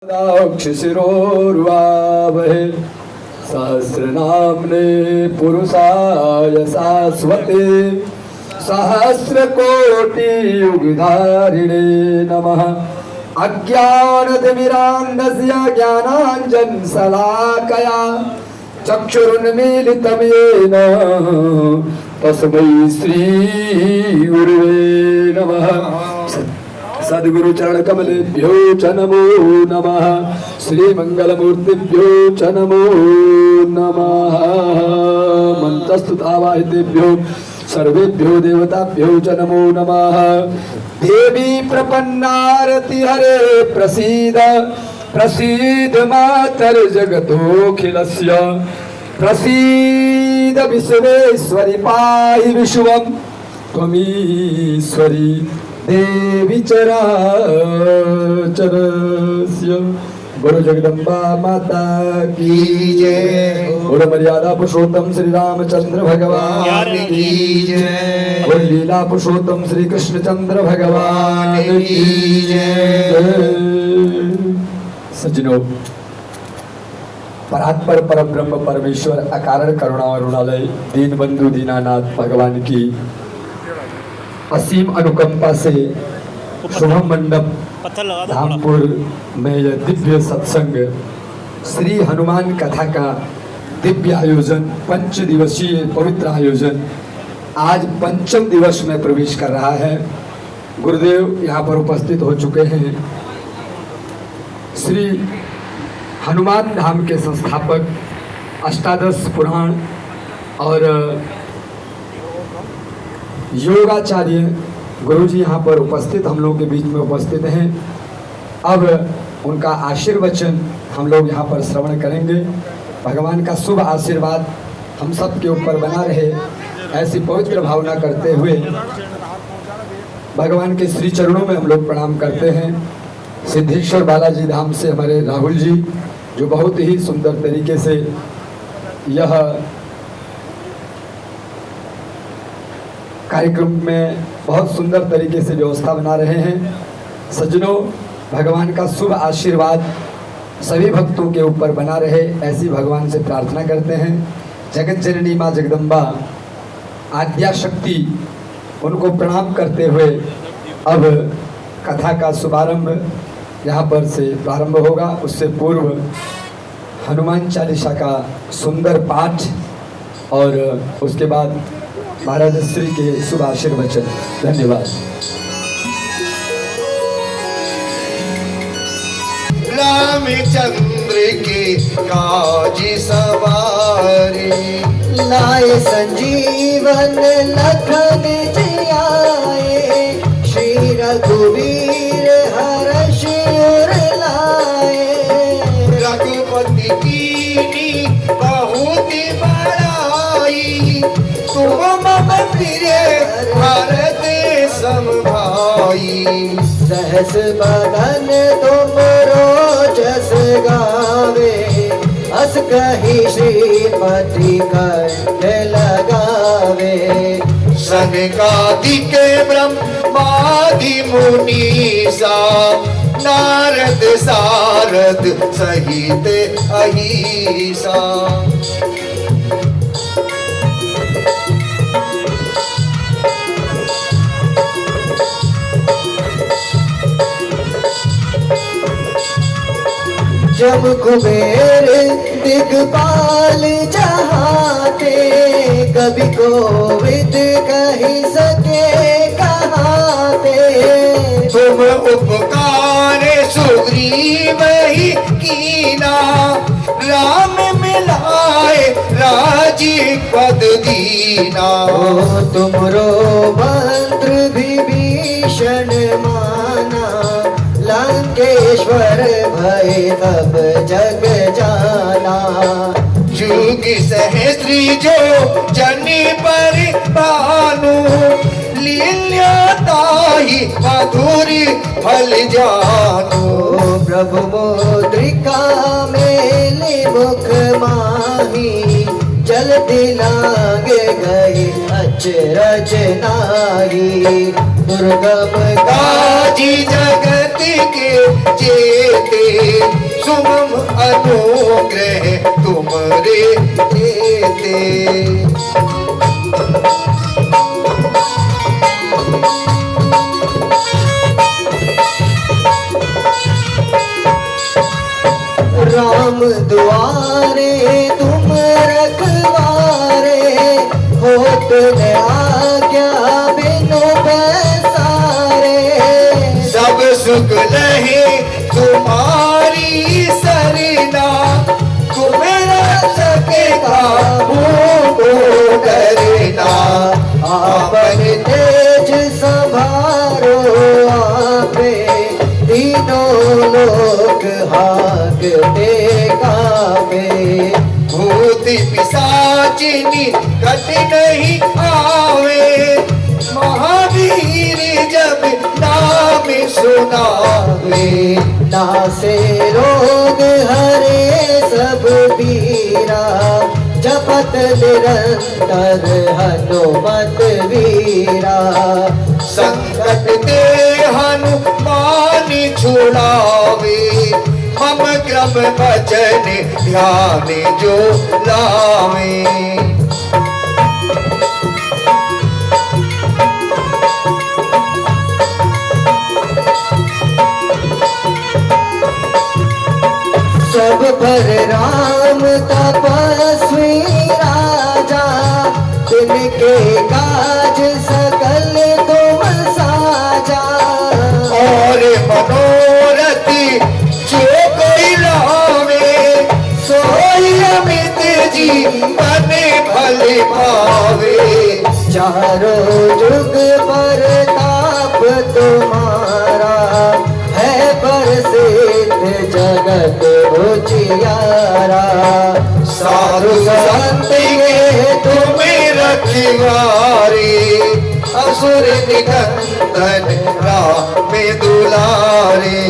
दाक्षशिरोर्वावहे सहस्रनाम्ने पुरुषाय शाश्वते सहस्रकोटियुगधारिणे नमः। अज्ञानतिमिरान्धस्य ज्ञानाञ्जनशलाकया चक्षुरुन्मीलितं येन तस्मै श्रीगुरुवे नमः। सद्गुरु चरण कमलेभ्यो च नमो नमः। श्रीमंगलमूर्तिभ्यो च नमो नमः। मंत्रस्तुतावाहितेभ्यो सर्वेभ्यो देवताभ्यो च नमो नमः। देवी प्रपन्नारति हरे प्रसीद प्रसीद मातर जगतोऽखिलस्य प्रसीद विश्वेश्वरि पाहि विश्वं त्वमीश्वरी देवी चराचरस्य। गुरु जगदम्बा माता की जय। गुरु मर्यादा पुरुषोत्तम श्री रामचंद्र भगवान की जय। गुरु लीला पुरुषोत्तम श्री कृष्णचंद्र भगवान की जय। सज्जनों, परात्पर परब्रह्म परमेश्वर अकारण करुणा अरुणालय दीनबंधु दीनानाथ भगवान की असीम अनुकंपा से शुभम मंडप धामपुर में यह दिव्य सत्संग श्री हनुमान कथा का दिव्य आयोजन, पंच दिवसीय पवित्र आयोजन आज पंचम दिवस में प्रवेश कर रहा है। गुरुदेव यहाँ पर उपस्थित हो चुके हैं। श्री हनुमान धाम के संस्थापक, अष्टादश पुराण और योगाचार्य गुरुजी यहाँ पर उपस्थित, हम लोग के बीच में उपस्थित हैं। अब उनका आशीर्वचन हम लोग यहाँ पर श्रवण करेंगे। भगवान का शुभ आशीर्वाद हम सब के ऊपर बना रहे, ऐसी पवित्र भावना करते हुए भगवान के श्री चरणों में हम लोग प्रणाम करते हैं। सिद्धेश्वर बालाजी धाम से हमारे राहुल जी जो बहुत ही सुंदर तरीके से यह कार्यक्रम में बहुत सुंदर तरीके से व्यवस्था बना रहे हैं। सज्जनों, भगवान का शुभ आशीर्वाद सभी भक्तों के ऊपर बना रहे, ऐसी भगवान से प्रार्थना करते हैं। जगत जननी माँ जगदम्बा आद्या शक्ति, उनको प्रणाम करते हुए अब कथा का शुभारंभ यहाँ पर से प्रारंभ होगा। उससे पूर्व हनुमान चालीसा का सुंदर पाठ और उसके बाद महाराज श्री के शुभ आशीर्वचन। धन्यवाद। रामचंद्र के काज सवारी लाए संजीवन लखन जियाए। श्री रघुवीर हर्ष उर लाए। रघुपति कीनी बहुत बड़ाई तुम मम प्रिय भरत सम भाई। सहस बदन तुम रोजस गावे। अस कही श्रीपति कंठ लगावे। सनकादिक ब्रह्मादि मुनीसा नारद सारद सहित अहिसा। जब कुबेर दिगपाल जहाते। कभी कोविद कही सके कहाते। तुम उपकार सुग्रीव ही कीना। राम मिलाए राजीपद दीना। तुमरो मंत्र विभीषण माना। लंकेश्वर भय तब जग जाना। जुग सहस्त्री जो जनि पर भानु। लील्य ताहि मधुरी फल जानु। प्रभु मुद्रिका मेलि मुख माही। जल्दी लागे गए अचरज नाही। दुर्गम काजी जगत के जेते सुमम अनुग्रह तुमरे देते। राम द्वारे तुम रखवारे, हो तुम आज्ञा बिनु पैसारे। सब सुख लहे तुम्हारी सरना, तुम्हें सकेगा को डरना। आपन तेज संभारो आपे, तीनों लोक हाकते कापे। भूत पिशाचिनी कट नहीं आवे, महावीर जब नाम सुनावे। नासे रोग हरे सब पीरा, जपत निरंतर हनुमत वीरा। संकट ते हनुमान छुड़ावे, मम क्रम भजन ध्यान जो लावे। सब पर राम तपस्वी राजा, तिनके काज सकल तुम साजा। और मनोरथ जो कोई लावे, सोई अमित जीवन भले पावे। चारों जुग पर ताप तुम्हारा, है प्रसिद्ध जगत उजियारा। साधु संत के तुम्हें रखवारे, असुर निकंदन राम दुलारे।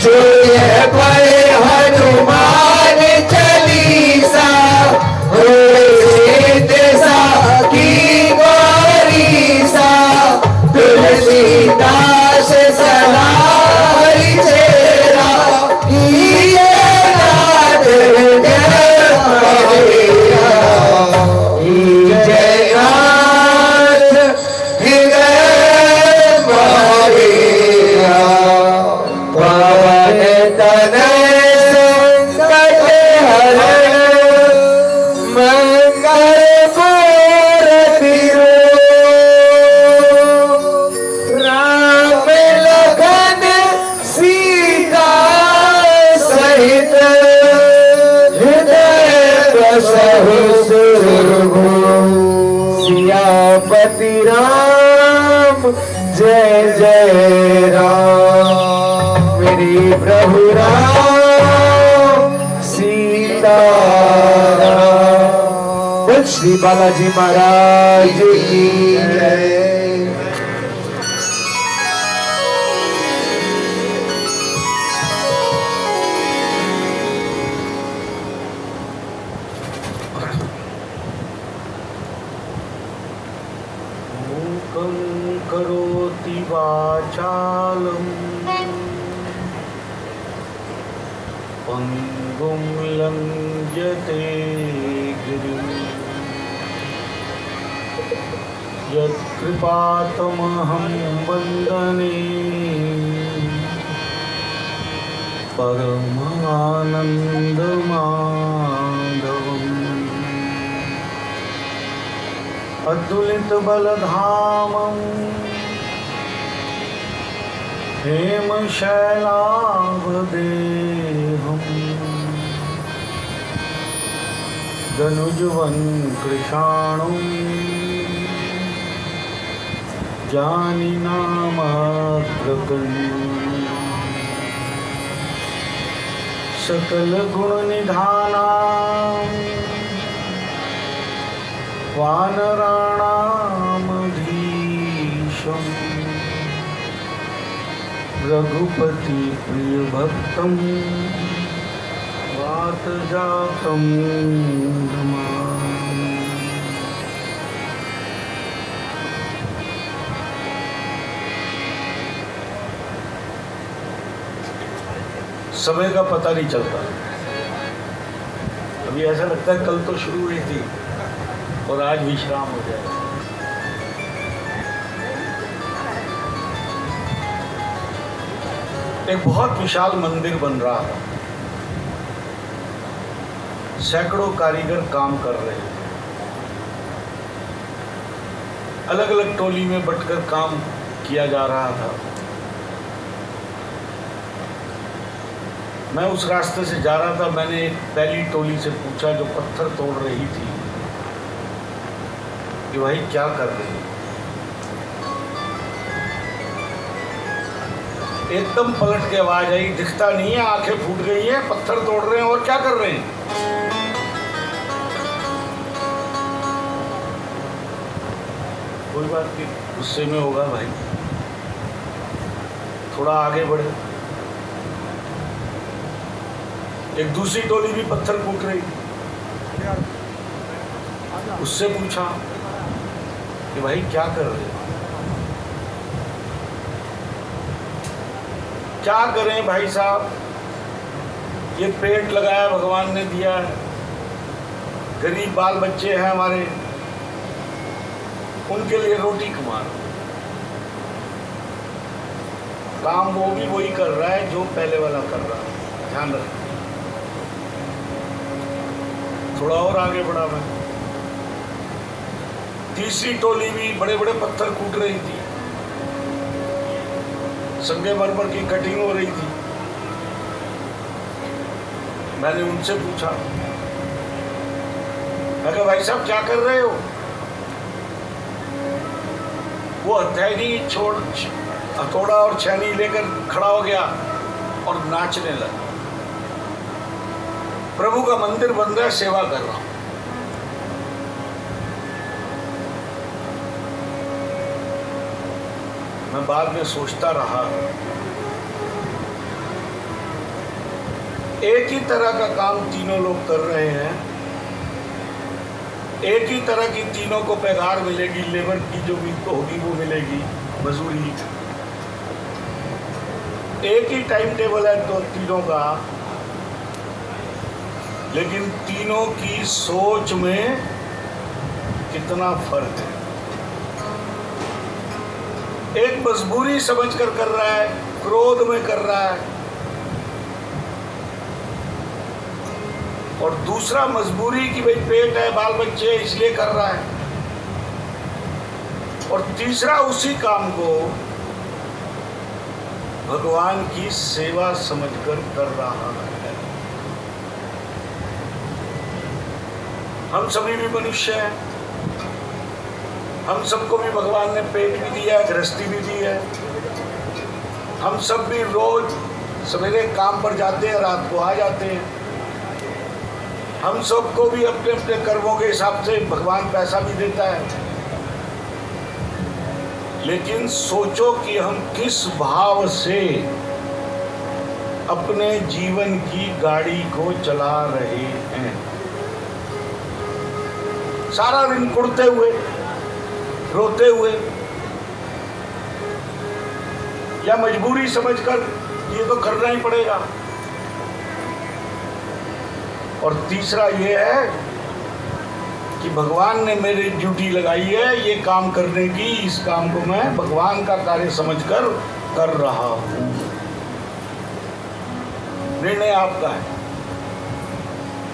जो ये पढ़े हनुमान चालीसा, होए देसा की गोरीसा। तुलसीदास सदा हरि चेरा, किए नाथ जय माहेरा। जय नाथ हृदय माहेरा। पवन तनय संकट हरण, मंगल मूर्ति राम लखन सीता सहित, हृदय बसहु सुरभूप। सियापति राम जय जय राम, मेरे प्रभु राम सीता राम। बोल श्री बालाजी महाराज की जय। मूकं करोति वाचालं, पङ्गुं लङ्घयते गिरिं। यत्कृपातमहं वन्दने परमानन्दमाधवम्। अतुलितबलधामं हेमशैलाभदेहम्। धनुजवन् कृशाणुं जानिनामग्रगण्यम्। सकलगुणनिधानां वानराणामधीशम्। रघुपति प्रिय भक्तम वात जातम धमामि। समय का पता नहीं चलता। अभी ऐसा लगता है कल तो शुरू हुई थी और आज विश्राम हो जाएगा। एक बहुत विशाल मंदिर बन रहा था, सैकड़ों कारीगर काम कर रहे थे, अलग अलग टोली में बंटकर काम किया जा रहा था। मैं उस रास्ते से जा रहा था, मैंने एक पहली टोली से पूछा जो पत्थर तोड़ रही थी कि भाई क्या कर रही है। एकदम पलट के आवाज आई, दिखता नहीं है, आंखें फूट गई है, पत्थर तोड़ रहे हैं और क्या कर रहे हैं। कोई बात नहीं, गुस्से में होगा भाई, थोड़ा आगे बढ़े। एक दूसरी टोली भी पत्थर कूट रही, उससे पूछा कि भाई क्या कर रहे हो। क्या करें भाई साहब, ये पेड़ लगाया भगवान ने दिया है, गरीब बाल बच्चे हैं हमारे, उनके लिए रोटी कमाना। काम वो भी वही कर रहा है जो पहले वाला कर रहा है, ध्यान रखें। थोड़ा और आगे बढ़ा मैं, तीसरी टोली भी बड़े बड़े पत्थर कूट रही थी, संगमरमर की कटिंग हो रही थी। मैंने उनसे पूछा, मैं कहा भाई साहब क्या कर रहे हो। वो हथेली छोड़ हथौड़ा और छेनी लेकर खड़ा हो गया और नाचने लगा। प्रभु का मंदिर बन रहा है, सेवा कर रहा हूं। मैं बाद में सोचता रहा, एक ही तरह का काम तीनों लोग कर रहे हैं, एक ही तरह की तीनों को पैगार मिलेगी, लेबर की जो भी होगी वो मिलेगी, मजदूरी। एक ही टाइम टेबल है तो तीनों का, लेकिन तीनों की सोच में कितना फर्क है। एक मजबूरी समझकर कर रहा है, क्रोध में कर रहा है, और दूसरा मजबूरी कि भाई पेट है, बाल बच्चे है, इसलिए कर रहा है, और तीसरा उसी काम को भगवान की सेवा समझकर कर रहा है। हम सभी भी मनुष्य हैं, हम सबको भी भगवान ने पेट भी दिया है, गृहस्थी भी दी है। हम सब भी रोज सवेरे काम पर जाते हैं, रात को आ जाते हैं। हम सबको भी अपने अपने कर्मों के हिसाब से भगवान पैसा भी देता है। लेकिन सोचो कि हम किस भाव से अपने जीवन की गाड़ी को चला रहे हैं। सारा दिन कुड़ते हुए, रोते हुए, या मजबूरी समझकर ये तो करना ही पड़ेगा। और तीसरा ये है कि भगवान ने मेरी ड्यूटी लगाई है ये काम करने की, इस काम को मैं भगवान का कार्य समझकर कर रहा हूं। निर्णय आपका है,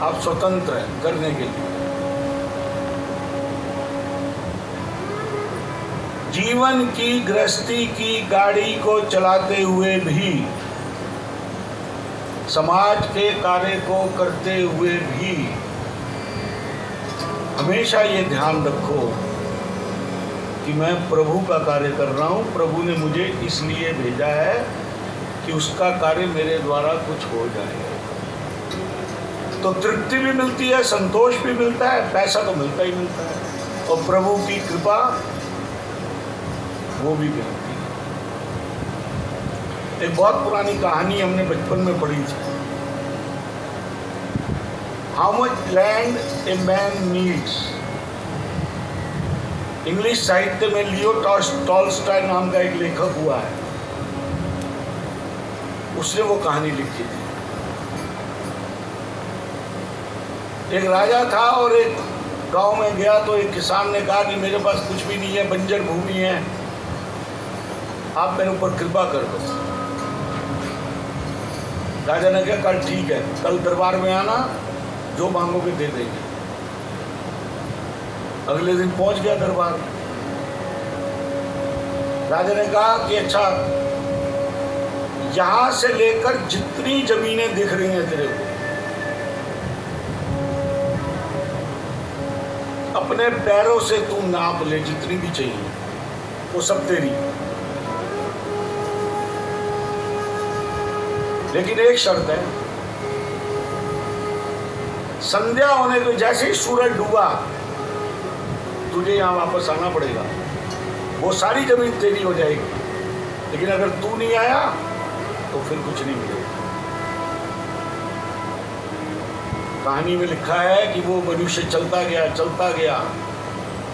आप स्वतंत्र हैं करने के लिए। जीवन की गृहस्थी की गाड़ी को चलाते हुए भी, समाज के कार्य को करते हुए भी हमेशा ये ध्यान रखो कि मैं प्रभु का कार्य कर रहा हूँ। प्रभु ने मुझे इसलिए भेजा है कि उसका कार्य मेरे द्वारा कुछ हो जाए। तो तृप्ति भी मिलती है, संतोष भी मिलता है, पैसा तो मिलता ही मिलता है, और प्रभु की कृपा वो भी मिलती है। एक बहुत पुरानी कहानी हमने बचपन में पढ़ी थी। How much land a man needs. English साहित्य में लियो टॉल्स्टॉय नाम का एक लेखक हुआ है, उसने वो कहानी लिखी थी। एक राजा था और एक गांव में गया तो एक किसान ने कहा कि मेरे पास कुछ भी नहीं है, बंजर भूमि है, आप मेरे ऊपर कृपा कर दो। राजा ने कहा कल ठीक है, कल दरबार में आना, जो मांगोगे दे देंगे। अगले दिन पहुंच गया दरबार में। राजा ने कहा कि अच्छा, यहां से लेकर जितनी जमीनें दिख रही हैं तेरे को, अपने पैरों से तू नाप ले, जितनी भी चाहिए वो सब तेरी, लेकिन एक शर्त है, संध्या होने को जैसे ही सूरज डूबा तुझे यहां वापस आना पड़ेगा, वो सारी जमीन तेरी हो जाएगी, लेकिन अगर तू नहीं आया तो फिर कुछ नहीं मिलेगा। कहानी में लिखा है कि वो मनुष्य चलता गया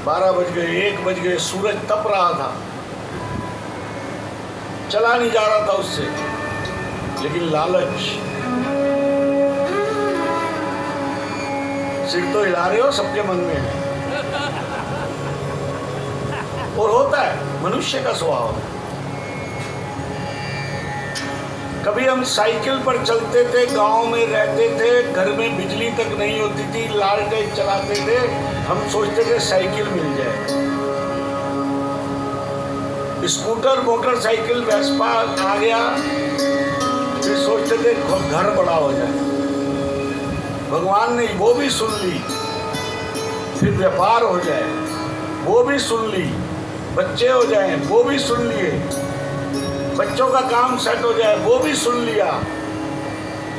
12 बज गए, 1 बज गए, सूरज तप रहा था, चला नहीं जा रहा था उससे, लेकिन लालच, सिर तो हिला रहे हो, सबके मन में है और होता है, मनुष्य का स्वभाव। कभी हम साइकिल पर चलते थे, गांव में रहते थे, घर में बिजली तक नहीं होती थी, लालटेन चलाते थे, हम सोचते थे साइकिल मिल जाए। स्कूटर, मोटरसाइकिल, वेस्पा आ गया, फिर सोचते थे घर बड़ा हो जाए। भगवान ने वो भी सुन ली, फिर व्यापार हो जाए, वो भी सुन ली, बच्चे हो जाएं, वो भी सुन लिए, बच्चों का काम सेट हो जाए, वो भी सुन लिया,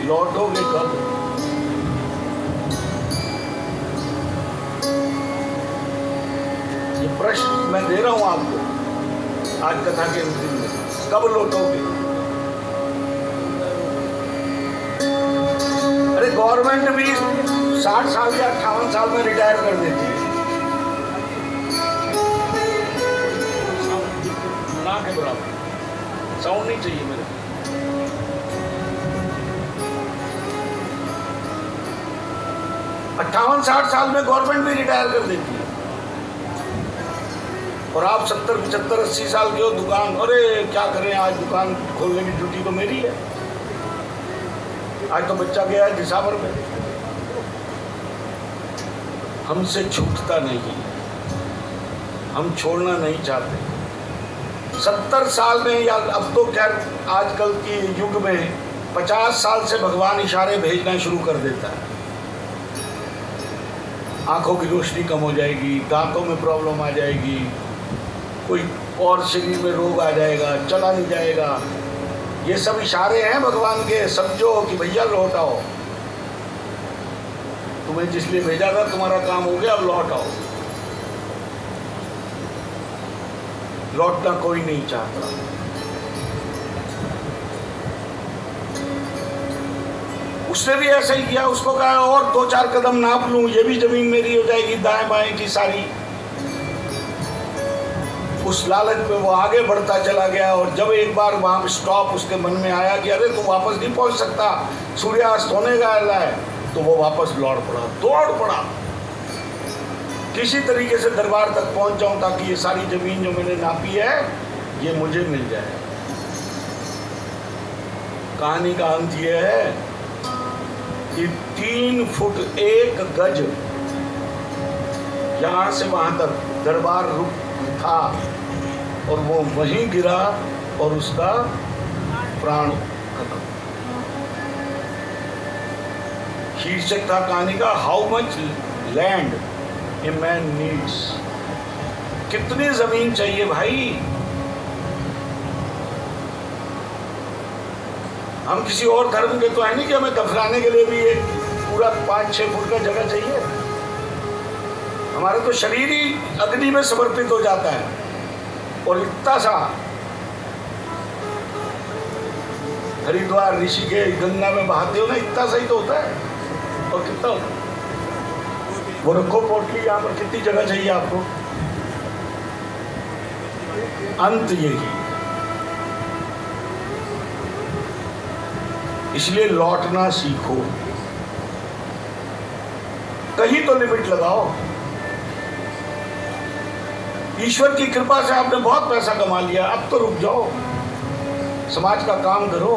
लौटोगे कब? ये प्रश्न मैं दे रहा हूं आपको आज कथा के अंतिम में, कब लौटोगे? अरे गवर्नमेंट भी 60 साल या 58 साल में रिटायर कर देती है, ना के बराबर। साउंड नहीं चाहिए मेरे। 58-60 साल में गवर्नमेंट भी रिटायर कर देती है, और आप 70, 75, 80 साल के हो, दुकान, अरे क्या करें, आज दुकान खोलने की ड्यूटी तो मेरी है, आज तो बच्चा गया है दिसंबर में। हमसे छूटता नहीं, हम छोड़ना नहीं चाहते। 70 साल में, या अब तो खैर आजकल के युग में 50 साल से भगवान इशारे भेजना शुरू कर देता है। आंखों की रोशनी कम हो जाएगी, दांतों में प्रॉब्लम आ जाएगी, कोई और शरीर में रोग आ जाएगा, चला नहीं जाएगा। ये सब इशारे हैं भगवान के, समझो कि भैया लौट आओ, तुम्हें जिसलिए भेजा था तुम्हारा काम हो गया, अब लौट आओ। लौटना कोई नहीं चाहता। उसने भी ऐसा ही किया, उसको कहा और 2-4 कदम नाप लूं, ये भी जमीन मेरी हो जाएगी, दाएं बाएं की सारी। उस लालच में वो आगे बढ़ता चला गया, और जब एक बार वहां स्टॉप उसके मन में आया कि अरे तू वापस नहीं पहुंच सकता, सूर्यास्त होने का है, तो वो वापस लौट पड़ा, दौड़ पड़ा, किसी तरीके से दरबार तक पहुंच जाऊं ताकि ये सारी जमीन जो मैंने नापी है ये मुझे मिल जाए। कहानी का अंत ये है कि 3 फुट 1 गज यहां से वहां तक दरबार रुक था, और वो वहीं गिरा और उसका प्राण खत्म। शीर्षक था कहानी का, how much land a man needs. कितनी जमीन चाहिए भाई? हम किसी और धर्म के तो है नहीं कि हमें दफनाने के लिए भी एक पूरा 5-6 फुट का जगह चाहिए। हमारा तो शरीर ही अग्नि में समर्पित हो जाता है, और इतना सा हरिद्वार ऋषिकेश गंगा में बहाते हो ना, इतना सही तो होता है। और कितना होता है वो रखो पोटली यहाँ पर, कितनी जगह चाहिए आपको। अंत यही, इसलिए लौटना सीखो, कहीं तो लिमिट लगाओ। ईश्वर की कृपा से आपने बहुत पैसा कमा लिया, अब तो रुक जाओ, समाज का काम करो,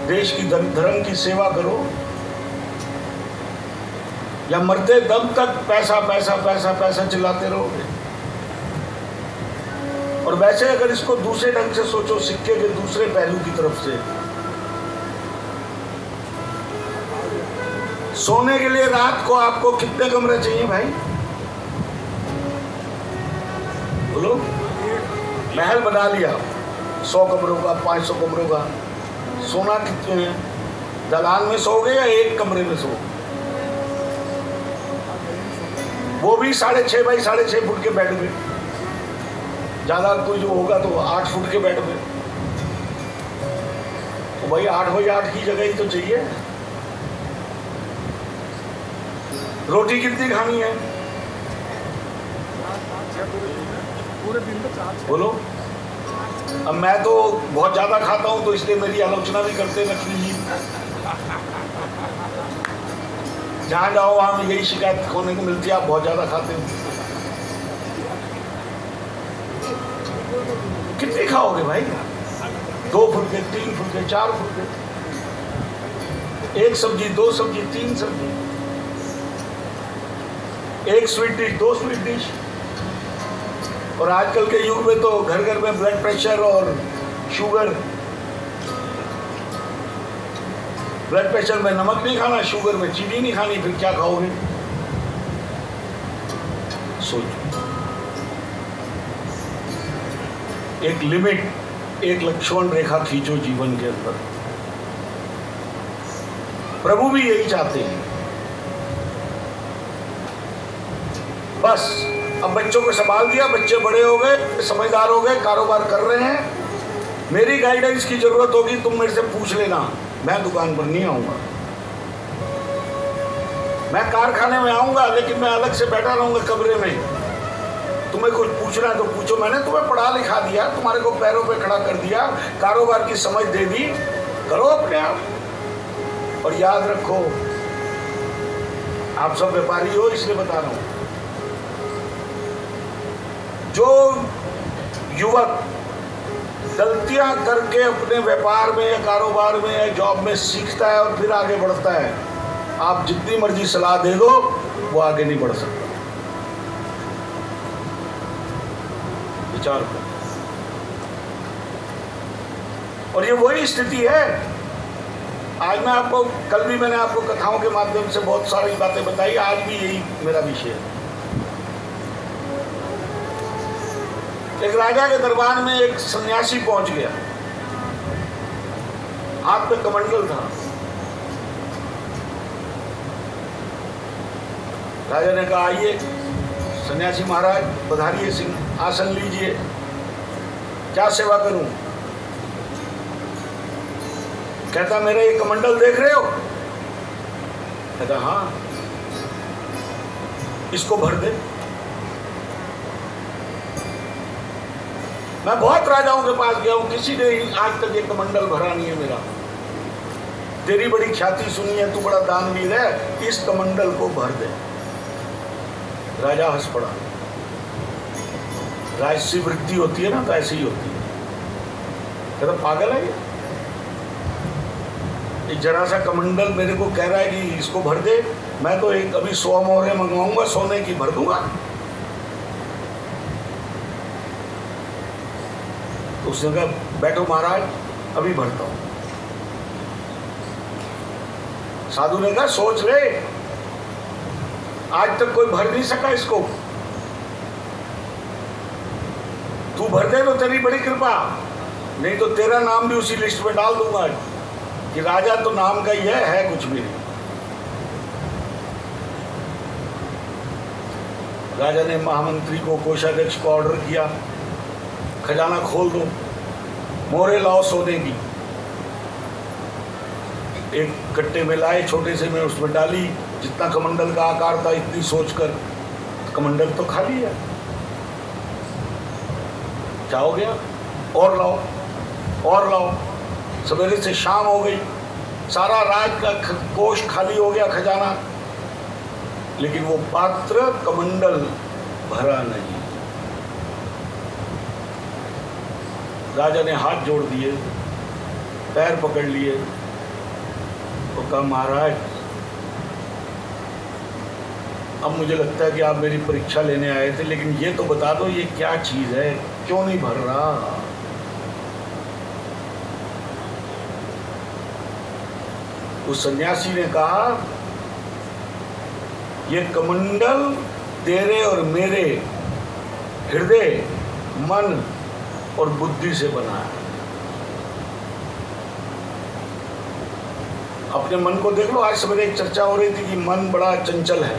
देश की धर्म की सेवा करो, या मरते दम तक पैसा पैसा पैसा पैसा चिल्लाते रहोगे। और वैसे अगर इसको दूसरे ढंग से सोचो, सिक्के के दूसरे पहलू की तरफ से, सोने के लिए रात को आपको कितने कमरे चाहिए भाई? बोलो। महल बना लिया 100 कमरों का, 500 कमरों का, सोना कितने हैं? दलान में सोओगे या एक कमरे में सोओगे? वो भी 6.5 बाई 6.5 फुट के बेड में, ज्यादा कोई जो होगा तो 8 फुट के बेड में। तो भाई 8 बाई 8 की जगह ही तो चाहिए। रोटी कितनी खानी है? बोलो। अब मैं तो बहुत ज्यादा खाता हूं, तो इसलिए मेरी आलोचना भी करते हैं लक्ष्मी जी। जहां जाओ वहां यही शिकायत होने को मिलती है, आप बहुत ज्यादा खाते हो। कितनी खाओगे भाई? 2 फुलके, 3 फुलके, 4 फुलके, 1 सब्जी, 2 सब्जी, 3 सब्जी, 1 स्वीट डिश, 2 स्वीट डिश। और आजकल के युग में तो घर घर में ब्लड प्रेशर और शुगर। ब्लड प्रेशर में नमक नहीं खाना, शुगर में चीनी नहीं खानी, फिर क्या खाओगे? सोचो। एक लिमिट, एक लक्ष्मण रेखा खींचो जीवन के अंदर। प्रभु भी यही चाहते हैं। बस अब बच्चों को संभाल दिया, बच्चे बड़े हो गए, समझदार हो गए, कारोबार कर रहे हैं। मेरी गाइडेंस की जरूरत होगी, तुम मेरे से पूछ लेना, मैं दुकान पर नहीं आऊंगा। मैं कारखाने में आऊंगा, लेकिन मैं अलग से बैठा रहूंगा कमरे में। तुम्हें कुछ पूछना है तो पूछो, मैंने तुम्हें पढ़ा लिखा दिया, तुम्हारे को पैरों पे खड़ा कर दिया, कारोबार की समझ दे दी, करो अपने आप। और याद रखो, आप सब व्यापारी हो, इसलिए बता रहा हूं, जो युवक गलतियां करके अपने व्यापार में या कारोबार में या जॉब में सीखता है और फिर आगे बढ़ता है, आप जितनी मर्जी सलाह दे दो, वो आगे नहीं बढ़ सकता। विचार करो। और ये वही स्थिति है। आज मैं आपको, कल भी मैंने आपको कथाओं के माध्यम से बहुत सारी बातें बताई, आज भी यही मेरा विषय है। एक राजा के दरबार में एक सन्यासी पहुंच गया, हाथ में कमंडल था। राजा ने कहा, आइए सन्यासी महाराज, पधारिए, सिंह आसन लीजिए, क्या सेवा करूं? कहता, मेरा ये कमंडल देख रहे हो? कहता, हाँ। इसको भर दे। मैं बहुत राजाओं के पास गया हूं, किसी ने आज तक ये कमंडल भरा नहीं है मेरा। तेरी बड़ी ख्याति सुनी है, तू बड़ा दानवीर है, इस कमंडल को भर दे। राजा हंस पड़ा। राजसी वृत्ति होती है ना, तो ऐसी ही होती है। कहता, पागल है ये जरा सा कमंडल मेरे को कह रहा है कि इसको भर दे। मैं तो एक अभी 100 मोहरें मंगवाऊंगा सोने की, भर दूंगा। तो उसने कहा, बैठो महाराज, अभी भरता हूं। साधु ने कहा, सोच ले, आज तक कोई भर नहीं सका इसको, तू भर दे तो तेरी बड़ी कृपा, नहीं तो तेरा नाम भी उसी लिस्ट में डाल दूंगा कि राजा तो नाम का ही है कुछ भी नहीं। राजा ने महामंत्री को, कोषाध्यक्ष को ऑर्डर किया, खजाना खोल दो। मोहरे लाओ सोने की, एक कट्टे में लाए छोटे से, में उसमें डाली, जितना कमंडल का आकार था इतनी सोचकर, कमंडल तो खाली है, क्या हो गया, और लाओ और लाओ। सवेरे से शाम हो गई, सारा राज का कोष खाली हो गया, खजाना, लेकिन वो पात्र कमंडल भरा नहीं। राजा ने हाथ जोड़ दिए, पैर पकड़ लिए, तो कहा महाराज अब मुझे लगता है कि आप मेरी परीक्षा लेने आए थे, लेकिन ये तो बता दो ये क्या चीज है, क्यों नहीं भर रहा। उस सन्यासी ने कहा ये कमंडल तेरे और मेरे हृदय, मन और बुद्धि से बना है। अपने मन को देख लो। आज सवेरे एक चर्चा हो रही थी कि मन बड़ा चंचल है,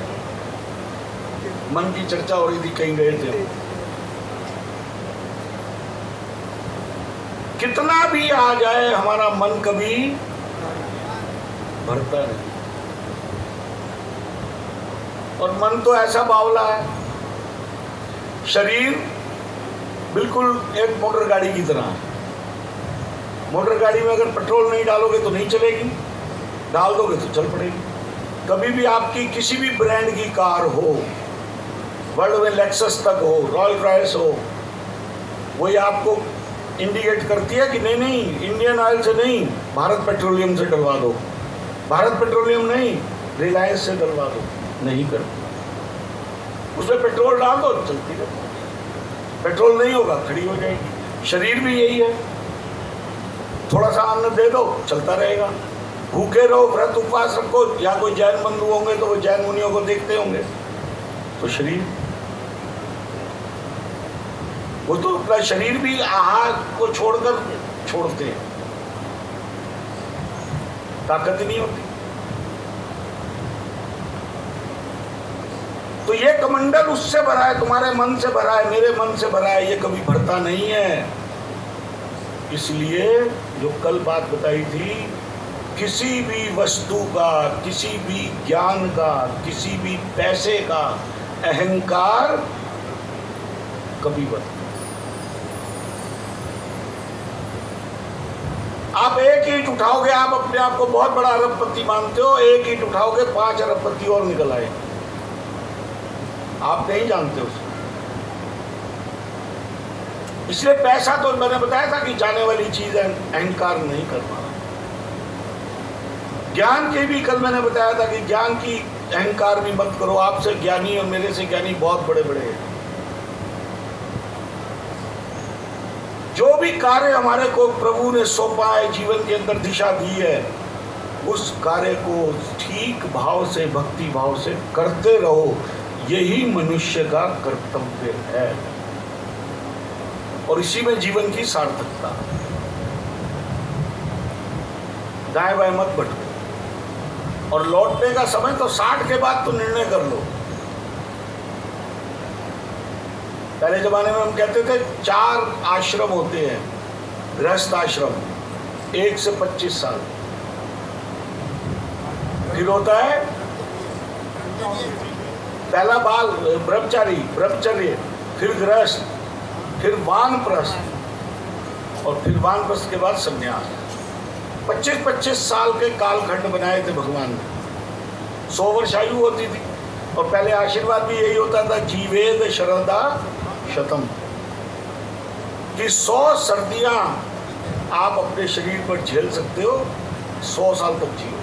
मन की चर्चा हो रही थी, कहीं गए थे। कितना भी आ जाए हमारा मन कभी भरता नहीं। और मन तो ऐसा बावला है, शरीर बिल्कुल एक मोटर गाड़ी की तरह है। मोटर गाड़ी में अगर पेट्रोल नहीं डालोगे तो नहीं चलेगी, डाल दोगे तो चल पड़ेगी। कभी भी आपकी किसी भी ब्रांड की कार हो, वर्ल्ड में लेक्सस तक हो, रॉयल रॉयस हो, वही आपको इंडिकेट करती है कि नहीं नहीं इंडियन ऑयल से नहीं, भारत पेट्रोलियम से डलवा दो, भारत पेट्रोलियम नहीं रिलायंस से डलवा दो। नहीं करती, उसमें पेट्रोल डाल दो चलती रहती, पेट्रोल नहीं होगा खड़ी हो जाएगी। शरीर भी यही है, थोड़ा सा अन्न दे दो चलता रहेगा। भूखे रहो, व्रत उपवास रखो, या कोई जैन बंधु होंगे तो वो जैन मुनियों को देखते होंगे, तो शरीर वो तो अपना शरीर भी आहार को छोड़कर छोड़ते हैं, ताकत ही नहीं होती। तो ये कमंडल उससे भरा है, तुम्हारे मन से भरा है, मेरे मन से भरा है, ये कभी भरता नहीं है। इसलिए जो कल बात बताई थी, किसी भी वस्तु का, किसी भी ज्ञान का, किसी भी पैसे का अहंकार कभी बढ़ता। आप एक ईंट उठाओगे, आप अपने आप को बहुत बड़ा अरबपति मानते हो, एक ईंट उठाओगे 5 अरबपति और निकल आए, आप नहीं जानते उसको। इसलिए पैसा तो मैंने बताया था कि जाने वाली चीज है, अहंकार नहीं करना। ज्ञान के भी कल मैंने बताया था कि ज्ञान की अहंकार भी मत करो। आपसे ज्ञानी और मेरे से ज्ञानी बहुत बड़े बड़े हैं। जो भी कार्य हमारे को प्रभु ने सौंपा है, जीवन के अंदर दिशा दी है, उस कार्य को ठीक भाव से, भक्ति भाव से करते रहो। यही मनुष्य का कर्तव्य है और इसी में जीवन की सार्थकता। दाएं बाएं मत भटको। और लौटने का समय तो 60 के बाद तो निर्णय कर लो। पहले जमाने में हम कहते थे 4 आश्रम होते हैं, गृहस्थ आश्रम 1 से 25 साल, फिर होता है पहला बाल ब्रह्मचारी, ब्रह्मचर्य, फिर गृहस्थ, फिर वानप्रस्थ और फिर वानप्रस्थ के बाद संन्यास। 25-25 साल के कालखंड बनाए थे भगवान ने। 100 वर्ष आयु होती थी और पहले आशीर्वाद भी यही होता था, जीवेद शरदा शतम, कि 100 सर्दियां आप अपने शरीर पर झेल सकते हो, 100 साल तक जियो।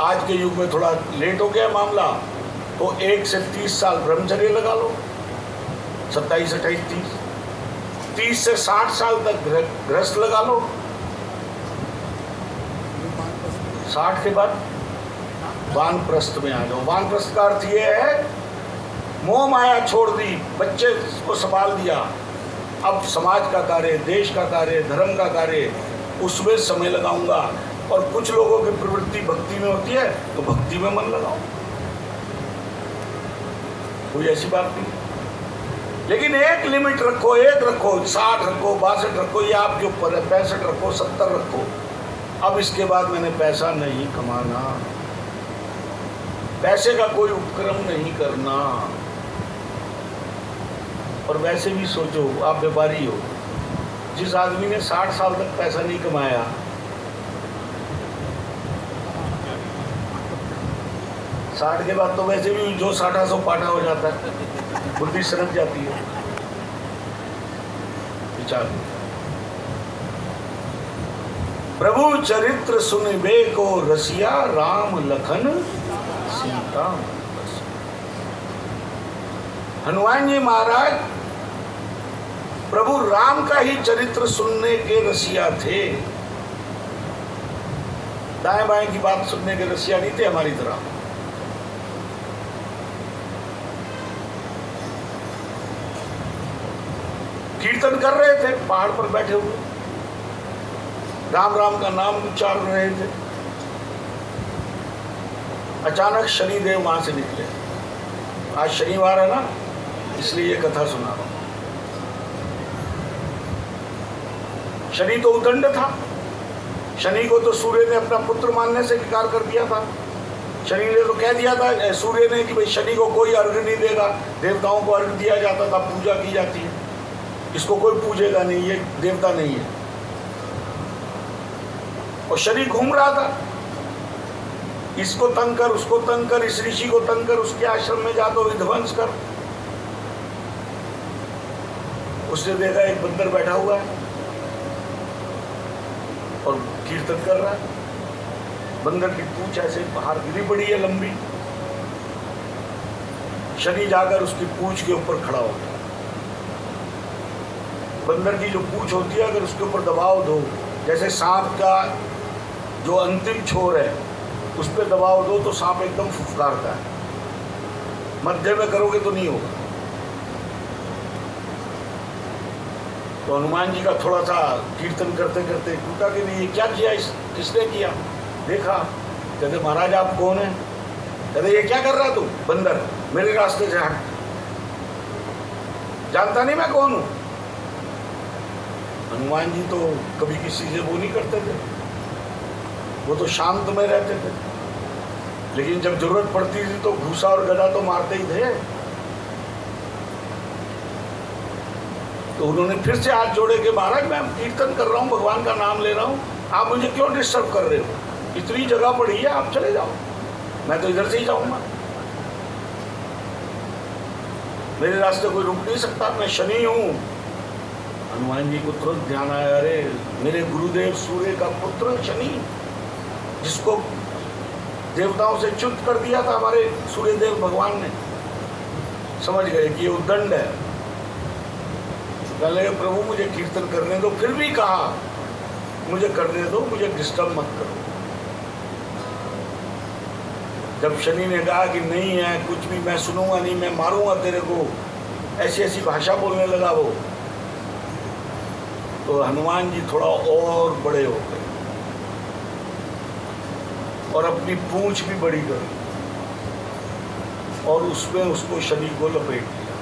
आज के युग में थोड़ा लेट हो गया मामला, तो 1 से 30 साल ब्रह्मचर्य लगा लो, 27, 28, 30 से 60 साल तक गृहस्थ लगा लो। 60 के बाद वानप्रस्थ में आ जाओ। वानप्रस्थ का अर्थ ये है, मोह माया छोड़ दी, बच्चे को संभाल दिया, अब समाज का कार्य, देश का कार्य, धर्म का कार्य, उसमें समय लगाऊंगा। और कुछ लोगों की प्रवृत्ति भक्ति में होती है तो भक्ति में मन लगाओ, कोई ऐसी बात नहीं। लेकिन एक लिमिट रखो, एक रखो, 60 रखो, 62 रखो, ये आपके ऊपर है, 65 रखो, 70 रखो। अब इसके बाद मैंने पैसा नहीं कमाना, पैसे का कोई उपक्रम नहीं करना। और वैसे भी सोचो, आप व्यापारी हो, जिस आदमी ने 60 साल तक पैसा नहीं कमाया, साठ के बाद तो वैसे भी जो 60 पाटा हो जाता है, बुद्धि सरक जाती है। विचार, प्रभु चरित्र सुनबे को रसिया, राम लखन सीता। हनुमान जी महाराज प्रभु राम का ही चरित्र सुनने के रसिया थे। दाएं बाएं की बात सुनने के रसिया नहीं थे हमारी तरह। कीर्तन कर रहे थे, पहाड़ पर बैठे हुए राम राम का नाम उच्चार रहे थे। अचानक शनिदेव वहां से निकले। आज शनिवार है ना, इसलिए ये कथा सुना रहा हूं। शनि तो उदंड था, शनि को तो सूर्य ने अपना पुत्र मानने से इनकार कर दिया था। शनि ने तो कह दिया था, सूर्य ने, कि भाई शनि को कोई अर्घ नहीं देगा। देवताओं को अर्घ दिया जाता था, पूजा की जाती है, इसको कोई पूजेगा नहीं, ये देवता नहीं है। और शनि घूम रहा था, इसको तंग कर, उसको तंग कर, इस ऋषि को तंग कर, उसके आश्रम में जा तो विध्वंस कर। उसने देखा एक बंदर बैठा हुआ है और कीर्तन कर रहा है। बंदर की पूंछ ऐसे बाहर गिरी पड़ी है, लंबी। शनि जाकर उसकी पूंछ के ऊपर खड़ा हो गया। बंदर की जो पूंछ होती है, अगर उसके ऊपर दबाव दो, जैसे सांप का जो अंतिम छोर है उस पर दबाव दो तो सांप एकदम फुफकारता है। मध्य में करोगे तो नहीं होगा। तो हनुमान जी का थोड़ा सा कीर्तन करते करते टूटा कि नहीं, क्या किया, किसने किया? देखा, कहते महाराज आप कौन है? कहते ये क्या कर रहा तू बंदर, मेरे रास्ते से हट, जानता नहीं मैं कौन हूं? हनुमान जी तो कभी किसी से वो नहीं करते थे, वो तो शांत में रहते थे। लेकिन जब जरूरत पड़ती थी तो घूसा और गदा तो मारते ही थे। तो उन्होंने फिर से हाथ जोड़े कि महाराज मैं कीर्तन कर रहा हूँ, भगवान का नाम ले रहा हूँ, आप मुझे क्यों डिस्टर्ब कर रहे हो? इतनी जगह पड़ी है, आप चले जाओ, मैं तो इधर से ही जाऊंगा, मेरे रास्ते कोई रुक नहीं सकता, मैं शनि हूँ। हनुमान जी को तुरंत ध्यान आया, अरे मेरे गुरुदेव सूर्य का पुत्र शनि, जिसको देवताओं से च्युत कर दिया था हमारे सूर्यदेव भगवान ने। समझ गए कि ये उद्दंड है। कहने लगे प्रभु मुझे कीर्तन करने दो, फिर भी कहा मुझे करने दो, मुझे डिस्टर्ब मत करो। जब शनि ने कहा कि नहीं है कुछ भी, मैं सुनूंगा नहीं, मैं मारूंगा तेरे को, ऐसी ऐसी भाषा बोलने लगा वो, तो हनुमान जी थोड़ा और बड़े हो गए और अपनी पूंछ भी बड़ी कर और उसमें उसको शनि को लपेट दिया।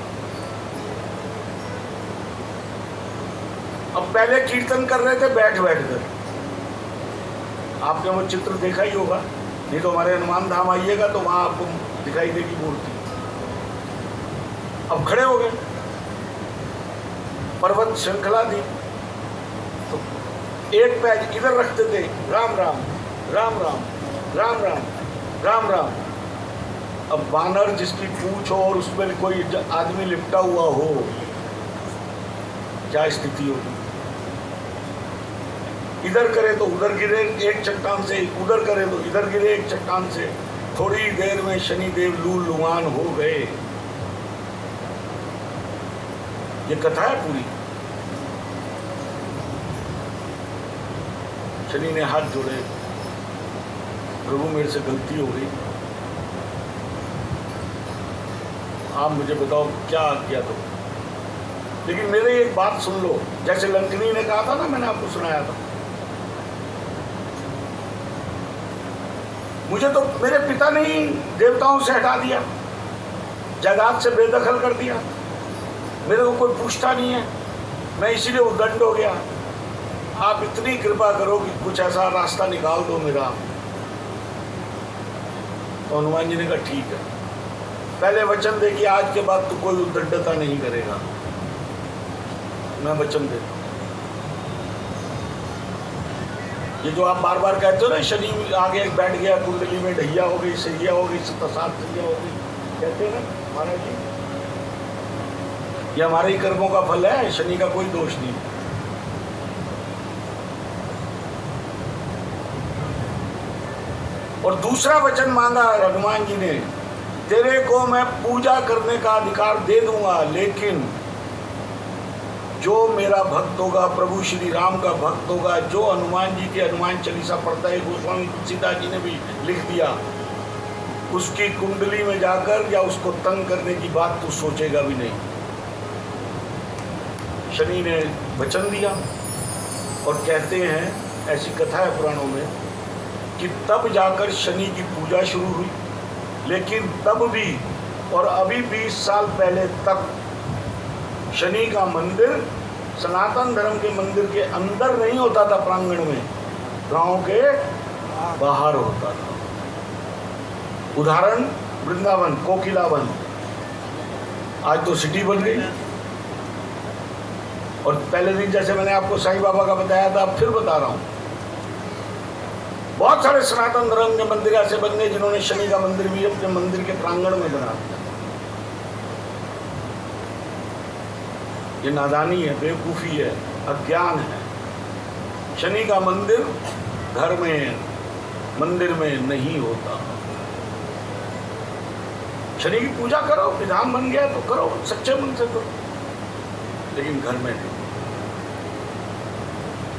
अब पहले कीर्तन कर रहे थे बैठ बैठ कर, आपने वो चित्र देखा ही होगा, नहीं तो हमारे हनुमान धाम आइएगा तो वहां आपको दिखाई देगी मूर्ति। अब खड़े हो गए, पर्वत श्रृंखला थी, तो एक पैर इधर रखते थे, राम राम राम राम राम राम राम राम। अब बानर जिसकी पूंछ हो और उसमें कोई आदमी लिपटा हुआ हो, क्या स्थिति होगी? इधर करे तो उधर गिरे एक चट्टान से, उधर करे तो इधर गिरे एक चट्टान से। थोड़ी देर में शनिदेव लूलुआन हो गए। ये कथा है पूरी। शनि ने हाथ जोड़े, प्रभु मेरे से गलती हो गई, आप मुझे बताओ क्या किया तो। लेकिन मेरे एक बात सुन लो, जैसे लंकिनी ने कहा था ना, मैंने आपको सुनाया था, मुझे तो मेरे पिता ने ही देवताओं से हटा दिया, जायदाद से बेदखल कर दिया, मेरे को कोई पूछता नहीं है, मैं इसीलिए उद्दंड हो गया। आप इतनी कृपा करो कि कुछ ऐसा रास्ता निकाल दो मेरा। तो हनुमान जी ने कहा ठीक है, पहले वचन दे कि आज के बाद तू कोई उद्दंडता नहीं करेगा। मैं वचन देता हूं। ये जो आप बार बार कहते हो ना, शनि आगे बैठ गया, कुंडली में ढैया हो गई, सैया हो गई, सतसात सैया हो गई, कहते हैं ना महाराज जी, ये हमारे ही कर्मों का फल है, शनि का कोई दोष नहीं। और दूसरा वचन मांगा हनुमान जी ने, तेरे को मैं पूजा करने का अधिकार दे दूंगा, लेकिन जो मेरा भक्त होगा, प्रभु श्री राम का भक्त होगा, जो हनुमान जी के हनुमान चालीसा पढ़ता है, गोस्वामी तुलसीदास जी ने भी लिख दिया, उसकी कुंडली में जाकर या उसको तंग करने की बात तू सोचेगा भी नहीं। शनि ने वचन दिया। और कहते हैं, ऐसी कथा है पुराणों में, कि तब जाकर शनि की पूजा शुरू हुई। लेकिन तब भी और अभी 20 साल पहले तक शनि का मंदिर सनातन धर्म के मंदिर के अंदर नहीं होता था, प्रांगण में, गांव के बाहर होता था। उदाहरण वृंदावन, कोकिलावन, आज तो सिटी बन गई। और पहले दिन जैसे मैंने आपको साईं बाबा का बताया था, अब फिर बता रहा हूं, बहुत सारे सनातन धर्म के मंदिर ऐसे बन गए जिन्होंने शनि का मंदिर भी अपने मंदिर के प्रांगण में बना दिया। ये नादानी है, बेवकूफ़ी है, अज्ञान है। शनि का मंदिर घर में, मंदिर में नहीं होता। शनि की पूजा करो, विधान बन गया तो करो, सच्चे मन से करो, लेकिन घर में नहीं।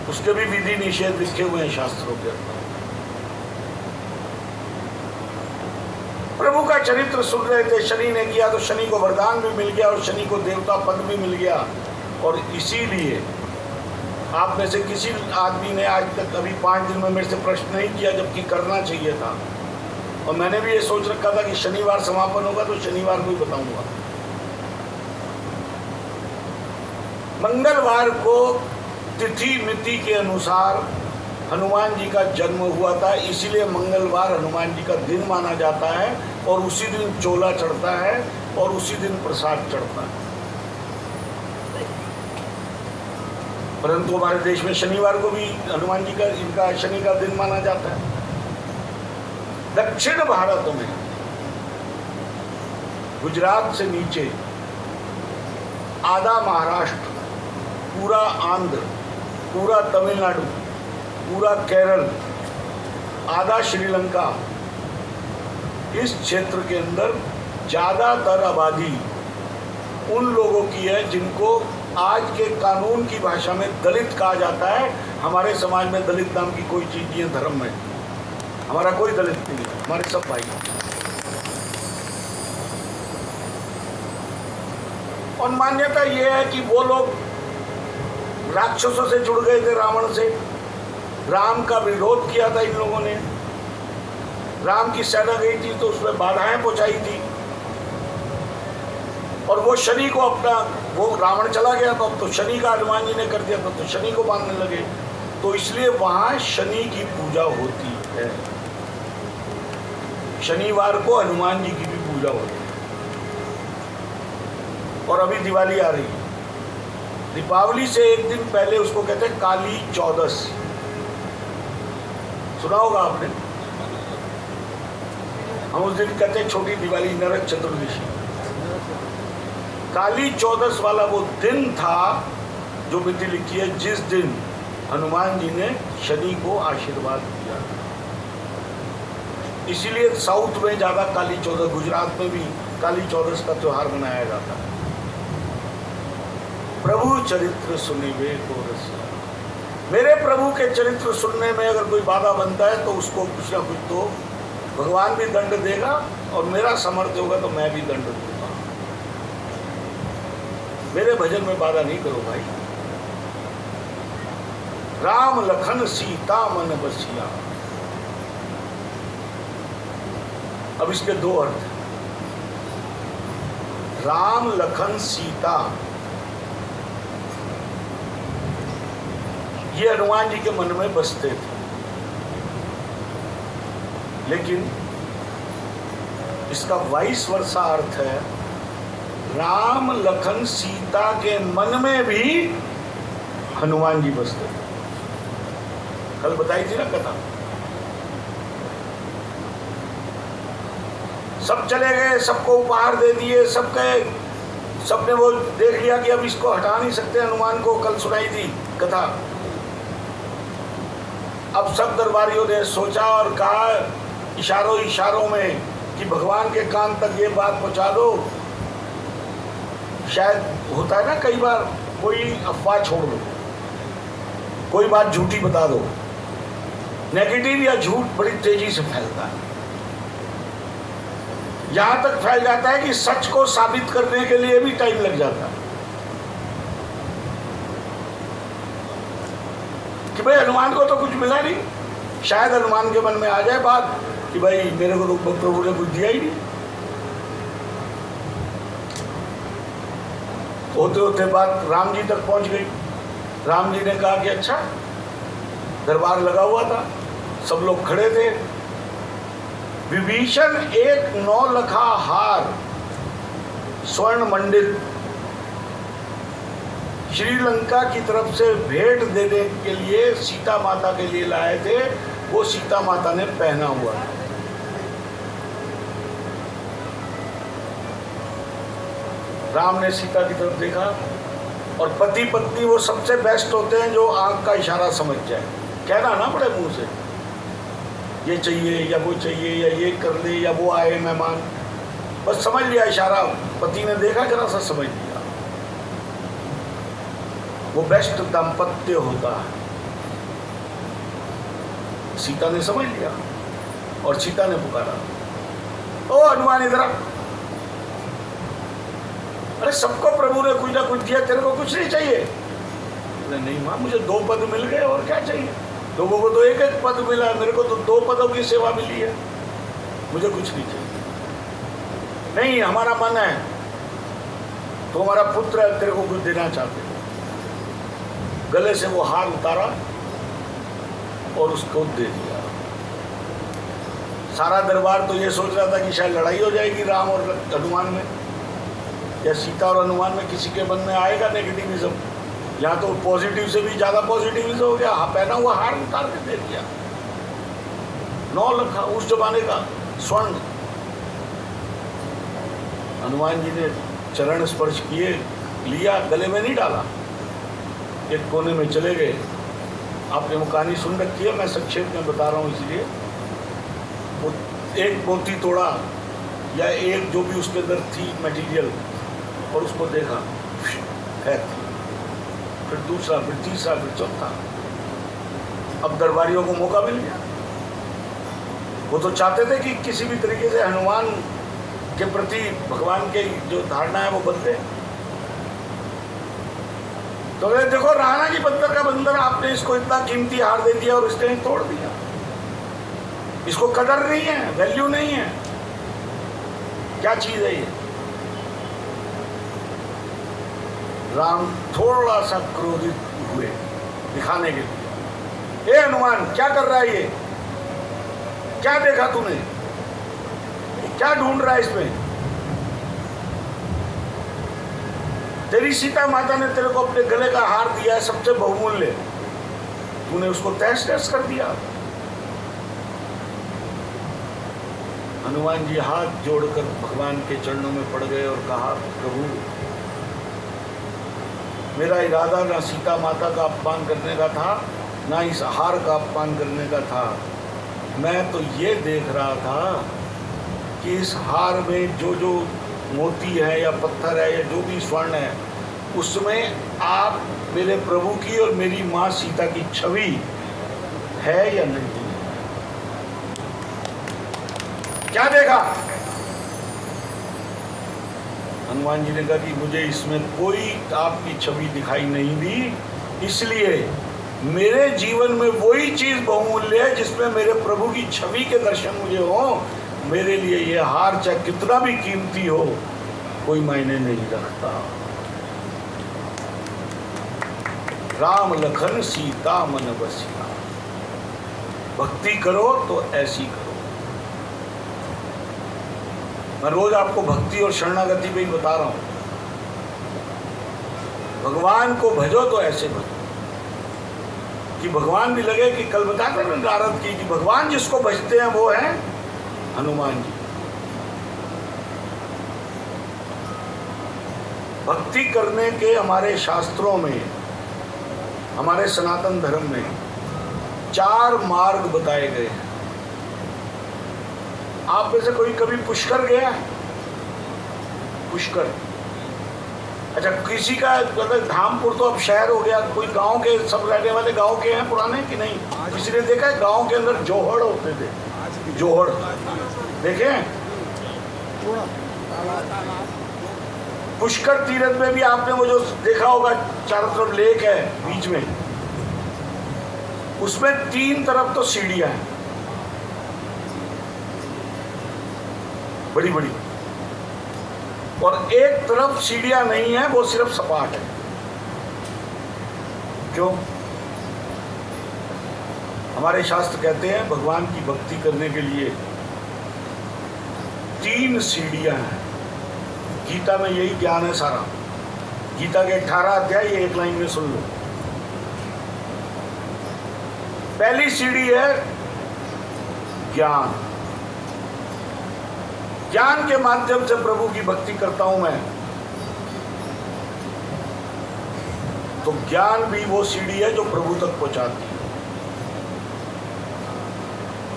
उसके भी विधि निषेध लिखे हुए हैं शास्त्रों के अंदर। प्रभु का चरित्र सुन रहे थे, शनि ने किया तो शनि को वरदान भी मिल गया और शनि को देवता पद भी मिल गया। और इसीलिए आप में से किसी आदमी ने आज तक अभी 5 दिन में मेरे से प्रश्न नहीं किया, जबकि करना चाहिए था। और मैंने भी ये सोच रखा था कि शनिवार समापन होगा तो शनिवार को ही बताऊंगा। मंगलवार को तिथि मिति के अनुसार हनुमान जी का जन्म हुआ था, इसीलिए मंगलवार हनुमान जी का दिन माना जाता है। और उसी दिन चोला चढ़ता है और उसी दिन प्रसाद चढ़ता है। परंतु हमारे देश में शनिवार को भी हनुमान जी का, इनका शनि का दिन माना जाता है। दक्षिण भारत में गुजरात से नीचे आधा महाराष्ट्र, पूरा आंध्र, पूरा तमिलनाडु, पूरा केरल, आधा श्रीलंका, इस क्षेत्र के अंदर ज़्यादातर आबादी उन लोगों की है जिनको आज के कानून की भाषा में दलित कहा जाता है। हमारे समाज में दलित नाम की कोई चीज़ नहीं है धर्म में। हमारा कोई दलित नहीं है, हमारे सब भाई। और मान्यता ये है कि वो लोग राक्षसों से जुड़ गए थे, रावण से। राम का विरोध किया था इन लोगों ने। राम की सेना गई थी तो उसमें बाधाएं पहुंचाई थी। और वो शनि को अपना, वो रावण चला गया था तो शनि का हनुमान जी ने कर दिया था, तो शनि को बांधने लगे। तो इसलिए वहां शनि की पूजा होती है। शनिवार को हनुमान जी की भी पूजा होती है। और अभी दिवाली आ रही है। दीपावली से एक दिन पहले उसको कहते हैं काली चौदस। सुना होगा आपने। हम उस दिन कहते हैं छोटी दिवाली, नरक चतुर्दशी। काली चौदस वाला वो दिन था जो मिति लिखी है, जिस दिन हनुमान जी ने शनि को आशीर्वाद दिया। इसीलिए साउथ में ज़्यादा काली चौदस, गुजरात में भी काली चौदस का त्यौहार मनाया जाता है। प्रभु चरित्र सुनिवे को रसिया। मेरे प्रभु के चरित्र सुनने में अगर कोई बाधा बनता है तो उसको कुछ ना कुछ तो भगवान भी दंड देगा, और मेरा सामर्थ्य होगा तो मैं भी दंड दूंगा। मेरे भजन में बाधा नहीं करो भाई। राम लखन सीता मन बसिया। अब इसके दो अर्थ। राम लखन सीता ये हनुमान जी के मन में बसते थे। लेकिन इसका वाइस वर्सा अर्थ है, राम लखन सीता के मन में भी हनुमान जी बसते थे। कल बताई थी ना कथा। सब चले गए, सबको उपहार दे दिए, सब गए, सबने वो देख लिया कि अब इसको हटा नहीं सकते हनुमान को। कल सुनाई थी कथा। अब सब दरबारियों ने सोचा और कहा इशारों इशारों में कि भगवान के कान तक ये बात पहुंचा दो। शायद होता है ना कई बार, कोई अफवाह छोड़ दो, कोई बात झूठी बता दो। नेगेटिव या झूठ बड़ी तेजी से फैलता है, यहां तक फैल जाता है कि सच को साबित करने के लिए भी टाइम लग जाता है। कि भाई हनुमान को तो कुछ मिला नहीं, शायद हनुमान के मन में आ जाए बात कि भाई मेरे को तो प्रभु ने कुछ दिया ही नहीं। होते होते बात राम जी तक पहुंच गई। राम जी ने कहा कि अच्छा, दरबार लगा हुआ था, सब लोग खड़े थे। विभीषण एक 9 लखा हार स्वर्ण मंडित श्रीलंका की तरफ से भेंट देने के लिए सीता माता के लिए लाए थे। वो सीता माता ने पहना हुआ। राम ने सीता की तरफ देखा, और पति पत्नी वो सबसे बेस्ट होते हैं जो आंख का इशारा समझ जाए। कहना ना पड़े मुंह से ये चाहिए या वो चाहिए या ये कर ले या वो आए मेहमान, बस समझ लिया इशारा। पति ने देखा, जरा सा समझ लिया। वो बेस्ट दाम्पत्य होता है। सीता ने समझ लिया और सीता ने पुकारा, ओ हनुमान इधर आ। अरे सबको प्रभु ने कुछ ना कुछ दिया, तेरे को कुछ नहीं चाहिए? नहीं मां, मुझे 2 पद मिल गए, और क्या चाहिए? लोगों को तो 1-1 पद मिला है, मेरे को तो 2 पदों की सेवा मिली है, मुझे कुछ नहीं चाहिए। नहीं, हमारा मन है, तो हमारा पुत्र है, तेरे को कुछ देना चाहते। गले से वो हार उतारा और उसको दे दिया। सारा दरबार तो ये सोच रहा था कि शायद लड़ाई हो जाएगी राम और हनुमान में, या सीता और हनुमान में किसी के मन में आएगा नेगेटिविज्म। यहाँ तो पॉजिटिव से भी ज़्यादा पॉजिटिविज्म हो गया। हाँ, पहना हुआ हार उतार के दे दिया। 9 लखा उस जमाने का स्वर्ण। हनुमान जी ने चरण स्पर्श किए, लिया, गले में नहीं डाला, एक कोने में चले गए। आपने वो कहानी सुन रखी है, मैं संक्षेप में बता रहा हूँ इसलिए। वो एक मोती तोड़ा या एक जो भी उसके अंदर थी मटेरियल, और उसको देखा, फिर दूसरा, फिर तीसरा, फिर चौथा। अब दरबारियों को मौका मिल गया। वो तो चाहते थे कि किसी भी तरीके से हनुमान के प्रति भगवान के जो धारणा है वो बदले। तो देखो, राणा की बंदर का बंदर, आपने इसको इतना कीमती हार दे दिया और इसने तोड़ दिया। इसको कदर नहीं है, वैल्यू नहीं है। क्या चीज है ये? राम थोड़ा सा क्रोधित हुए दिखाने के लिए। ए हनुमान, क्या कर रहा है ये? क्या देखा तूने? क्या ढूंढ रहा है इसमें? तेरी सीता माता ने तेरे को अपने गले का हार दिया है, सबसे बहुमूल्य, तूने उसको तहस नहस कर दिया। हनुमान जी हाथ जोड़कर भगवान के चरणों में पड़ गए और कहा, प्रभु, मेरा इरादा ना सीता माता का अपमान करने का था, ना इस हार का अपमान करने का था। मैं तो ये देख रहा था कि इस हार में जो जो मोती है या पत्थर है या जो भी स्वर्ण है, उसमें आप मेरे प्रभु की और मेरी माँ सीता की छवि है या नहीं। क्या देखा? हनुमान जी ने कहा कि मुझे इसमें कोई आपकी छवि दिखाई नहीं दी, इसलिए मेरे जीवन में वही चीज बहुमूल्य है जिसमें मेरे प्रभु की छवि के दर्शन मुझे हो। मेरे लिए ये हार चाहे कितना भी कीमती हो, कोई मायने नहीं रखता। राम लखन सीता मन बसिया। भक्ति करो तो ऐसी करो। मैं रोज आपको भक्ति और शरणागति पे ही बता रहा हूं। भगवान को भजो तो ऐसे भजो कि भगवान भी लगे कि कल बताते हैं नारद की कि भगवान जिसको भजते हैं वो है हनुमान जी। भक्ति करने के हमारे शास्त्रों में, हमारे सनातन धर्म में 4 मार्ग बताए गए हैं। आप में से कोई कभी पुष्कर गया है? पुष्कर, अच्छा किसी का मतलब धामपुर तो अब शहर हो गया, कोई गांव के सब रहने वाले गांव के हैं पुराने कि नहीं? किसी ने देखा है गांव के अंदर जोहड़ होते थे? जोहड़ देखे हैं? पुष्कर तीर्थ में भी आपने वो जो देखा होगा, चारों तरफ लेक है, बीच में उसमें 3 तरफ तो सीढ़ियां हैं बड़ी बड़ी, और एक तरफ सीढ़ियां नहीं है, वो सिर्फ सपाट है। क्यों? हमारे शास्त्र कहते हैं भगवान की भक्ति करने के लिए 3 सीढ़ियां हैं। गीता में यही ज्ञान है सारा। गीता के 18 अध्याय ये एक लाइन में सुन लो। पहली सीढ़ी है ज्ञान। ज्ञान के माध्यम से प्रभु की भक्ति करता हूं मैं, तो ज्ञान भी वो सीढ़ी है जो प्रभु तक पहुंचाती है।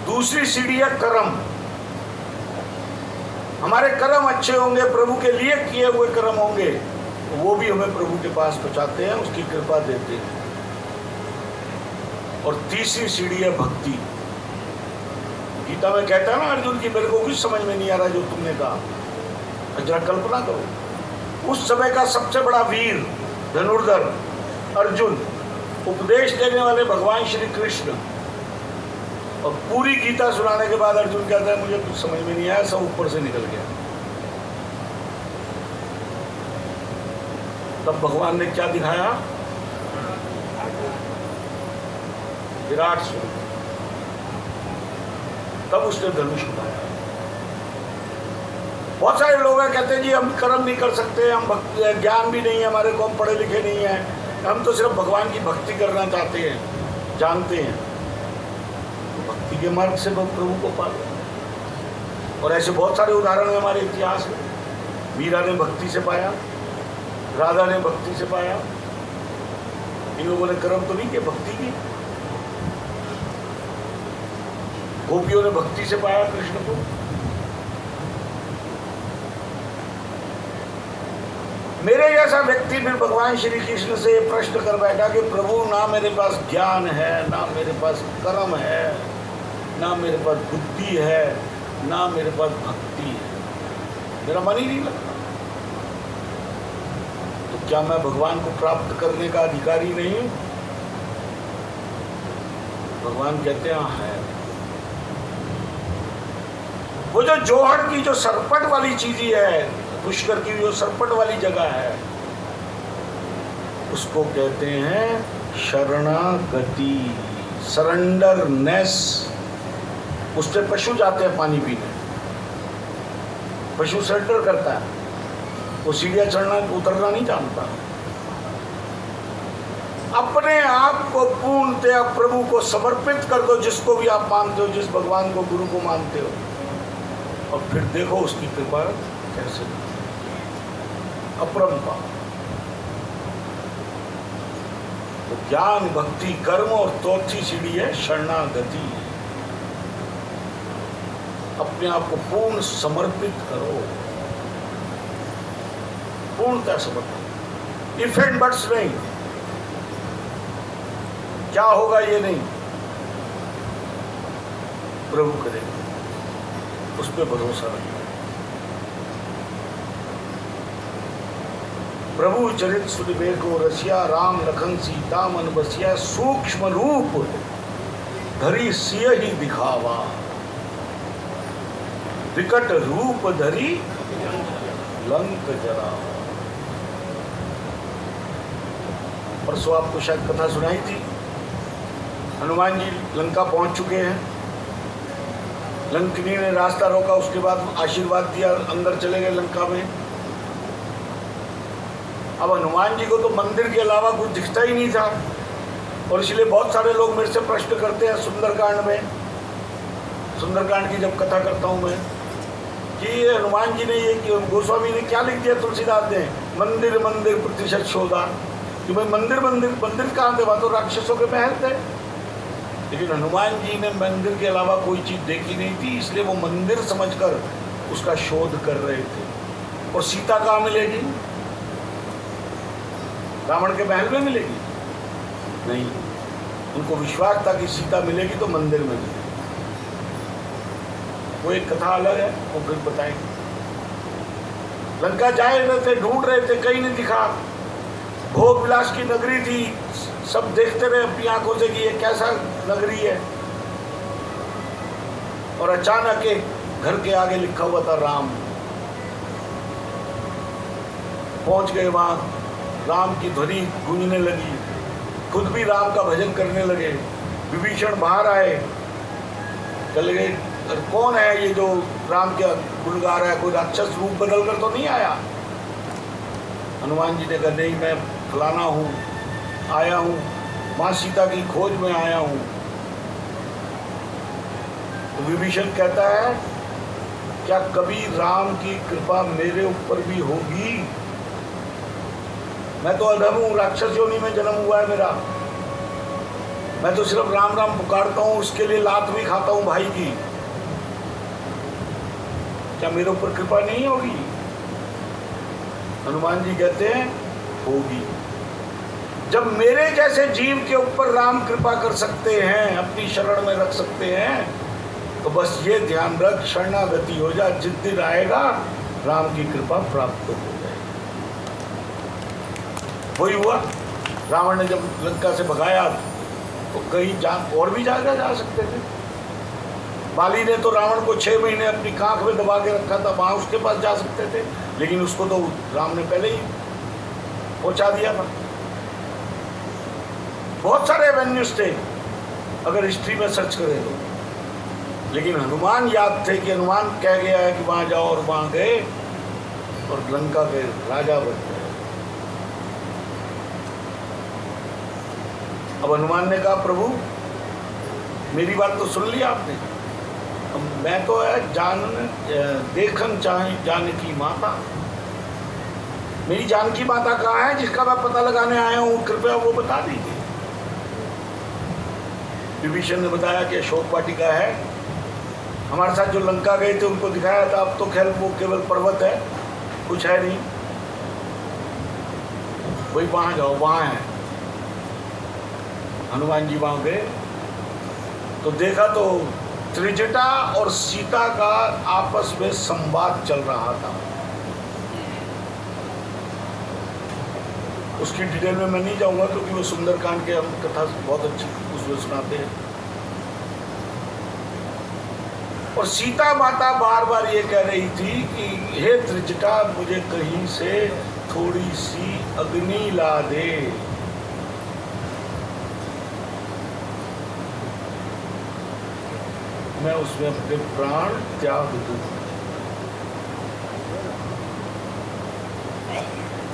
दूसरी सीढ़ी है कर्म। हमारे कर्म अच्छे होंगे, प्रभु के लिए किए हुए कर्म होंगे, वो भी हमें प्रभु के पास पहुंचाते हैं, उसकी कृपा देते हैं। और तीसरी सीढ़ी है भक्ति। गीता में कहता है ना अर्जुन की मेरे को कुछ समझ में नहीं आ रहा जो तुमने कहा। जरा कल्पना करो, उस समय का सबसे बड़ा वीर धनुर्धर अर्जुन, उपदेश देने वाले भगवान श्री कृष्ण, और पूरी गीता सुनाने के बाद अर्जुन कहता है मुझे कुछ समझ में नहीं आया, सब ऊपर से निकल गया। तब भगवान ने क्या दिखाया? विराट स्वरूप। तब उसने धनुष उठाया। बहुत सारे लोग हैं कहते हैं जी हम कर्म नहीं कर सकते, हम ज्ञान भी नहीं है हमारे को, हम पढ़े लिखे नहीं हैं, हम तो सिर्फ भगवान की भक्ति करना चाहते हैं, जानते हैं। तो भक्ति के मार्ग से प्रभु को पाया। और ऐसे बहुत सारे उदाहरण हैं हमारे इतिहास में। मीरा ने भक्ति से पाया, राधा ने भक्ति से पाया। इन लोगों ने कर्म तो नहीं किया, भक्ति की। गोपियों ने भक्ति से पाया कृष्ण को। मेरे जैसा व्यक्ति फिर भगवान श्री कृष्ण से प्रश्न कर बैठा कि प्रभु ना मेरे पास ज्ञान है, ना मेरे पास कर्म है, ना मेरे पास बुद्धि है, ना मेरे पास भक्ति है, मेरा मन ही नहीं लगता, तो क्या मैं भगवान को प्राप्त करने का अधिकारी नहीं हूं? भगवान कहते हैं है। वो जो जोहड़ की जो सरपट वाली चीज है, पुष्कर की जो सरपट वाली जगह है, उसको कहते हैं शरणागति, सरेंडरनेस। उस पे पशु जाते हैं पानी पीने, पशु सरेंडर करता है, वो सीढ़ियां चढ़ना उतरना नहीं जानता। अपने आप को पूर्णतया प्रभु को समर्पित कर दो, जिसको भी आप मानते हो, जिस भगवान को, गुरु को मानते हो, और फिर देखो उसकी कृपा कैसे अपरंपार। तो ज्ञान, भक्ति, कर्म, और चौथी सीढ़ी है शरणागति। अपने आप को पूर्ण समर्पित करो, पूर्णतः समर्पित, इफ एंड बट्स नहीं, क्या होगा ये नहीं, प्रभु करेगा, उस पर भरोसा रखना। प्रभु चरित सुनिबे को रसिया, राम लखन सीता मन बसिया, सूक्ष्म रूप धरी सिय ही दिखावा, विकट रूप धरी लंक जरावा। परसों आपको शायद कथा सुनाई थी। हनुमान जी लंका पहुंच चुके हैं। लंकिनी ने रास्ता रोका, उसके बाद आशीर्वाद दिया, अंदर चले गए लंका में। अब हनुमान जी को तो मंदिर के अलावा कुछ दिखता ही नहीं था, और इसलिए बहुत सारे लोग मेरे से प्रश्न करते हैं सुंदरकांड में, सुंदरकांड की जब कथा करता हूँ मैं, कि ये हनुमान जी ने ये गोस्वामी ने क्या लिख दिया, तुलसीदास ने, मंदिर मंदिर प्रतिशत शोधा, कि भाई मंदिर मंदिर मंदिर कहाँ थे, वहाँ तो राक्षसों के महल थे। लेकिन हनुमान जी ने मंदिर के अलावा कोई चीज़ देखी नहीं थी, इसलिए वो मंदिर समझकर उसका शोध कर रहे थे। और सीता कहाँ मिलेगी? रावण के महल में मिलेगी? नहीं, उनको विश्वास था कि सीता मिलेगी तो मंदिर में मिलेगी। वो एक कथा अलग है, वो फिर बताएंगे। लंका जाए रहे थे, ढूंढ रहे थे, कहीं नहीं दिखा। भोग विलास की नगरी थी, सब देखते रहे अपनी आंखों से कि ये कैसा नगरी है। और अचानक एक घर के आगे लिखा हुआ था राम। पहुंच गए वहां, राम की ध्वनि गूंजने लगी, खुद भी राम का भजन करने लगे। विभीषण बाहर आए, चले गए, कौन है ये जो राम के गुण गा रहा है, कोई राक्षस रूप बदल कर तो नहीं आया? हनुमान जी ने कहा नहीं, मैं फलाना हूँ, आया हूँ, माँ सीता की खोज में आया हूँ। तो विभीषण कहता है, क्या कभी राम की कृपा मेरे ऊपर भी होगी? मैं तो अधम हूँ, राक्षस योनि में जन्म हुआ है मेरा। मैं तो सिर्फ राम राम पुकारता हूँ, उसके लिए लात भी खाता हूँ भाई की। क्या मेरे ऊपर कृपा नहीं होगी? हनुमान जी कहते हैं होगी। जब मेरे जैसे जीव के ऊपर राम कृपा कर सकते हैं, अपनी शरण में रख सकते हैं, तो बस ये ध्यान रख, शरणागति हो जा, जिस दिन आएगा राम की कृपा प्राप्त हो जाएगी। वही हुआ। रावण ने जब लंका से भगाया तो कहीं और भी जा सकते थे। बाली ने तो रावण को 6 महीने अपनी कांख में दबा के रखा था, वहां उसके पास जा सकते थे, लेकिन उसको तो राम ने पहले ही पहुंचा दिया था। बहुत सारे एवेन्यूज थे अगर हिस्ट्री में सर्च करें तो, लेकिन हनुमान याद थे कि हनुमान कह गया है कि वहां जाओ, और वहां गए और लंका के राजा बन गए। अब हनुमान ने कहा, प्रभु मेरी बात तो सुन ली आपने, मैं तो है देखन चाहे जानकी माता। मेरी जानकी माता कहाँ है जिसका मैं पता लगाने आया हूँ, कृपया वो बता दीजिए। विभीषण ने बताया कि अशोक वाटिका है, हमारे साथ जो लंका गए थे उनको दिखाया था, अब तो खैर वो केवल पर्वत है, कुछ है नहीं, वही वहां जाओ, वहां है। हनुमान जी वहां गए तो देखा तो त्रिजटा और सीता का आपस में संवाद चल रहा था। उसकी डिटेल में मैं नहीं जाऊंगा क्योंकि वो सुंदरकांड के हम कथा बहुत अच्छी उसमें सुनाते हैं। और सीता माता बार बार ये कह रही थी कि हे त्रिजटा, मुझे कहीं से थोड़ी सी अग्नि ला दे। मैं उसमें अपने प्राण त्याग दूं।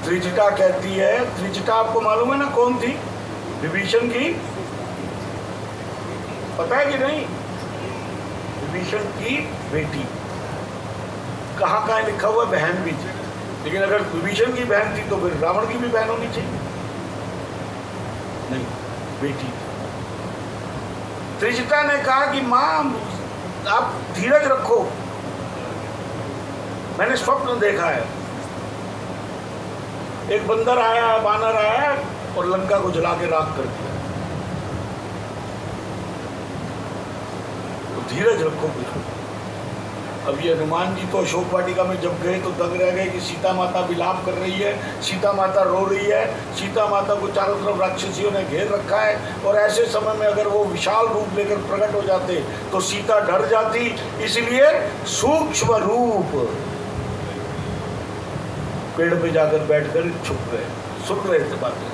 त्रिजटा कहती है, त्रिजटा आपको मालूम है ना कौन थी? विभीषण की, पता है कि नहीं? विभीषण की बेटी। कहाँ कहाँ लिखा हुआ बहन भी थी, लेकिन अगर विभीषण की बहन थी तो फिर रावण की भी बहन होनी चाहिए। नहीं, बेटी। त्रिजटा ने कहा कि माँ आप धीरज रखो, मैंने स्वप्न देखा है, एक बंदर आया है, बानर आया है और लंका को जला के राख कर दिया। तो धीरज रखो कुछ। अब ये हनुमान जी तो अशोक वाटिका में जब गए तो दंग रह गए कि सीता माता विलाप कर रही है, सीता माता रो रही है, सीता माता को चारों तरफ राक्षसियों ने घेर रखा है, और ऐसे समय में अगर वो विशाल रूप लेकर प्रकट हो जाते तो सीता डर जाती, इसलिए सूक्ष्म रूप पेड़ पे जाकर बैठकर छुप गए, सुन रहे थे बातें।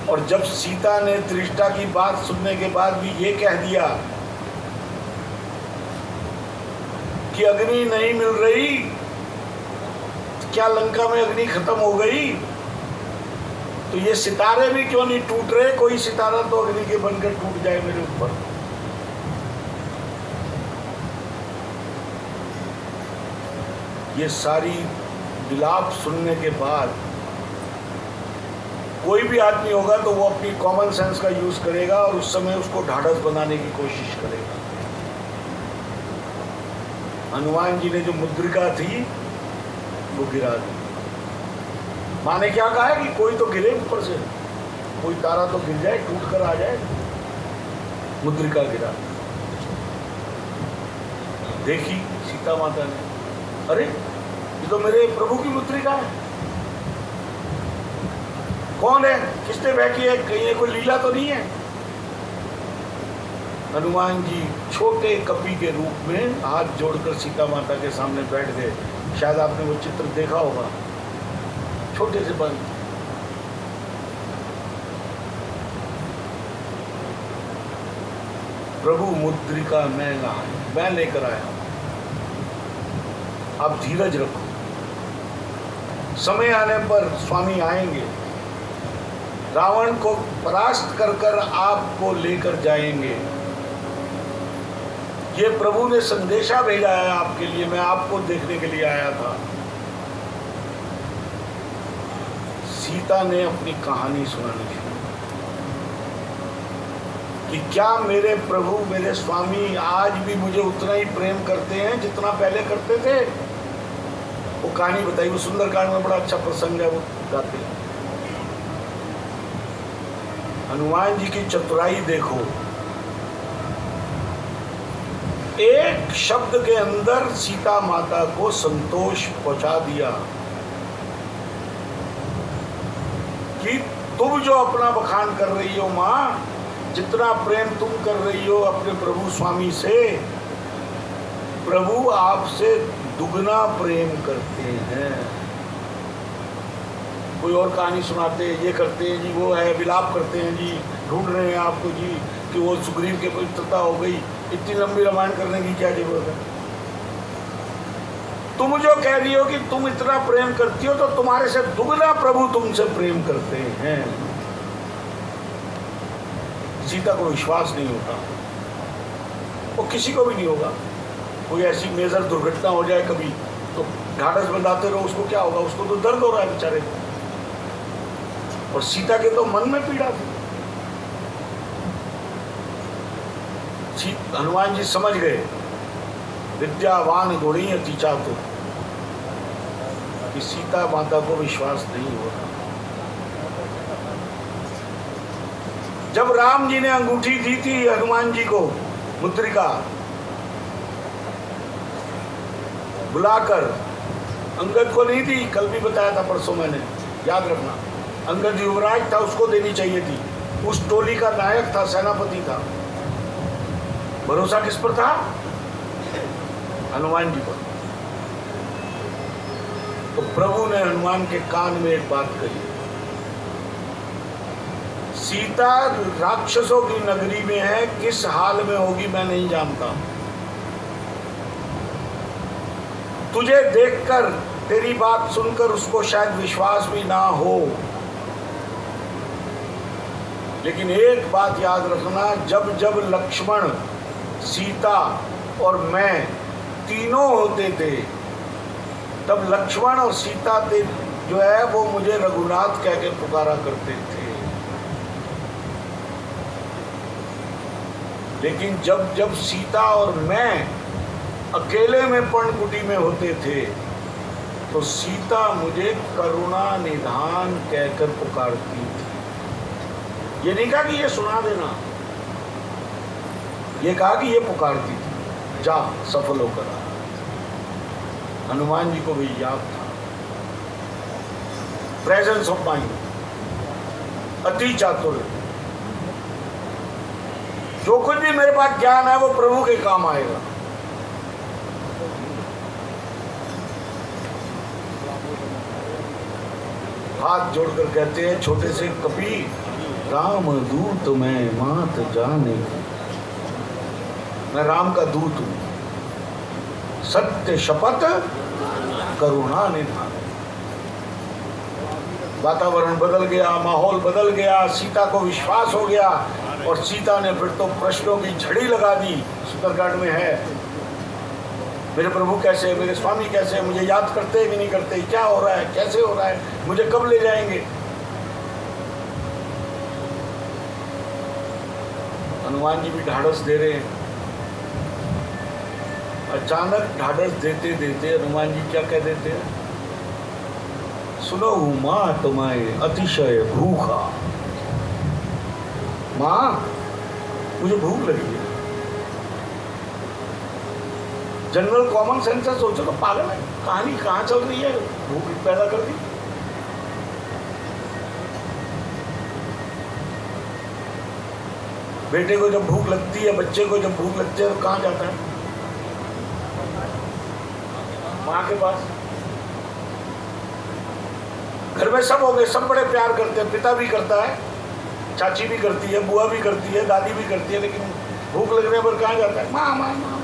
और जब सीता ने त्रिष्टा की बात सुनने के बाद भी ये कह दिया कि अग्नि नहीं मिल रही, क्या लंका में अग्नि खत्म हो गई? तो ये सितारे भी क्यों नहीं टूट रहे? कोई सितारा तो अग्नि के बनकर टूट जाए मेरे ऊपर। ये सारी विलाप सुनने के बाद कोई भी आदमी होगा तो वो अपनी कॉमन सेंस का यूज करेगा और उस समय उसको ढाढ़स बनाने की कोशिश करेगा। हनुमान जी ने जो मुद्रिका थी वो गिरा दी। माँ ने क्या कहा है कि कोई तो गिरे ऊपर से, कोई तारा तो गिर जाए, टूट कर आ जाए। मुद्रिका गिरा। देखी सीता माता ने, अरे ये तो मेरे प्रभु की मुद्रिका है। कौन है, किसने बैठी है, कहीं कोई लीला तो नहीं है? हनुमान जी छोटे कपि के रूप में हाथ जोड़कर सीता माता के सामने बैठ गए। शायद आपने वो चित्र देखा होगा, छोटे से बन। प्रभु मुद्रिका मैं लेकर आया, आप धीरज रखो, समय आने पर स्वामी आएंगे, रावण को परास्त कर कर आपको लेकर जाएंगे। ये प्रभु ने संदेशा भेजा है आपके लिए, मैं आपको देखने के लिए आया था। सीता ने अपनी कहानी सुनानी शुरू कि क्या मेरे प्रभु, मेरे स्वामी आज भी मुझे उतना ही प्रेम करते हैं जितना पहले करते थे। वो कहानी बताई, वो सुंदरकांड में बड़ा अच्छा प्रसंग है, वो गाते हैं। हनुमान जी की चतुराई देखो, एक शब्द के अंदर सीता माता को संतोष पहुंचा दिया कि तुम जो अपना बखान कर रही हो मां, जितना प्रेम तुम कर रही हो अपने प्रभु स्वामी से, प्रभु आपसे दुगना प्रेम करते हैं। कोई और कहानी सुनाते हैं, ये करते हैं जी, वो है, विलाप करते हैं जी, ढूंढ रहे हैं आपको जी कि वो सुग्रीव की पवित्रता हो गई। इतनी लंबी रामायण करने की क्या जरूरत है? तुम जो कह रही हो कि तुम इतना प्रेम करती हो, तो तुम्हारे से दुगना प्रभु तुमसे प्रेम करते हैं। सीता को विश्वास नहीं होता, वो किसी को भी नहीं होगा। कोई ऐसी मेजर दुर्घटना हो जाए कभी तो ढाढ़स बंधाते रहो, उसको क्या होगा? उसको तो दर्द हो रहा है बेचारे को। और सीता के तो मन में पीड़ा थी। हनुमान जी समझ गए, विद्यावान गुणी अति चातुर, कि सीता माता को विश्वास नहीं हो रहा। जब राम जी ने अंगूठी दी थी हनुमान जी को, मुद्रिका बुलाकर, अंगद को नहीं दी, कल भी बताया था, परसों मैंने, याद रखना। अंगद युवराज था, उसको देनी चाहिए थी, उस टोली का नायक था, सेनापति था। भरोसा किस पर था? हनुमान जी पर। तो प्रभु ने हनुमान के कान में एक बात कही, सीता राक्षसों की नगरी में है, किस हाल में होगी मैं नहीं जानता। तुझे देखकर, तेरी बात सुनकर उसको शायद विश्वास भी ना हो, लेकिन एक बात याद रखना, जब जब लक्ष्मण, सीता और मैं तीनों होते थे, तब लक्ष्मण और सीता थे जो है वो मुझे रघुनाथ कह के पुकारा करते थे। लेकिन जब जब सीता और मैं अकेले में पर्णकुटी में होते थे, तो सीता मुझे करुणा निधान कहकर पुकारती थी। ये नहीं कहा कि ये सुना देना, ये कहा कि ये पुकारती थी, जा सफल होकर आ। हनुमान जी को भी याद था, प्रेजेंस ऑफ माइंड, अति चातुर। जो कुछ भी मेरे पास ज्ञान है वो प्रभु के काम आएगा। हाथ जोड़कर कहते हैं, छोटे से कपि राम दूत मैं मात जाने, मैं राम का दूत हूं, सत्य शपथ करुणा निधान। वातावरण बदल गया, माहौल बदल गया, सीता को विश्वास हो गया और सीता ने फिर तो प्रश्नों की झड़ी लगा दी। सुंदरकांड में है, मेरे प्रभु कैसे, मेरे स्वामी कैसे, मुझे याद करते हैं कि नहीं करते, क्या हो रहा है, कैसे हो रहा है, मुझे कब ले जाएंगे। हनुमान जी भी ढाढ़स दे रहे हैं। अचानक ढाढ़स देते देते हनुमान जी क्या कह देते हैं, सुनो माँ तुम्हें अतिशय भूखा, माँ मुझे भूख लगी है। जनरल कॉमन सेंस से सोचो तो पागल है, कहानी कहाँ चल रही है, भूख पैदा कर दी। बेटे को जब भूख लगती है, बच्चे को जब भूख लगती है तो कहाँ जाता है, माँ के पास। घर में सब हो गए, सब बड़े प्यार करते हैं, पिता भी करता है, चाची भी करती है, बुआ भी करती है, दादी भी करती है, लेकिन भूख लगने पर कहाँ जाता है, माँ माँ माँ।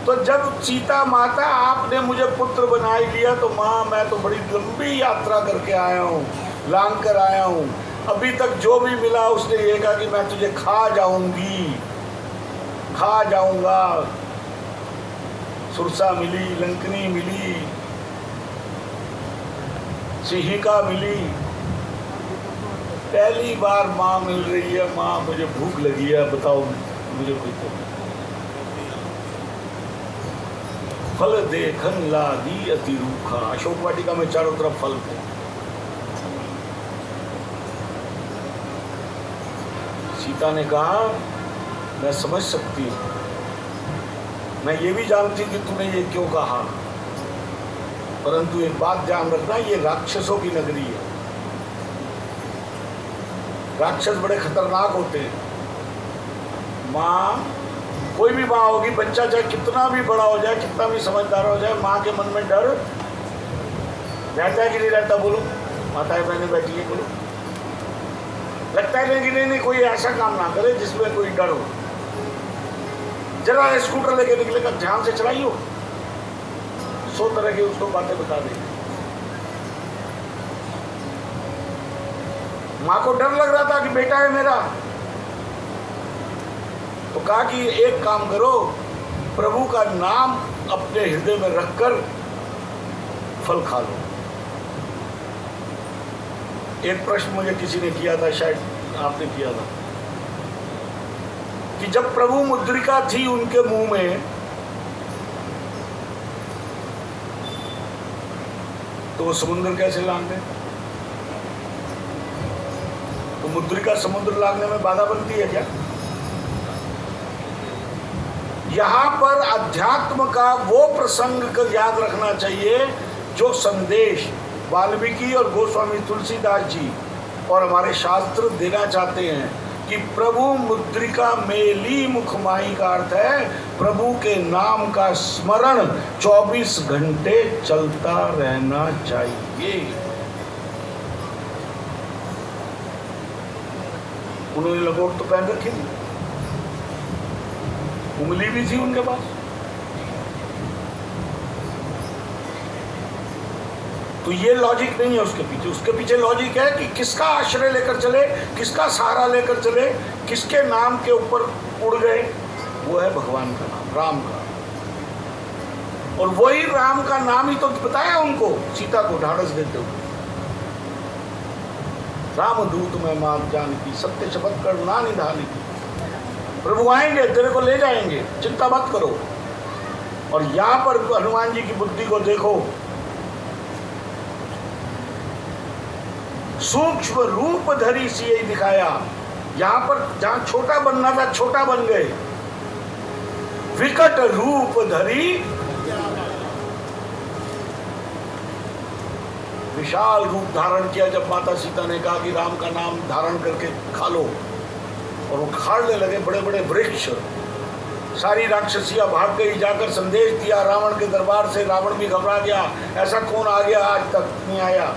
तो जब सीता माता आपने मुझे पुत्र बना ही लिया तो माँ मैं तो बड़ी लंबी यात्रा करके आया हूँ, लांग कर आया हूँ, अभी तक जो भी मिला उसने ये कहा कि मैं तुझे खा जाऊंगी, खा जाऊंगा। सुरसा मिली, लंकनी मिली, सिहिका मिली, पहली बार माँ मिल रही है, माँ मुझे भूख लगी है, बताओ मुझे कुछ तो। फल देखन लागी अति रूखा, अशोक वाटिका में चारों तरफ फल थे। सीता ने कहा मैं समझ सकती हूँ, मैं ये भी जानती कि तूने ये क्यों कहा, परंतु एक बात ध्यान रखना, ये राक्षसों की नगरी है, राक्षस बड़े खतरनाक होते हैं। माँ, कोई भी माँ होगी, बच्चा चाहे कितना भी बड़ा हो जाए, कितना भी समझदार हो जाए, माँ के मन में डर रहता है कि नहीं रहता, बोलो माताएं बहनें बैठी है, बोलो लगता है नहीं कि नहीं कोई ऐसा काम ना करे जिसमें कोई डर हो। जरा स्कूटर लेके निकलेगा, ध्यान से चलाइयो, 100 तरह की उसको बातें बता देंगे। माँ को डर लग रहा था कि बेटा है मेरा, तो कहा कि एक काम करो, प्रभु का नाम अपने हृदय में रखकर फल खा लो। एक प्रश्न मुझे किसी ने किया था, शायद आपने किया था, कि जब प्रभु मुद्रिका थी उनके मुंह में, तो वो समुद्र कैसे लांघे? तो मुद्रिका समुद्र लांघने में बाधा बनती है क्या? यहां पर अध्यात्म का वो प्रसंग का याद रखना चाहिए जो संदेश वाल्मीकि और गोस्वामी तुलसीदास जी और हमारे शास्त्र देना चाहते हैं कि प्रभु मुद्रिका मेली मुखमाई का अर्थ है प्रभु के नाम का स्मरण 24 घंटे चलता रहना चाहिए। उन्होंने लंगोट तो पहन रखी थी, उंगली भी थी उनके पास, तो ये लॉजिक नहीं है उसके पीछे। उसके पीछे लॉजिक है कि किसका आश्रय लेकर चले, किसका सहारा लेकर चले, किसके नाम के ऊपर उड़ गए, वो है भगवान का नाम, राम का। और वही राम का नाम ही तो बताया उनको, सीता को ढाढ़स देते हुए, राम दूत में मात जानकी, सत्य शपथ करुणा निधानी। प्रभु आएंगे, तेरे को ले जाएंगे, चिंता मत करो। और यहां पर हनुमान जी की बुद्धि को देखो, सूक्ष्म रूप धरी सी यही दिखाया। यहां पर जहां छोटा बनना था छोटा बन गए, विकट रूप धरी विशाल रूप धारण किया। जब माता सीता ने कहा कि राम का नाम धारण करके खा लो, और वो खाड़ने लगे बड़े बड़े वृक्ष, सारी राक्षसियां भाग गई, जाकर संदेश दिया रावण के दरबार से। रावण भी घबरा गया, ऐसा कौन आ गया, आज तक नहीं आया।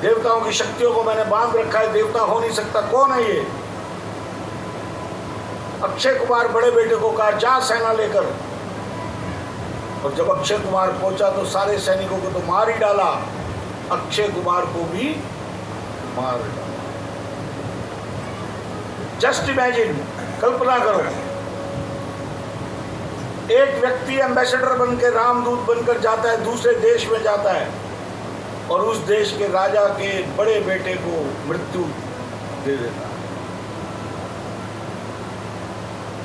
देवताओं की शक्तियों को मैंने बांध रखा है, देवता हो नहीं सकता। कौन है ये? अक्षय कुमार बड़े बेटे को कहा जा सेना लेकर, और जब अक्षय कुमार पहुंचा तो सारे सैनिकों को तो मार ही डाला, अक्षय कुमार को भी मार डाला। जस्ट इमेजिन, कल्पना करो, एक व्यक्ति एम्बेसडर बनकर, रामदूत बनकर जाता है, दूसरे देश में जाता है और उस देश के राजा के बड़े बेटे को मृत्यु दे देता है।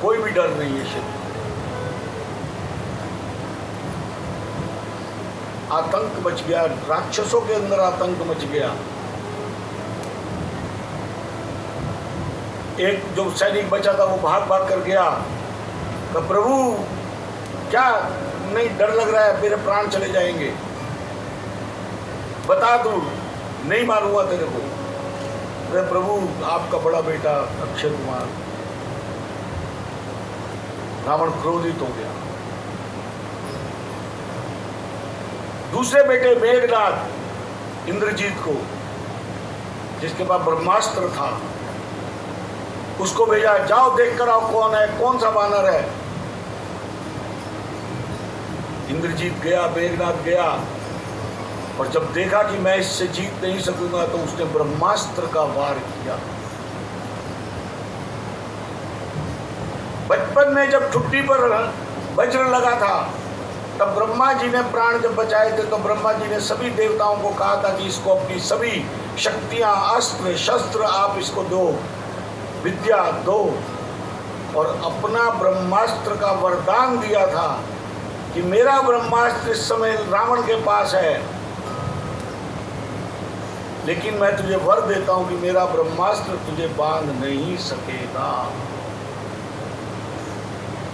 कोई भी डर नहीं है शिव। आतंक मच गया, राक्षसों के अंदर आतंक मच गया। एक जो सैनिक बचा था वो भाग भाग कर गया, तो प्रभु क्या नहीं डर लग रहा है, मेरे प्राण चले जाएंगे, बता दूं, नहीं मारूंगा तेरे को। अरे प्रभु आपका बड़ा बेटा अक्षय कुमार। रावण क्रोधित हो गया। दूसरे बेटे मेघनाद, इंद्रजीत को, जिसके पास ब्रह्मास्त्र था, उसको भेजा, जाओ देख कर आओ कौन है, कौन सा वानर है। इंद्रजीत गया, मेघनाद गया, और जब देखा कि मैं इससे जीत नहीं सकूंगा तो उसने ब्रह्मास्त्र का वार किया। बचपन में जब छुट्टी पर वज्र लगा था, तब ब्रह्मा जी ने प्राण जब बचाए थे तो ब्रह्मा जी ने सभी देवताओं को कहा था कि इसको अपनी सभी शक्तियां, अस्त्र शस्त्र आप इसको दो, विद्या दो, और अपना ब्रह्मास्त्र का वरदान दिया था कि मेरा ब्रह्मास्त्र इस समय रावण के पास है, लेकिन मैं तुझे वर देता हूं कि मेरा ब्रह्मास्त्र तुझे बांध नहीं सकेगा,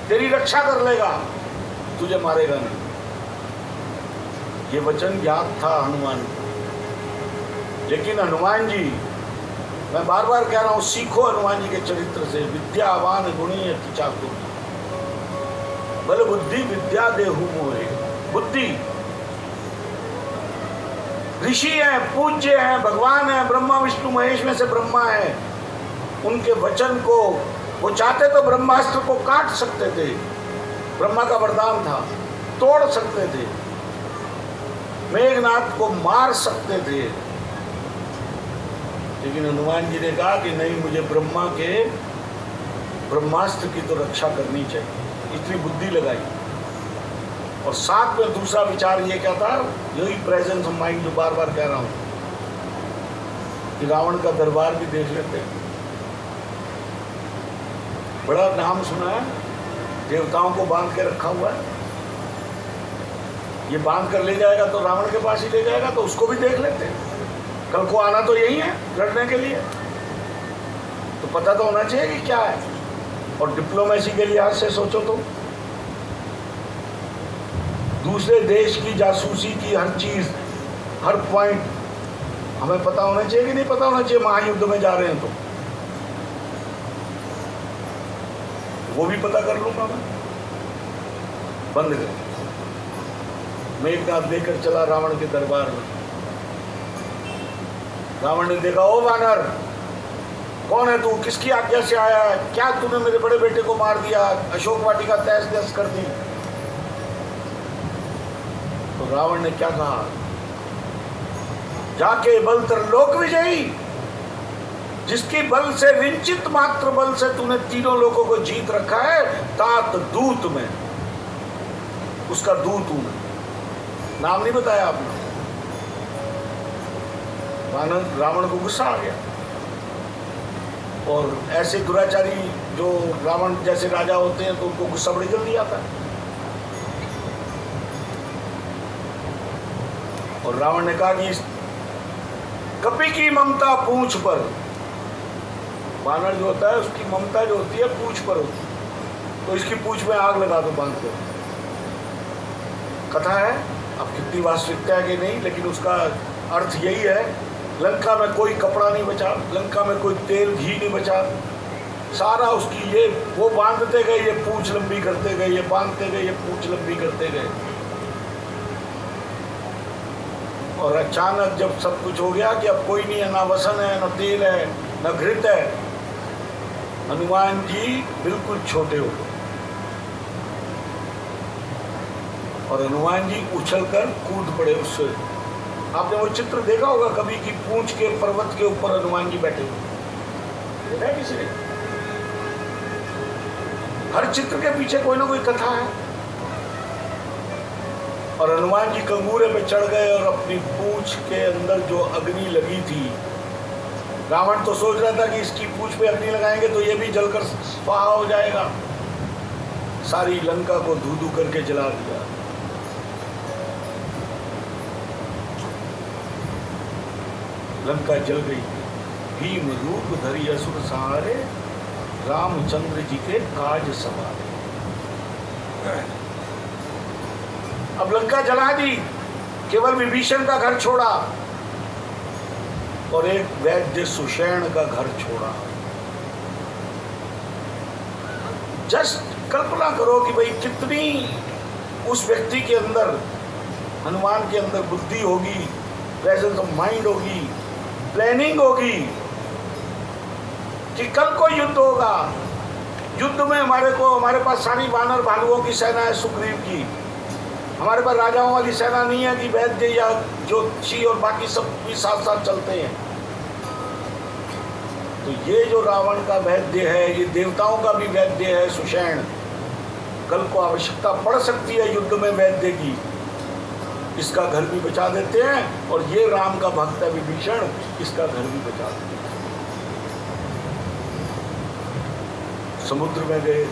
तेरी रक्षा कर लेगा, तुझे मारेगा नहीं। ये वचन याद था हनुमान को। लेकिन हनुमान जी, मैं बार बार कह रहा हूं, सीखो हनुमान जी के चरित्र से। विद्यावान गुणी अति चातुर, बल बुद्धि विद्या देहु मोहे। बुद्धि, ऋषि हैं, पूज्य हैं, भगवान हैं, ब्रह्मा विष्णु महेश में से ब्रह्मा है। उनके वचन को वो चाहते तो ब्रह्मास्त्र को काट सकते थे, ब्रह्मा का वरदान था, तोड़ सकते थे, मेघनाद को मार सकते थे, लेकिन हनुमान जी ने कहा कि नहीं, मुझे ब्रह्मा के ब्रह्मास्त्र की तो रक्षा करनी चाहिए। इतनी बुद्धि लगाई। और साथ में दूसरा विचार ये क्या था, यही प्रेजेंस ऑफ माइंड जो बार बार कह रहा हूं, कि रावण का दरबार भी देख लेते हैं। बड़ा नाम सुना है, देवताओं को बांध के रखा हुआ है, ये बांध कर ले जाएगा तो रावण के पास ही ले जाएगा, तो उसको भी देख लेते हैं। कल को आना तो यही है लड़ने के लिए, तो पता तो होना चाहिए कि क्या है। और डिप्लोमेसी के लिहाज से सोचो तो दूसरे देश की जासूसी की हर चीज, हर पॉइंट हमें पता होना चाहिए कि नहीं पता होना चाहिए। महायुद्ध में जा रहे हैं तो वो भी पता कर लूंगा मैं। बंद कर, मेघनाद लेकर चला रावण के दरबार में। रावण ने देखा, ओ वानर, कौन है तू, किसकी आज्ञा से आया है, क्या तूने मेरे बड़े बेटे को मार दिया, अशोक वाटिका तहस नहस कर दी। तो रावण ने क्या कहा, जाके बल त्रिलोक विजयी, जिसकी बल से, विंचित मात्र बल से तूने तीनों लोगों को जीत रखा है, तात दूत में, उसका दूत हूं। नाम नहीं बताया आपने। रावण को गुस्सा आ गया, और ऐसे दुराचारी जो रावण जैसे राजा होते हैं तो उनको गुस्सा बड़ी जल्दी आता है। और रावण ने कहा कि कपि की ममता पूंछ पर, वानर जो होता है उसकी ममता जो होती है पूंछ पर होती है, तो इसकी पूंछ में आग लगा दो बांध कर। कथा है, अब कितनी वास्तविकता है कि नहीं, लेकिन उसका अर्थ यही है। लंका में कोई कपड़ा नहीं बचा, लंका में कोई तेल घी नहीं बचा, सारा उसकी ये वो बांधते गए, ये पूंछ लंबी करते गए, ये बांधते गए, ये पूंछ लंबी करते गए। और अचानक जब सब कुछ हो गया कि अब कोई नहीं है, ना वसन है, ना तेल है, ना घृत है, हनुमान जी बिल्कुल छोटे हो गए और हनुमान जी उछलकर कूद पड़े उससे। आपने वो चित्र देखा होगा कभी कि पूंछ के पर्वत के ऊपर हनुमान जी बैठे हुए, देखा है किसी ने? हर चित्र के पीछे कोई ना कोई कथा है। और हनुमान जी कंगूरे पे चढ़ गए और अपनी पूंछ के अंदर जो अग्नि लगी थी, रावण तो सोच रहा था कि इसकी पूंछ पे अग्नि लगाएंगे तो ये भी जलकर स्वाहा हो जाएगा। सारी लंका को धू धू करके जला दिया। लंका जल गई। भीम रूप धरि असुर सहारे, रामचंद्र जी के काज सवारे। अब लंका जला दी, केवल विभीषण का घर छोड़ा और एक वैद्य सुषेण का घर छोड़ा। जस्ट कल्पना करो कि भाई कितनी उस व्यक्ति के अंदर, हनुमान के अंदर बुद्धि होगी, प्रेजेंस ऑफ माइंड होगी, प्लानिंग होगी कि कल को युद्ध होगा। युद्ध में हमारे पास सारी वानर भालुओं की सेना है, सुग्रीव की। हमारे पास राजाओं वाली सेना नहीं है कि वैद्य या ज्योतिषी और बाकी सब भी साथ साथ चलते हैं। तो ये जो रावण का वैद्य है, ये देवताओं का भी वैद्य है सुषेण। कल को आवश्यकता पड़ सकती है युद्ध में वैद्य की, इसका घर भी बचा देते हैं। और ये राम का भक्त है विभीषण, इसका घर भी बचा देते हैं। समुद्र में गए,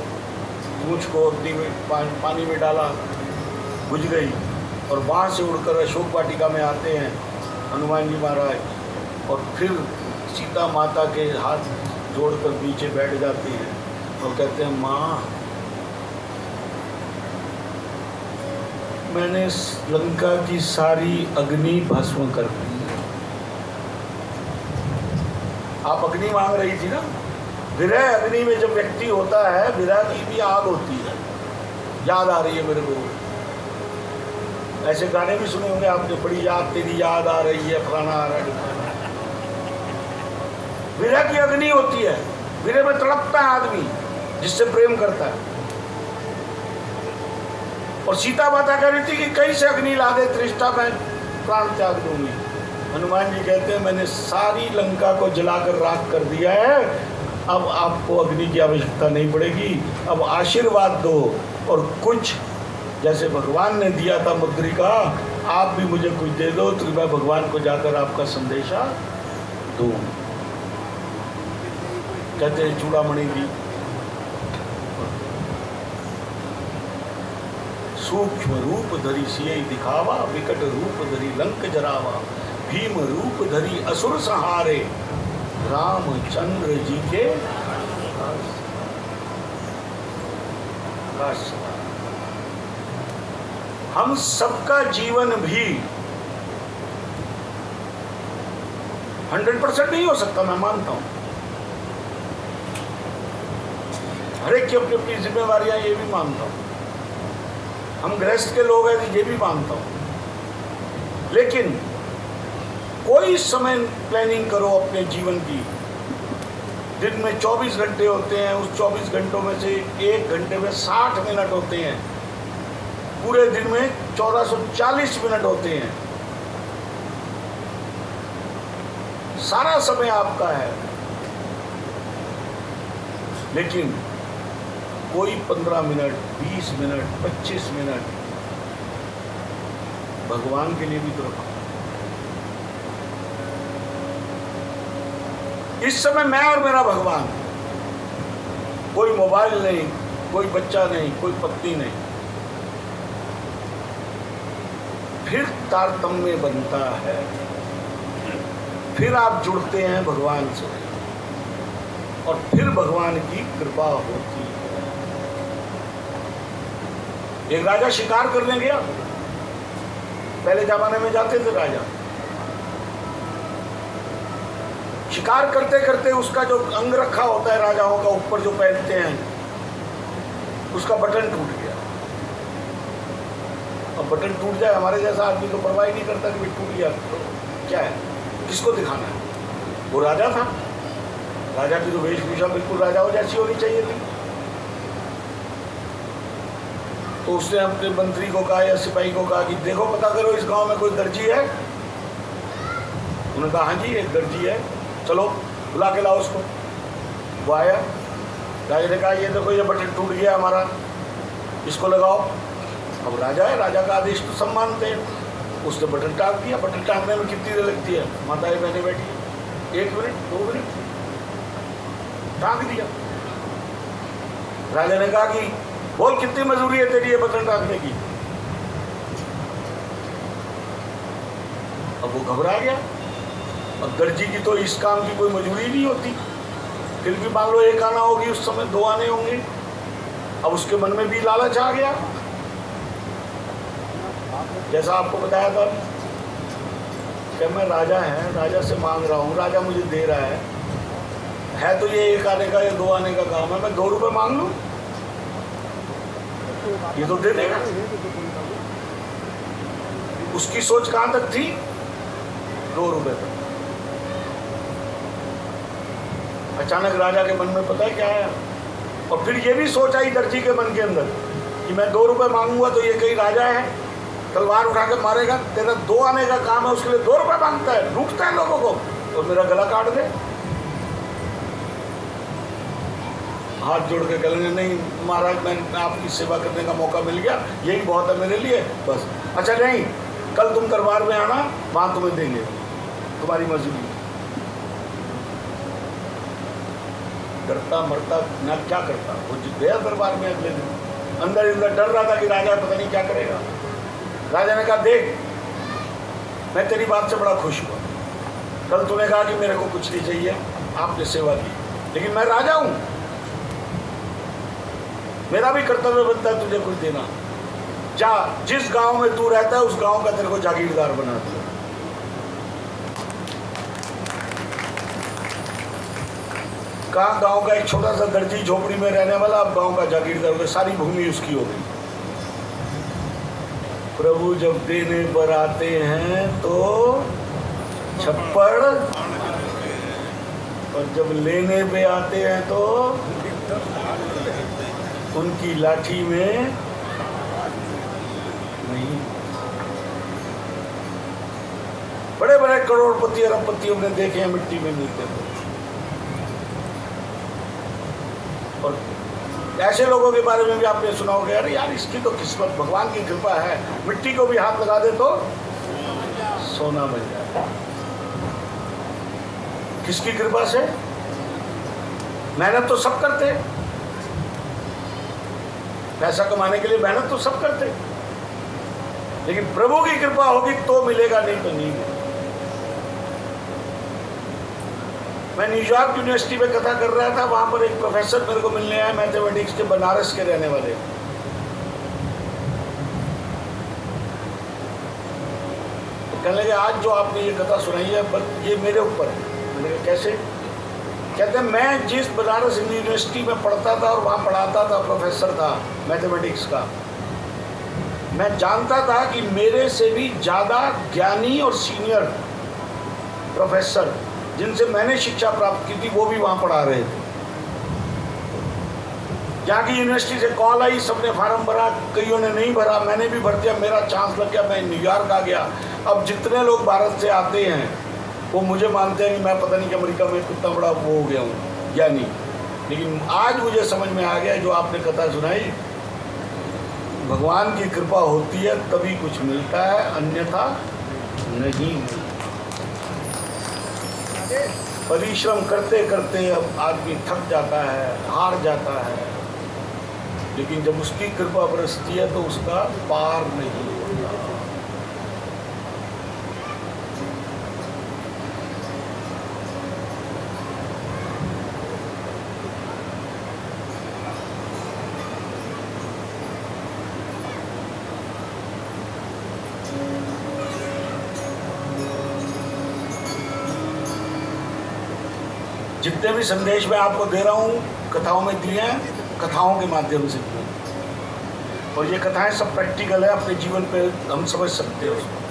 पूंछ को अग्नि में पानी में डाला, बुझ गई। और वहाँ से उड़कर अशोक वाटिका में आते हैं हनुमान जी महाराज और फिर सीता माता के हाथ जोड़कर नीचे बैठ जाते हैं और कहते हैं, माँ मैंने लंका की सारी अग्नि भस्म कर दी। आप अग्नि मांग रही थी ना। विरह अग्नि में जब व्यक्ति होता है, विरह की भी आग होती है। याद आ रही है मेरे को, ऐसे गाने भी सुने होंगे आपने, बड़ी याद तेरी याद आ रही है, फलाना आ रहा है। विरह की अग्नि होती है, विरह में तड़पता है आदमी जिससे प्रेम करता है। और सीता माता कह रही थी कि कहीं से अग्नि ला दे, तृष्णा में प्राण त्याग दूंगी। हनुमान जी कहते हैं, मैंने सारी लंका को जलाकर राख कर दिया है, अब आपको अग्नि की आवश्यकता नहीं पड़ेगी। अब आशीर्वाद दो और कुछ जैसे भगवान ने दिया था मुद्रिका, आप भी मुझे कुछ दे दो तो मैं भगवान को जाकर आपका संदेशा दूं। कहते हैं चूड़ामणि दी, सूक्ष्म रूप धरी सिय दिखावा, विकट रूप धरी लंक जरावा, भीम रूप धरी असुर संहारे, रामचंद्र जी के काज। हम सबका जीवन भी 100% नहीं हो सकता, मैं मानता हूं। हर एक की अपनी अपनी जिम्मेवारियां, ये भी मानता हूं। हम गृहस्थ के लोग हैं, ये भी मानता हूं। लेकिन कोई समय प्लानिंग करो अपने जीवन की। दिन में 24 घंटे होते हैं, उस 24 घंटों में से 1 घंटे में 60 मिनट होते हैं, पूरे दिन में 1440 मिनट होते हैं। सारा समय आपका है, लेकिन कोई 15 मिनट, 20 मिनट, 25 मिनट भगवान के लिए भी तो रखो। इस समय मैं और मेरा भगवान, कोई मोबाइल नहीं, कोई बच्चा नहीं, कोई पत्नी नहीं। फिर तारतम्य बनता है, फिर आप जुड़ते हैं भगवान से और फिर भगवान की कृपा होती है। एक राजा शिकार करने गया, पहले जमाने में जाते थे राजा, शिकार करते करते उसका जो अंग रखा होता है राजाओं का ऊपर जो पहनते हैं, उसका बटन टूट गया। अब अब बटन टूट जाए, हमारे जैसा आदमी तो परवाह ही नहीं करता कि टूट गया तो क्या है, किसको दिखाना है। वो राजा था, राजा की तो वेशभूषा बिल्कुल राजाओं जैसी होनी चाहिए थी। तो उसने अपने मंत्री को कहा या सिपाही को कहा कि देखो पता करो इस गांव में कोई दर्जी है। उन्होंने कहा हाँ जी एक दर्जी है, चलो बुला के लाओ उसको। वो आया, राजा ने कहा ये देखो ये बटन टूट गया हमारा, इसको लगाओ। अब राजा है, राजा का आदेश तो सब मानते हैं। उसने बटन टाँग दिया। बटन टाँगने में कितनी देर लगती है, माताएं बहनें बैठी, 1 मिनट 2 मिनट, टाँग दिया। राजा ने कहा कि बोल कितनी मजदूरी है तेरी ये बटन टाँगने की। अब वो घबरा गया। अब दर्जी की तो इस काम की कोई मजबूरी नहीं होती, फिर भी मान लो 1 आना होगी उस समय, 2 आने होंगे। अब उसके मन में भी लालच आ गया, जैसा आपको बताया था कि मैं राजा है, राजा से मांग रहा हूँ, राजा मुझे दे रहा है तो ये 1 आने का या 2 आने का काम है, मैं 2 रुपए मांग लूँ, ये तो दे देगा। उसकी सोच कहां तक थी, 2 रुपए तक। अचानक राजा के मन में पता है क्या आया, और फिर ये भी सोच आई दर्जी के मन के अंदर कि मैं 2 रुपए मांगूंगा तो ये कहीं राजा है, तलवार उठा के मारेगा, तेरा 2 आने का काम है, उसके लिए 2 रुपए मांगता है, लूटता है लोगों को और मेरा गला काट दे। हाथ जोड़ के कहेंगे नहीं महाराज मैं आपकी सेवा करने का मौका मिल गया, यही बहुत है मेरे लिए बस। अच्छा नहीं, कल तुम दरबार में आना, वहां तुम्हें देंगे तुम्हारी मजदूरी। डरता मरता ना क्या करता, वो गया दरबार में अगले दिन, अंदर डर रहा था कि राजा पता नहीं क्या करेगा। राजा ने कहा देख मैं तेरी बात से बड़ा खुश हुआ, कल तूने कहा कि मेरे को कुछ नहीं चाहिए, आपने सेवा की, लेकिन मैं राजा हूं, मेरा भी कर्तव्य बनता है तुझे कुछ देना। जा जिस गांव में तू रहता है उस गांव का तेरे को जागीरदार बना दिया। कहा गांव का एक छोटा सा दर्जी झोपड़ी में रहने वाला अब गांव का जागीरदार हो गया, सारी भूमि उसकी हो गई। प्रभु जब देने पर आते हैं तो छप्पड़, और जब लेने पे आते हैं तो उनकी लाठी में नहीं। बड़े बड़े करोड़पति अरबपतियों ने देखे हैं मिट्टी में मिलते थे, और ऐसे लोगों के बारे में भी आपने सुना होगा, यार यार इसकी तो किस्मत, भगवान की कृपा है, मिट्टी को भी हाथ लगा दे तो सोना बन जाए। किसकी कृपा से? मेहनत तो सब करते, पैसा कमाने के लिए मेहनत तो सब करते, लेकिन प्रभु की कृपा होगी तो मिलेगा, नहीं तो नहीं मिलेगा। मैं न्यूयॉर्क यूनिवर्सिटी में कथा कर रहा था, वहां पर एक प्रोफेसर मेरे को मिलने आए, मैथमेटिक्स के, बनारस के रहने वाले। तो कहने लगे आज जो आपने ये कथा सुनाई है ये मेरे ऊपर है। मैंने कहा कैसे? कहते हैं मैं जिस बनारस हिंदू यूनिवर्सिटी में पढ़ता था और वहाँ पढ़ाता था, प्रोफेसर था मैथमेटिक्स का, मैं जानता था कि मेरे से भी ज़्यादा ज्ञानी और सीनियर प्रोफेसर जिनसे मैंने शिक्षा प्राप्त की थी वो भी वहाँ पढ़ा रहे थे। जहाँ की यूनिवर्सिटी से कॉल आई, सबने फार्म भरा, कईयों ने नहीं भरा, मैंने भी भर दिया, मेरा चांस लग गया, मैं न्यूयॉर्क आ गया। अब जितने लोग भारत से आते हैं वो मुझे मानते हैं कि मैं पता नहीं कि अमेरिका में कितना बड़ा वो हो गया हूँ या नहीं, लेकिन आज मुझे समझ में आ गया जो आपने कथा सुनाई, भगवान की कृपा होती है तभी कुछ मिलता है, अन्यथा नहीं। परिश्रम करते करते अब आदमी थक जाता है, हार जाता है, लेकिन जब उसकी कृपा बरसती है तो उसका पार नहीं होता। जितने भी संदेश मैं आपको दे रहा हूँ कथाओं में दिए हैं, कथाओं के माध्यम से दिए। और ये कथाएं सब प्रैक्टिकल है, अपने जीवन पे हम समझ सकते हैं उसको।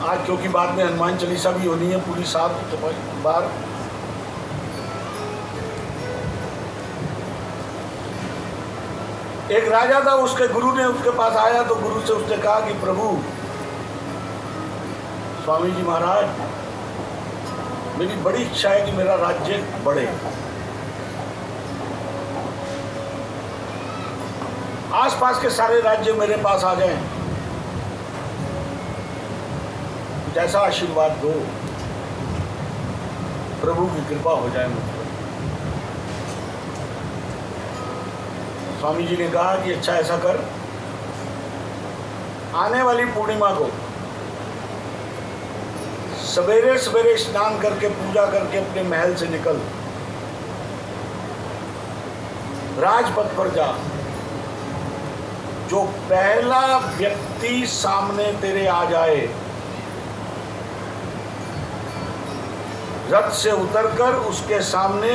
आज क्योंकि बाद में हनुमान चालीसा भी होनी है पूरी 7 बार, एक राजा था, उसके गुरु ने उसके पास आया तो गुरु से उसने कहा कि प्रभु, स्वामी जी महाराज, मेरी बड़ी इच्छा है कि मेरा राज्य बढ़े, आसपास के सारे राज्य मेरे पास आ जाएं, जैसा आशीर्वाद दो, प्रभु की कृपा हो जाए मुझ पर। स्वामी जी ने कहा कि अच्छा ऐसा कर, आने वाली पूर्णिमा को सवेरे सवेरे स्नान करके पूजा करके अपने महल से निकल, राजपथ पर जा, जो पहला व्यक्ति सामने तेरे आ जाए, रथ से उतरकर उसके सामने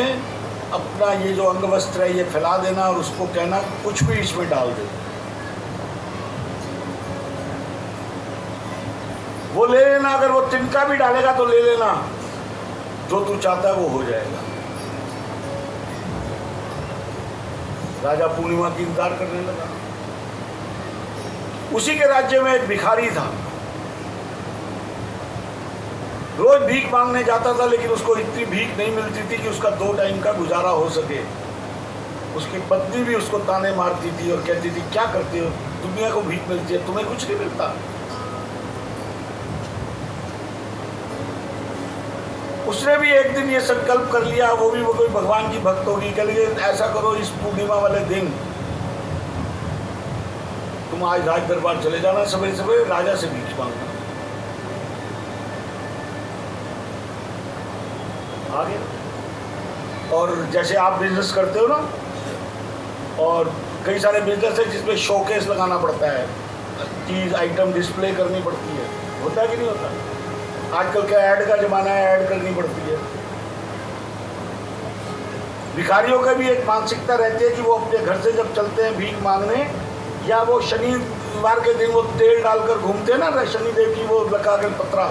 अपना ये जो अंग वस्त्र है ये फैला देना और उसको कहना कुछ भी इसमें डाल दे। वो ले लेना, अगर वो तिनका भी डालेगा तो ले लेना, जो तू चाहता है वो हो जाएगा। राजा पूर्णिमा की इंतजार करने लगा। उसी के राज्य में एक भिखारी था, रोज भीख मांगने जाता था, लेकिन उसको इतनी भीख नहीं मिलती थी कि उसका 2 टाइम का गुजारा हो सके। उसकी पत्नी भी उसको ताने मारती थी और कहती थी, क्या करते हो, दुनिया को भीख मिलती है, तुम्हें कुछ नहीं मिलता। उसने भी एक दिन ये संकल्प कर लिया, वो भी वो कोई भगवान की भक्त होगी, कह लिए ऐसा करो, इस पूर्णिमा वाले दिन तुम आज राज दरबार चले जाना, सवेरे सवेरे राजा से भीख मांगना। आ गया। और जैसे आप बिजनेस करते हो ना, और कई सारे बिजनेस है जिसमें शोकेस लगाना पड़ता है, चीज आइटम डिस्प्ले करनी पड़ती है, होता है कि नहीं होता? आजकल क्या ऐड का जमाना है, ऐड करनी पड़ती है। भिखारियों का भी एक मानसिकता रहती है कि वो अपने घर से जब चलते हैं भीख मांगने, या वो शनिवार के दिन वो तेल डालकर घूमते हैं ना, शनिदेव की वो लगा कर पत्रा,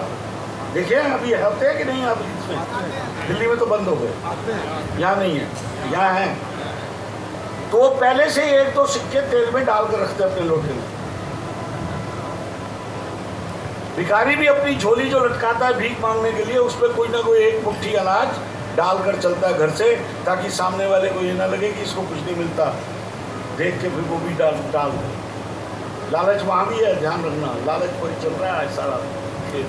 देखिए अभी होते हैं कि नहीं? आप इसमें दिल्ली में तो बंद हो गए, यहाँ नहीं है, यहाँ है। तो वो पहले से 1-2 सिक्के तेल में डालकर रखते हैं अपने लोटे में। भिखारी भी अपनी झोली जो लटकाता है भीख मांगने के लिए, उसमें कोई ना कोई 1 मुट्ठी अनाज डालकर चलता है घर से, ताकि सामने वाले को ये ना लगे कि इसको कुछ नहीं मिलता, देख के फिर वो भी डाल दे। लालच वहाँ भी है, ध्यान रखना, लालच पर चल रहा है सारा खेल।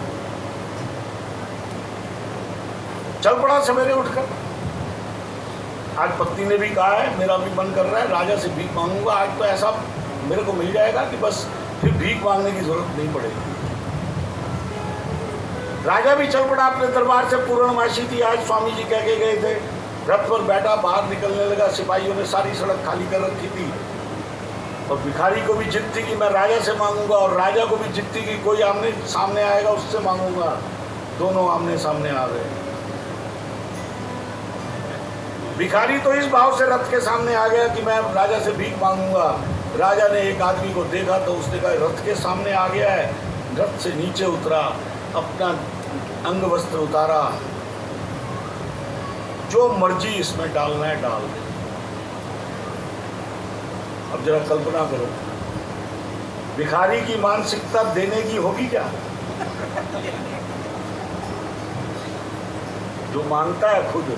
चल पड़ा सवेरे उठकर। आज पत्नी ने भी कहा है, मेरा भी मन कर रहा है राजा से भीख मांगूंगा, आज तो ऐसा मेरे को मिल जाएगा कि बस फिर भीख मांगने की जरूरत नहीं पड़ेगी। राजा भी चल पड़ा अपने दरबार से। पूर्णमासी थी आज, स्वामी जी कह के गए थे। रथ पर बैठा, बाहर निकलने लगा, सिपाहियों ने सारी सड़क खाली कर रखी थी, और भिखारी को भी जिद थी कि मैं राजा से मांगूंगा, और राजा को भी जिद थी कि कोई आमने सामने आएगा उससे मांगूंगा। दोनों आमने सामने आ गए। भिखारी तो इस भाव से रथ के सामने आ गया कि मैं राजा से भीख मांगूंगा। राजा ने एक आदमी को देखा तो उसने कहा, रथ के सामने आ गया है। रथ से नीचे उतरा, अपना अंग वस्त्र उतारा, जो मर्जी इसमें डालना है डाल दे। अब जरा कल्पना करो, भिखारी की मानसिकता देने की होगी क्या? जो मांगता है खुद,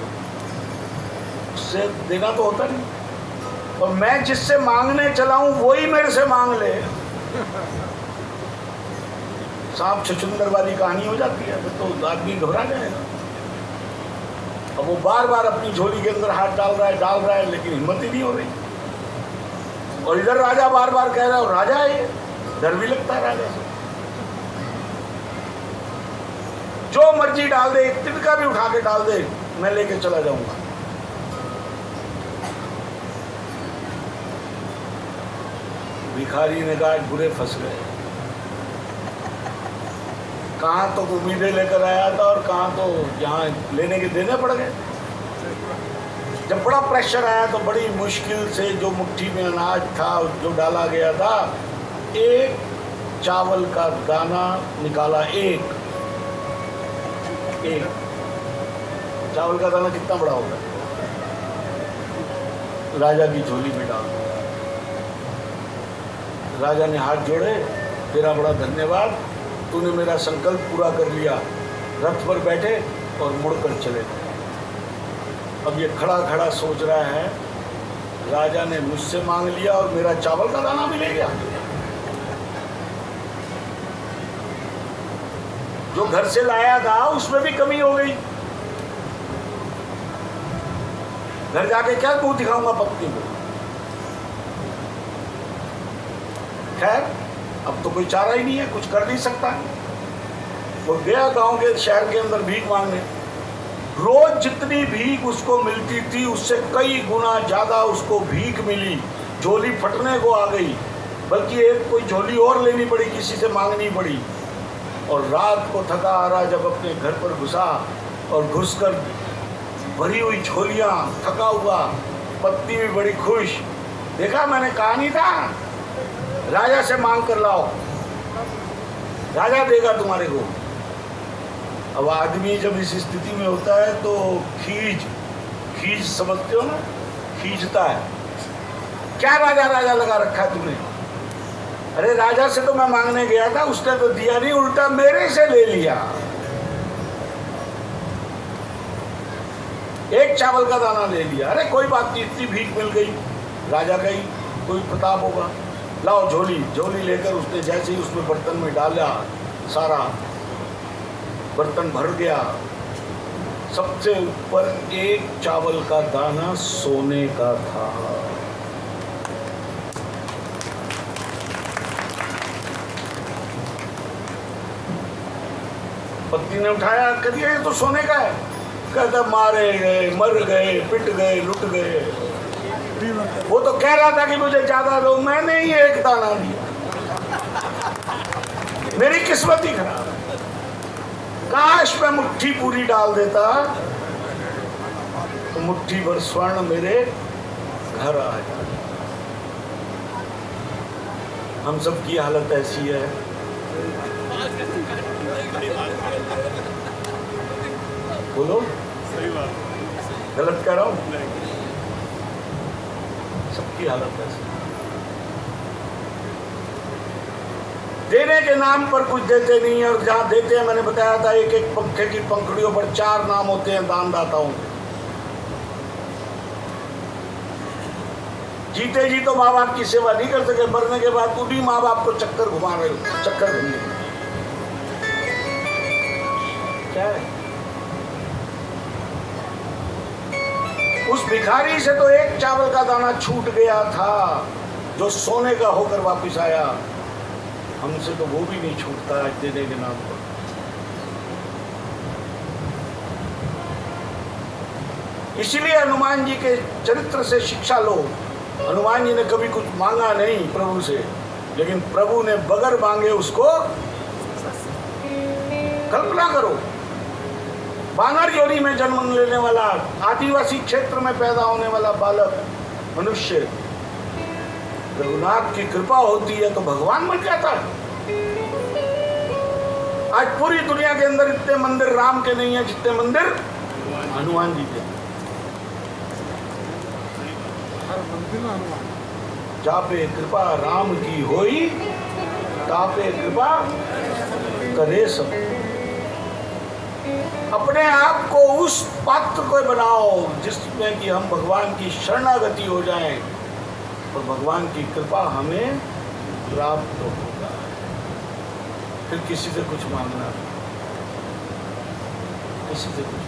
उससे देना तो होता नहीं। और मैं जिससे मांगने चला हूं वही मेरे से मांग ले, सांप छछुंदर वाली कहानी हो जाती है, फिर तो आदमी घबरा जाएगा। अब वो बार बार अपनी झोली के अंदर हाथ डाल रहा है, लेकिन हिम्मत ही नहीं हो रही। और इधर राजा बार बार कह रहा है, और राजा है ये, डर भी लगता है राजा से। जो मर्जी डाल दे, एक तिनका भी उठा के डाल दे, मैं लेके चला जाऊंगा। भिखारी ने कहा, बुरे फंस गए। कहाँ तो उम्मीदें लेकर आया था और कहाँ तो यहाँ लेने के देने पड़ गए। जब बड़ा प्रेशर आया तो बड़ी मुश्किल से जो मुट्ठी में अनाज था जो डाला गया था, एक चावल का दाना निकाला। एक चावल का दाना कितना बड़ा होगा? राजा की झोली में डाल दिया। राजा ने हाथ जोड़े, तेरा बड़ा धन्यवाद, तूने मेरा संकल्प पूरा कर लिया। रथ पर बैठे और मुड़कर चले गए। अब ये खड़ा खड़ा सोच रहा है, राजा ने मुझसे मांग लिया और मेरा चावल का दाना भी ले गया। जो घर से लाया था उसमें भी कमी हो गई। घर जाके क्या मुंह दिखाऊंगा पत्नी को? खैर, अब तो कोई चारा ही नहीं है, कुछ कर नहीं सकता। वो गया गांव के शहर के अंदर भीख मांगने। रोज जितनी भीख उसको मिलती थी उससे कई गुना ज्यादा उसको भीख मिली। झोली फटने को आ गई, बल्कि एक कोई झोली और लेनी पड़ी, किसी से मांगनी पड़ी। और रात को थका आ रहा जब अपने घर पर घुसा और घुसकर भरी हुई झोलियां, थका हुआ, पत्नी भी बड़ी खुश। देखा, मैंने कहा नहीं था, राजा से मांग कर लाओ, राजा देगा तुम्हारे को। अब आदमी जब इस स्थिति में होता है तो खींच समझते हो ना, खींचता है। क्या राजा राजा लगा रखा है तुमने? अरे राजा से तो मैं मांगने गया था, उसने तो दिया नहीं, उल्टा मेरे से ले लिया। एक चावल का दाना ले लिया। अरे कोई बात नहीं, इतनी भीख मिल गई, राजा का ही कोई प्रताप होगा। लाओ झोली लेकर उसने जैसे ही उसमें बर्तन में डाला, सारा बर्तन भर गया। सबसे ऊपर एक चावल का दाना सोने का था। पत्नी ने उठाया, कह दिया ये तो सोने का है। कहता मारे गए, मर गए, पिट गए, लुट गए। वो तो कह रहा था कि मुझे ज्यादा दो, मैंने ही एक दाना दिया। मेरी किस्मत ही खराब है। काश मैं मुट्ठी पूरी डाल देता तो मुट्ठी भर स्वर्ण मेरे घर आ जाता। हम सब की हालत ऐसी है। बोलो, सही बात, गलत कह रहा हूं? सबकी हालत ऐसी। देने के नाम पर कुछ देते नहीं, और जहां देते हैं, मैंने बताया था, एक एक पंखे की पंखुड़ियों पर 4 नाम होते हैं दानदाताओं के। जीते जी तो माँ बाप की सेवा नहीं कर सके, मरने के बाद उन्हीं माँ बाप को चक्कर घुमा रहे हो, चक्कर घूमने क्या है? उस भिखारी से तो एक चावल का दाना छूट गया था जो सोने का होकर वापस आया। हमसे तो वो भी नहीं छूटता आज देने के नाम पर। इसीलिए हनुमान जी के चरित्र से शिक्षा लो। हनुमान जी ने कभी कुछ मांगा नहीं प्रभु से, लेकिन प्रभु ने बगैर मांगे उसको, कल्पना करो, बानर योनि में जन्म लेने वाला, आदिवासी क्षेत्र में पैदा होने वाला बालक मनुष्य, रघुनाथ की कृपा होती है तो भगवान बन जाता है। आज पूरी दुनिया के अंदर इतने मंदिर राम के नहीं है जितने मंदिर हनुमान जी के। जापे कृपा राम की होई, तापे कृपा करे सब। अपने आप को उस पात्र को बनाओ जिसमें कि हम भगवान की शरणागति हो जाएं और भगवान की कृपा हमें प्राप्त होगा। फिर किसी से कुछ मांगना, किसी से कुछ।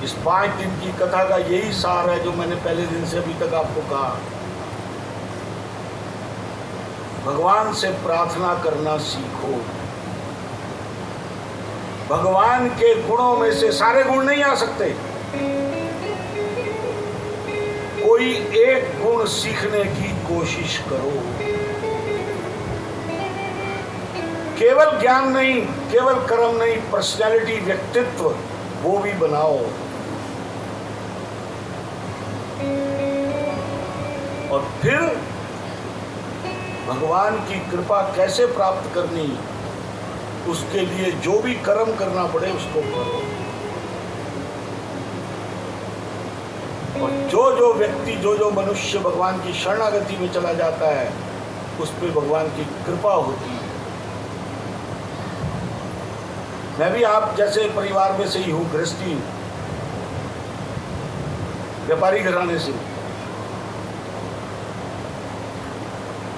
इस 5 दिन की कथा का यही सार है जो मैंने पहले दिन से अभी तक आपको कहा। भगवान से प्रार्थना करना सीखो। भगवान के गुणों में से सारे गुण नहीं आ सकते, कोई एक गुण सीखने की कोशिश करो। केवल ज्ञान नहीं, केवल कर्म नहीं, पर्सनैलिटी, व्यक्तित्व वो भी बनाओ। और फिर भगवान की कृपा कैसे प्राप्त करनी, उसके लिए जो भी कर्म करना पड़े उसको करो। और जो व्यक्ति, जो मनुष्य भगवान की शरणागति में चला जाता है, उस पर भगवान की कृपा होती है। मैं भी आप जैसे परिवार में से ही हूँ, गृहस्थी, व्यापारी घराने से,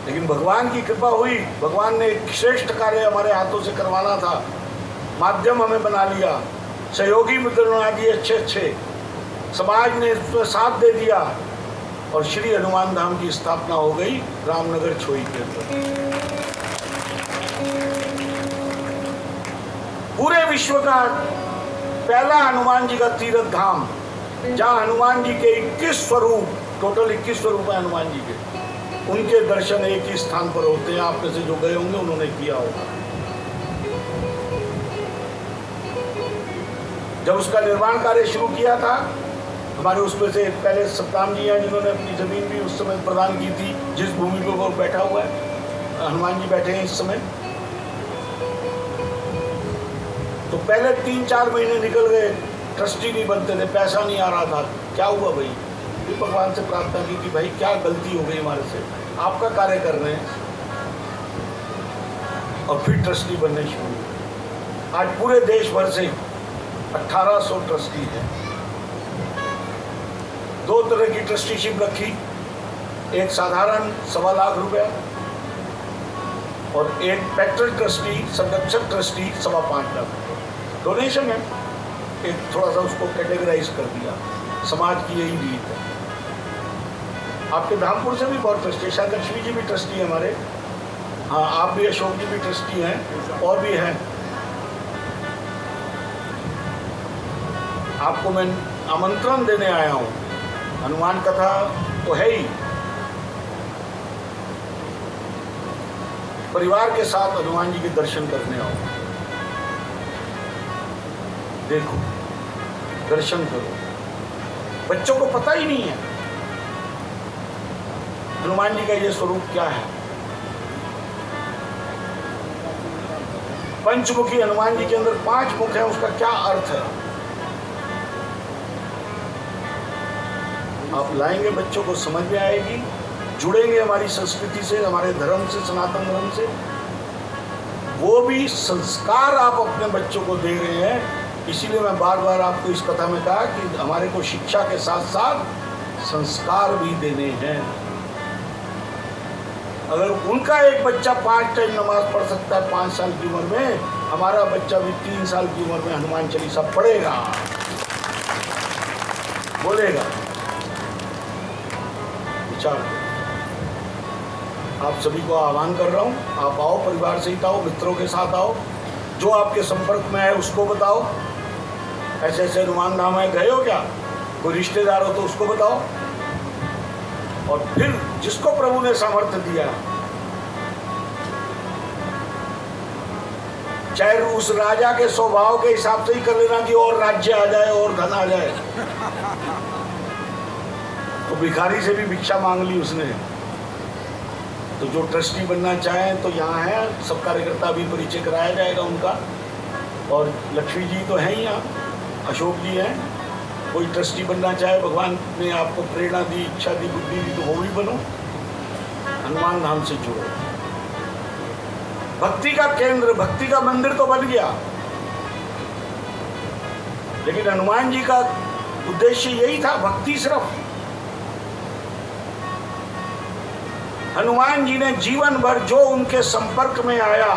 लेकिन भगवान की कृपा हुई। भगवान ने एक श्रेष्ठ कार्य हमारे हाथों से करवाना था, माध्यम हमें बना लिया, सहयोगी मित्र बना दिए अच्छे, समाज ने इसमें साथ दे दिया, और श्री हनुमान धाम की स्थापना हो गई रामनगर छोई के अंदर। पूरे विश्व का पहला हनुमान जी का तीर्थ धाम, जहाँ हनुमान जी के 21 स्वरूप, टोटल 21 स्वरूप है हनुमान जी के, उनके दर्शन एक ही स्थान पर होते हैं। आप में से जो गए होंगे उन्होंने किया होगा। जब उसका निर्माण कार्य शुरू किया था, हमारे उसमें से पहले सतनाम जी हैं जिन्होंने अपनी जमीन भी उस समय प्रदान की थी, जिस भूमि पर वो बैठा हुआ है, हनुमान जी बैठे हैं इस समय। तो पहले 3-4 महीने निकल गए, ट्रस्टी नहीं बनते थे, पैसा नहीं आ रहा था। क्या हुआ भाई? फिर भगवान से प्रार्थना की कि भाई क्या गलती हो गई हमारे से, आपका कार्य कर रहे हैं, और फिर ट्रस्टी बनने शुरू हुए। आज पूरे देश भर से 1800 ट्रस्टी हैं। 2 तरह की ट्रस्टीशिप रखी, एक साधारण 1.25 लाख रुपया, और एक पैक्टर ट्रस्टी, संरक्षक ट्रस्टी 5.25 लाख डोनेशन है। एक थोड़ा सा उसको कैटेगराइज कर दिया, समाज की यही रीत है। आपके धामपुर से भी बहुत ट्रस्टी, शायद लक्ष्मी जी भी ट्रस्टी है हमारे, हाँ आप भी, अशोक जी भी ट्रस्टी हैं, और भी हैं। आपको मैं आमंत्रण देने आया हूँ, हनुमान कथा तो है ही, परिवार के साथ हनुमान जी के दर्शन करने आओ, देखो, दर्शन करो। बच्चों को पता ही नहीं है हनुमान जी का ये स्वरूप क्या है। पंचमुखी हनुमान जी के अंदर 5 मुख है, उसका क्या अर्थ है। आप लाएंगे, बच्चों को समझ में आएगी, जुड़ेंगे हमारी संस्कृति से, हमारे धर्म से, सनातन धर्म से। वो भी संस्कार आप अपने बच्चों को दे रहे हैं। इसीलिए मैं बार बार आपको इस कथा में कहा कि हमारे को शिक्षा के साथ साथ संस्कार भी देने हैं। अगर उनका एक बच्चा 5 टाइम नमाज पढ़ सकता है 5 साल की उम्र में, हमारा बच्चा भी 3 साल की उम्र में हनुमान चालीसा पढ़ेगा, बोलेगा। विचार, आप सभी को आह्वान कर रहा हूँ, आप आओ, परिवार सहित आओ, मित्रों के साथ आओ, जो आपके संपर्क में है उसको बताओ। ऐसे ऐसे हनुमान धाम है, गए हो क्या? कोई रिश्तेदार हो तो उसको बताओ। और फिर जिसको प्रभु ने सामर्थ्य दिया, चाहे उस राजा के स्वभाव के हिसाब से ही कर लेना कि और राज्य आ जाए और धन आ जाए। तो भिखारी से भी भिक्षा मांग ली उसने। तो जो ट्रस्टी बनना चाहें तो यहाँ है, सब कार्यकर्ता भी परिचय कराया जाएगा उनका। और लक्ष्मी जी तो हैं ही यहाँ, अशोक जी हैं। कोई ट्रस्टी बनना चाहे, भगवान ने आपको प्रेरणा दी, इच्छा दी, बुद्धि दी, तो वो भी बनो, हनुमान धाम से जुड़ो। भक्ति का केंद्र, भक्ति का मंदिर तो बन गया, लेकिन हनुमान जी का उद्देश्य यही था, भक्ति सिर्फ। हनुमान जी ने जीवन भर जो उनके संपर्क में आया,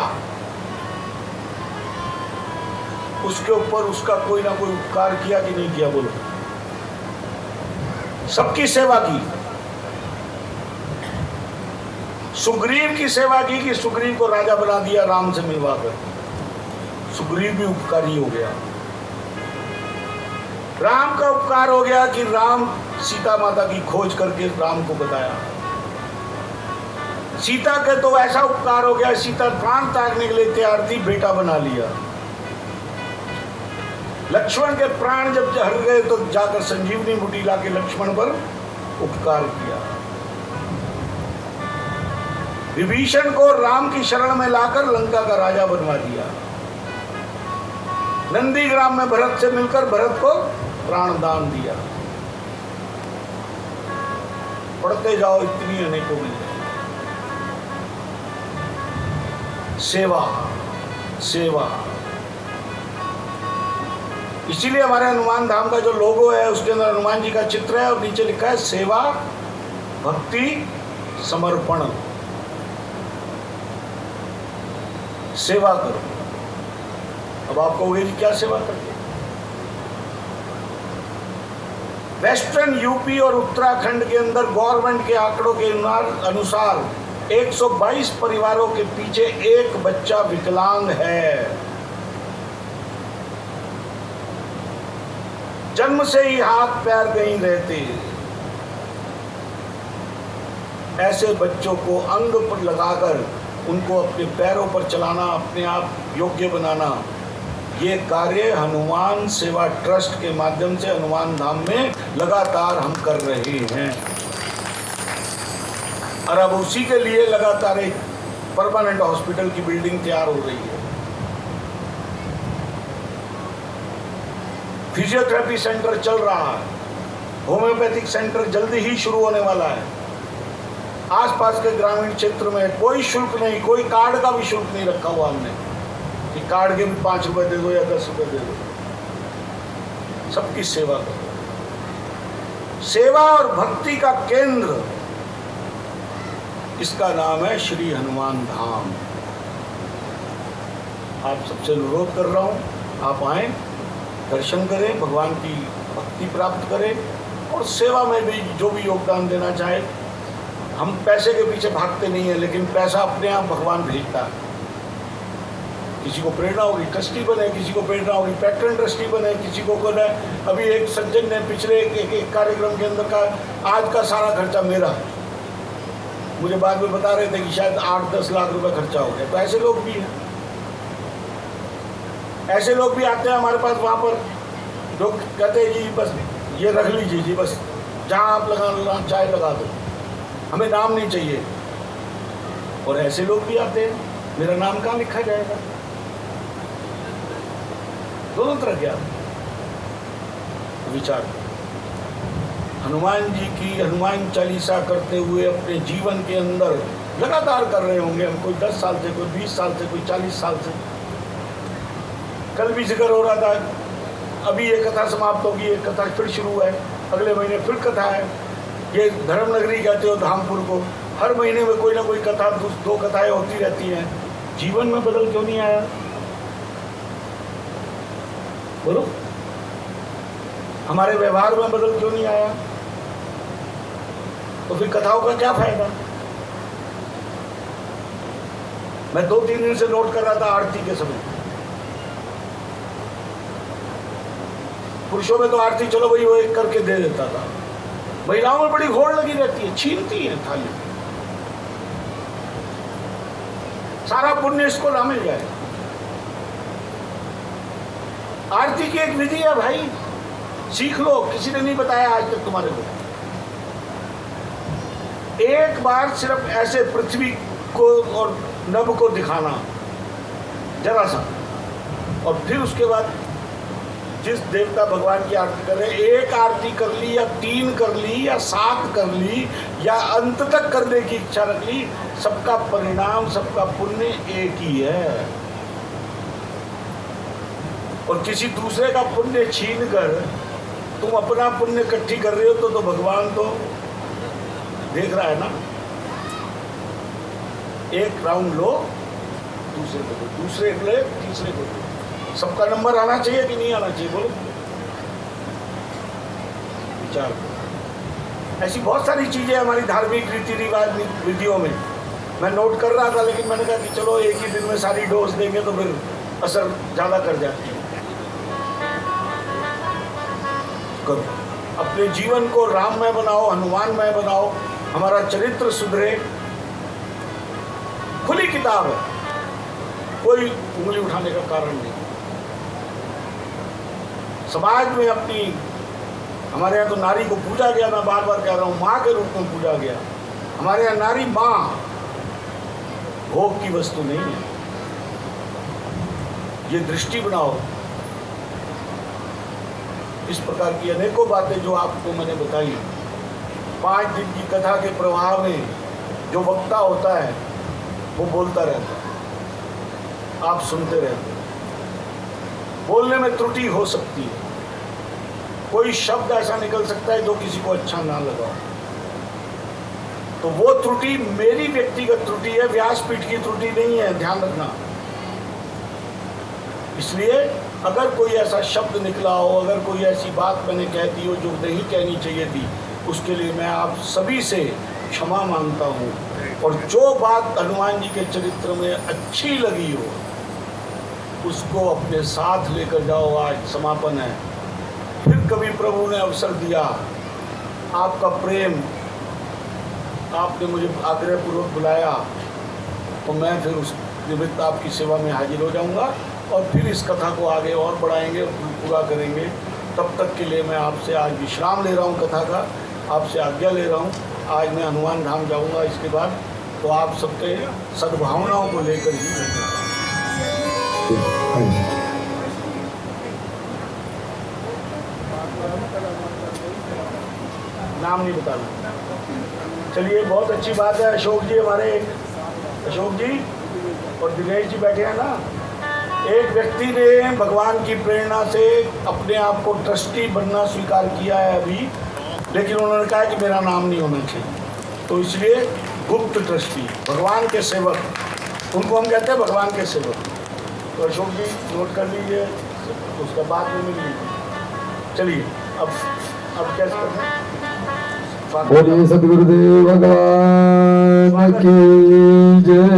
उसके ऊपर उसका कोई ना कोई उपकार किया कि नहीं किया? बोलो। सबकी सेवा की। सुग्रीव की सेवा की कि सुग्रीव को राजा बना दिया राम से मिलवाकर, सुग्रीव भी उपकारी हो गया। राम का उपकार हो गया कि राम सीता माता की खोज करके राम को बताया। सीता के तो ऐसा उपकार हो गया, सीता प्राण त्यागने के लिए तैयार थी, बेटा बना लिया। लक्ष्मण के प्राण जब हर गए तो जाकर संजीवनी बूटी लाके लक्ष्मण पर उपकार किया। विभीषण को राम की शरण में लाकर लंका का राजा बनवा दिया। नंदीग्राम में भरत से मिलकर भरत को प्राण दान दिया। पढ़ते जाओ, इतनी अनेकों मिल जाए। सेवा सेवा, इसीलिए हमारे हनुमान धाम का जो लोगो है उसके अंदर हनुमान जी का चित्र है और नीचे लिखा है सेवा भक्ति समर्पण। सेवा करो। अब आप कहोगे कि क्या सेवा करते? वेस्टर्न यूपी और उत्तराखंड के अंदर गवर्नमेंट के आंकड़ों के अनुसार 122 परिवारों के पीछे एक बच्चा विकलांग है। जन्म से ही हाथ पैर नहीं रहते। ऐसे बच्चों को अंग पर लगाकर उनको अपने पैरों पर चलाना, अपने आप योग्य बनाना, ये कार्य हनुमान सेवा ट्रस्ट के माध्यम से हनुमान धाम में लगातार हम कर रहे हैं। और अब उसी के लिए लगातार एक परमानेंट हॉस्पिटल की बिल्डिंग तैयार हो रही है। फिजियोथेरेपी सेंटर चल रहा है। होम्योपैथिक सेंटर जल्दी ही शुरू होने वाला है। आसपास के ग्रामीण क्षेत्र में कोई शुल्क नहीं, कोई कार्ड का भी शुल्क नहीं रखा हुआ हमने कि कार्ड के भी 5 रुपए दे दो या 10 रुपए दे दो। सबकी सेवा करो। सेवा और भक्ति का केंद्र, इसका नाम है श्री हनुमान धाम। आप सबसे अनुरोध कर रहा हूँ, आप आए, दर्शन करें, भगवान की भक्ति प्राप्त करें और सेवा में भी जो भी योगदान देना चाहे। हम पैसे के पीछे भागते नहीं है, लेकिन पैसा अपने आप भगवान भेजता है। किसी को प्रेरणा होगी ट्रस्टी बने, किसी को प्रेरणा होगी पैट्रन ट्रस्टी बने, किसी को करना है। अभी एक सज्जन ने पिछले एक कार्यक्रम के अंदर कहा आज का सारा खर्चा मेरा। मुझे बाद में बता रहे थे कि शायद 8-10 लाख रुपए खर्चा हो गया। तो ऐसे लोग भी हैं, ऐसे लोग भी आते हैं हमारे पास। वहाँ पर लोग कहते हैं जी बस ये रख लीजिए जी, बस जहाँ आप लगा चाहे लगा दो, हमें नाम नहीं चाहिए। और ऐसे लोग भी आते हैं, मेरा नाम कहाँ लिखा जाएगा? दोनों तरह के आते विचार। हनुमान जी की हनुमान चालीसा करते हुए अपने जीवन के अंदर लगातार कर रहे होंगे हम, कोई 10 साल से, कोई 20 साल से, कोई 40 साल से। कल भी जिक्र हो रहा था, अभी ये कथा समाप्त होगी, एक कथा फिर शुरू है, अगले महीने फिर कथा है। ये धर्म नगरी कहते हो धामपुर को, हर महीने में कोई ना कोई कथा, 2 कथाएं होती रहती हैं। जीवन में बदल क्यों नहीं आया? बोलो, हमारे व्यवहार में बदल क्यों नहीं आया? तो फिर कथाओं का क्या फायदा? मैं 2-3 दिन से नोट कर रहा था आरती के समय। पुरुषों में तो आरती चलो भाई वो एक करके दे देता था, महिलाओं में बड़ी होड़ लगी रहती है, छीनती है थाली। सारा पुण्य इसको ना मिल जाए। आरती की एक विधि है भाई, सीख लो, किसी ने नहीं बताया आज तक तुम्हारे को। एक बार सिर्फ ऐसे पृथ्वी को और नभ को दिखाना जरा सा, और फिर उसके बाद जिस देवता भगवान की आरती कर रहे हैं, एक आरती कर ली या 3 कर ली या 7 कर ली या अंत तक करने की इच्छा रख ली, सबका परिणाम, सबका पुण्य एक ही है। और किसी दूसरे का पुण्य छीन कर तुम अपना पुण्य इकट्ठी कर रहे हो तो भगवान तो देख रहा है ना। एक राउंड लो, दूसरे को दो, दूसरे को ले, तीसरे को दो। सबका नंबर आना चाहिए कि नहीं आना चाहिए? बोलो, विचार। ऐसी बहुत सारी चीजें हमारी धार्मिक रीति रिवाज विधियों में मैं नोट कर रहा था, लेकिन मैंने कहा कि चलो एक ही दिन में सारी डोज देंगे तो फिर असर ज्यादा कर जाती है। करो, अपने जीवन को राममय बनाओ, हनुमानमय बनाओ, हमारा चरित्र सुधरे, खुली किताब है, कोई उंगली उठाने का कारण नहीं। समाज में अपनी, हमारे यहाँ तो नारी को पूजा गया, मैं बार बार कह रहा हूँ, माँ के रूप में पूजा गया। हमारे यहाँ नारी माँ भोग की वस्तु नहीं है। ये दृष्टि बनाओ। इस प्रकार की अनेकों बातें जो आपको मैंने बताई, 5 दिन की कथा के प्रभाव में जो वक्ता होता है वो बोलता रहता है, आप सुनते रहते हैं। बोलने में त्रुटि हो सकती है, कोई शब्द ऐसा निकल सकता है जो किसी को अच्छा ना लगा, तो वो त्रुटि मेरी व्यक्तिगत त्रुटि है, व्यासपीठ की त्रुटि नहीं है, ध्यान रखना। इसलिए अगर कोई ऐसा शब्द निकला हो, अगर कोई ऐसी बात मैंने कह दी हो जो नहीं कहनी चाहिए थी, उसके लिए मैं आप सभी से क्षमा मांगता हूँ। और जो बात हनुमान जी के चरित्र में अच्छी लगी हो उसको अपने साथ लेकर जाओ। आज समापन है, फिर कभी प्रभु ने अवसर दिया, आपका प्रेम, आपने मुझे आग्रहपूर्वक बुलाया, तो मैं फिर उस निमित्त आपकी सेवा में हाजिर हो जाऊंगा और फिर इस कथा को आगे और बढ़ाएंगे, पूरा करेंगे। तब तक के लिए मैं आपसे आज विश्राम ले रहा हूँ, कथा का आपसे आज्ञा ले रहा हूँ। आज मैं हनुमान धाम जाऊँगा इसके बाद, तो आप सबके सद्भावनाओं को लेकर ही रहूँगा। नाम नहीं बताना। चलिए, बहुत अच्छी बात है। अशोक जी, हमारे अशोक जी और दिनेश जी बैठे हैं ना। एक व्यक्ति ने भगवान की प्रेरणा से अपने आप को ट्रस्टी बनना स्वीकार किया है अभी, लेकिन उन्होंने कहा कि मेरा नाम नहीं होना चाहिए, तो इसलिए गुप्त ट्रस्टी, भगवान के सेवक, उनको हम कहते हैं भगवान के सेवक। तो अशोक जी नोट कर लीजिए, उसका बाद में मिल लीजिए। चलिए, अब कैसे करना है? बोलिए सद्गुरुदेव भगवान की जय।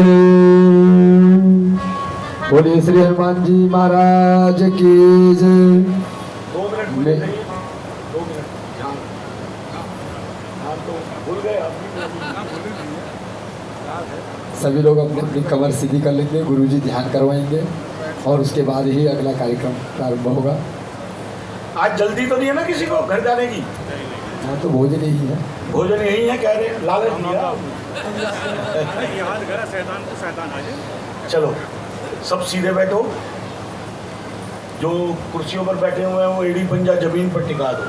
बोलिए श्री हनुमान जी महाराज की जय। 2 मिनट मुझे चाहिए, 2 मिनट। हाँ, तो भूल गए आप। सभी लोग अपनी अपनी कमर सीधी कर लेंगे, गुरुजी ध्यान करवाएंगे और उसके बाद ही अगला कार्यक्रम प्रारंभ होगा। आज जल्दी तो नहीं है ना किसी को घर जाने की? हाँ, तो भोजन यही है। भोजन यही है, कह रहे हैं, लालच दिया। चलो, सब सीधे बैठो। जो कुर्सियों पर बैठे हुए हैं वो एड़ी पंजा जमीन पर टिका दो।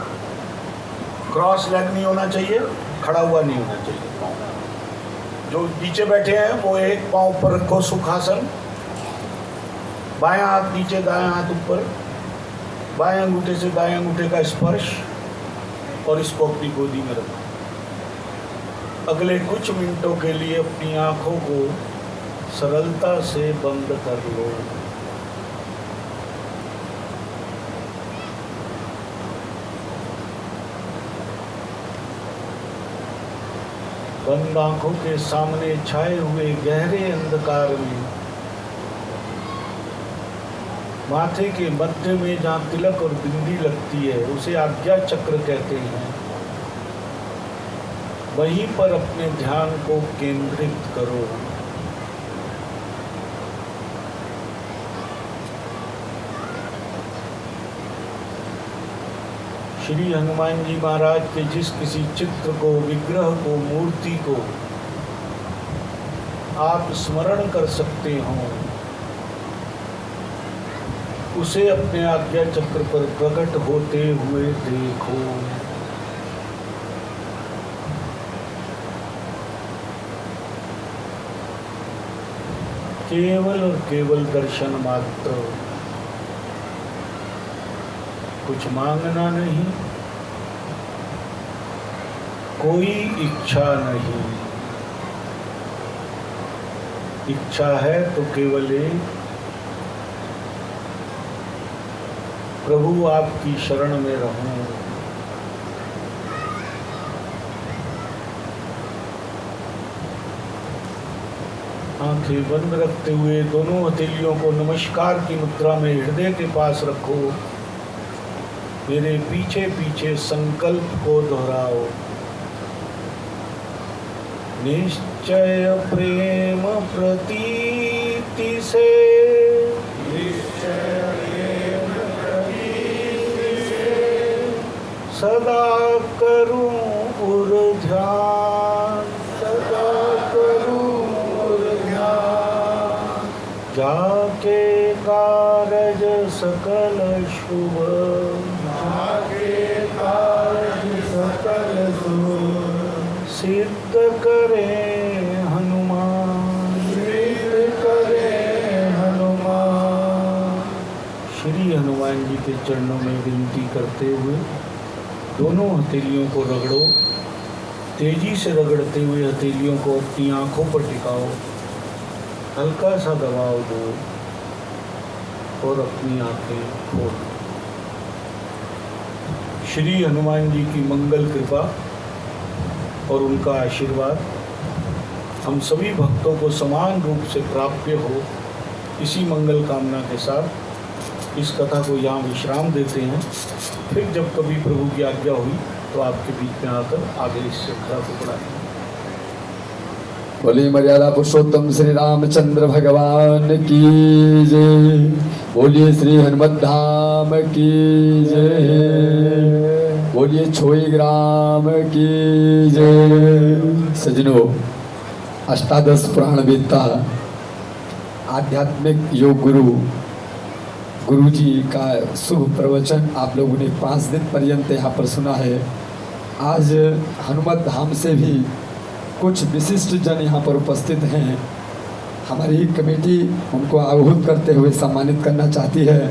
क्रॉस लेग नहीं होना चाहिए, खड़ा हुआ नहीं होना चाहिए। जो नीचे बैठे हैं वो एक पाँव ऊपर रखो, सुखासन। बायां हाथ नीचे, दायां हाथ ऊपर, बाएं अंगूठे से दाएं अंगूठे का स्पर्श, और इसको अपनी गोदी में रखो। अगले कुछ मिनटों के लिए अपनी आँखों को सरलता से बंद कर लो। बंद आँखों के सामने छाए हुए गहरे अंधकार में माथे के मध्य में जहाँ तिलक और बिंदी लगती है उसे आज्ञा चक्र कहते हैं। वहीं पर अपने ध्यान को केंद्रित करो। श्री हनुमान जी महाराज के जिस किसी चित्र को, विग्रह को, मूर्ति को आप स्मरण कर सकते हो, उसे अपने आज्ञा चक्र पर प्रकट होते हुए देखो। केवल और केवल दर्शन मात्र, कुछ मांगना नहीं, कोई इच्छा नहीं। इच्छा है तो केवल एक, प्रभु आपकी शरण में रहूं। आंखें बंद रखते हुए दोनों हथेलियों को नमस्कार की मुद्रा में हृदय के पास रखो। मेरे पीछे पीछे संकल्प को दोहराओ। निश्चय प्रेम प्रतीति से सदा करूं उर ध्यान, सदा करूं उर ध्यान, जाके कारज सकल शुभ, जाके कारज सकल शुभ, सिद्ध करे हनुमान, सिद्ध करे हनुमान। श्री हनुमान जी के चरणों में विनती करते हुए दोनों हथेलियों को रगड़ो, तेजी से रगड़ते हुए हथेलियों को अपनी आंखों पर टिकाओ, हल्का सा दबाव दो और अपनी आंखें खोलो। श्री हनुमान जी की मंगल कृपा और उनका आशीर्वाद हम सभी भक्तों को समान रूप से प्राप्य हो, इसी मंगल कामना के साथ इस कथा को यहाँ विश्राम देते हैं। फिर जब कभी प्रभु की आज्ञा हुई तो आपके बीच में आकर आगे इस कथा को पढ़ाएंगे। बोलिए मर्यादा पुरुषोत्तम श्री रामचंद्र भगवान की जय। बोलिए श्री हनुमत धाम की जय। बोलिए छोई ग्राम की जय। सजनों, अष्टादश पुराण वेत्ता आध्यात्मिक योग गुरु जी का शुभ प्रवचन आप लोगों ने 5 दिन पर्यंत यहाँ पर सुना है। आज हनुमत धाम से भी कुछ विशिष्ट जन यहाँ पर उपस्थित हैं। हमारी कमेटी उनको आहूत करते हुए सम्मानित करना चाहती है।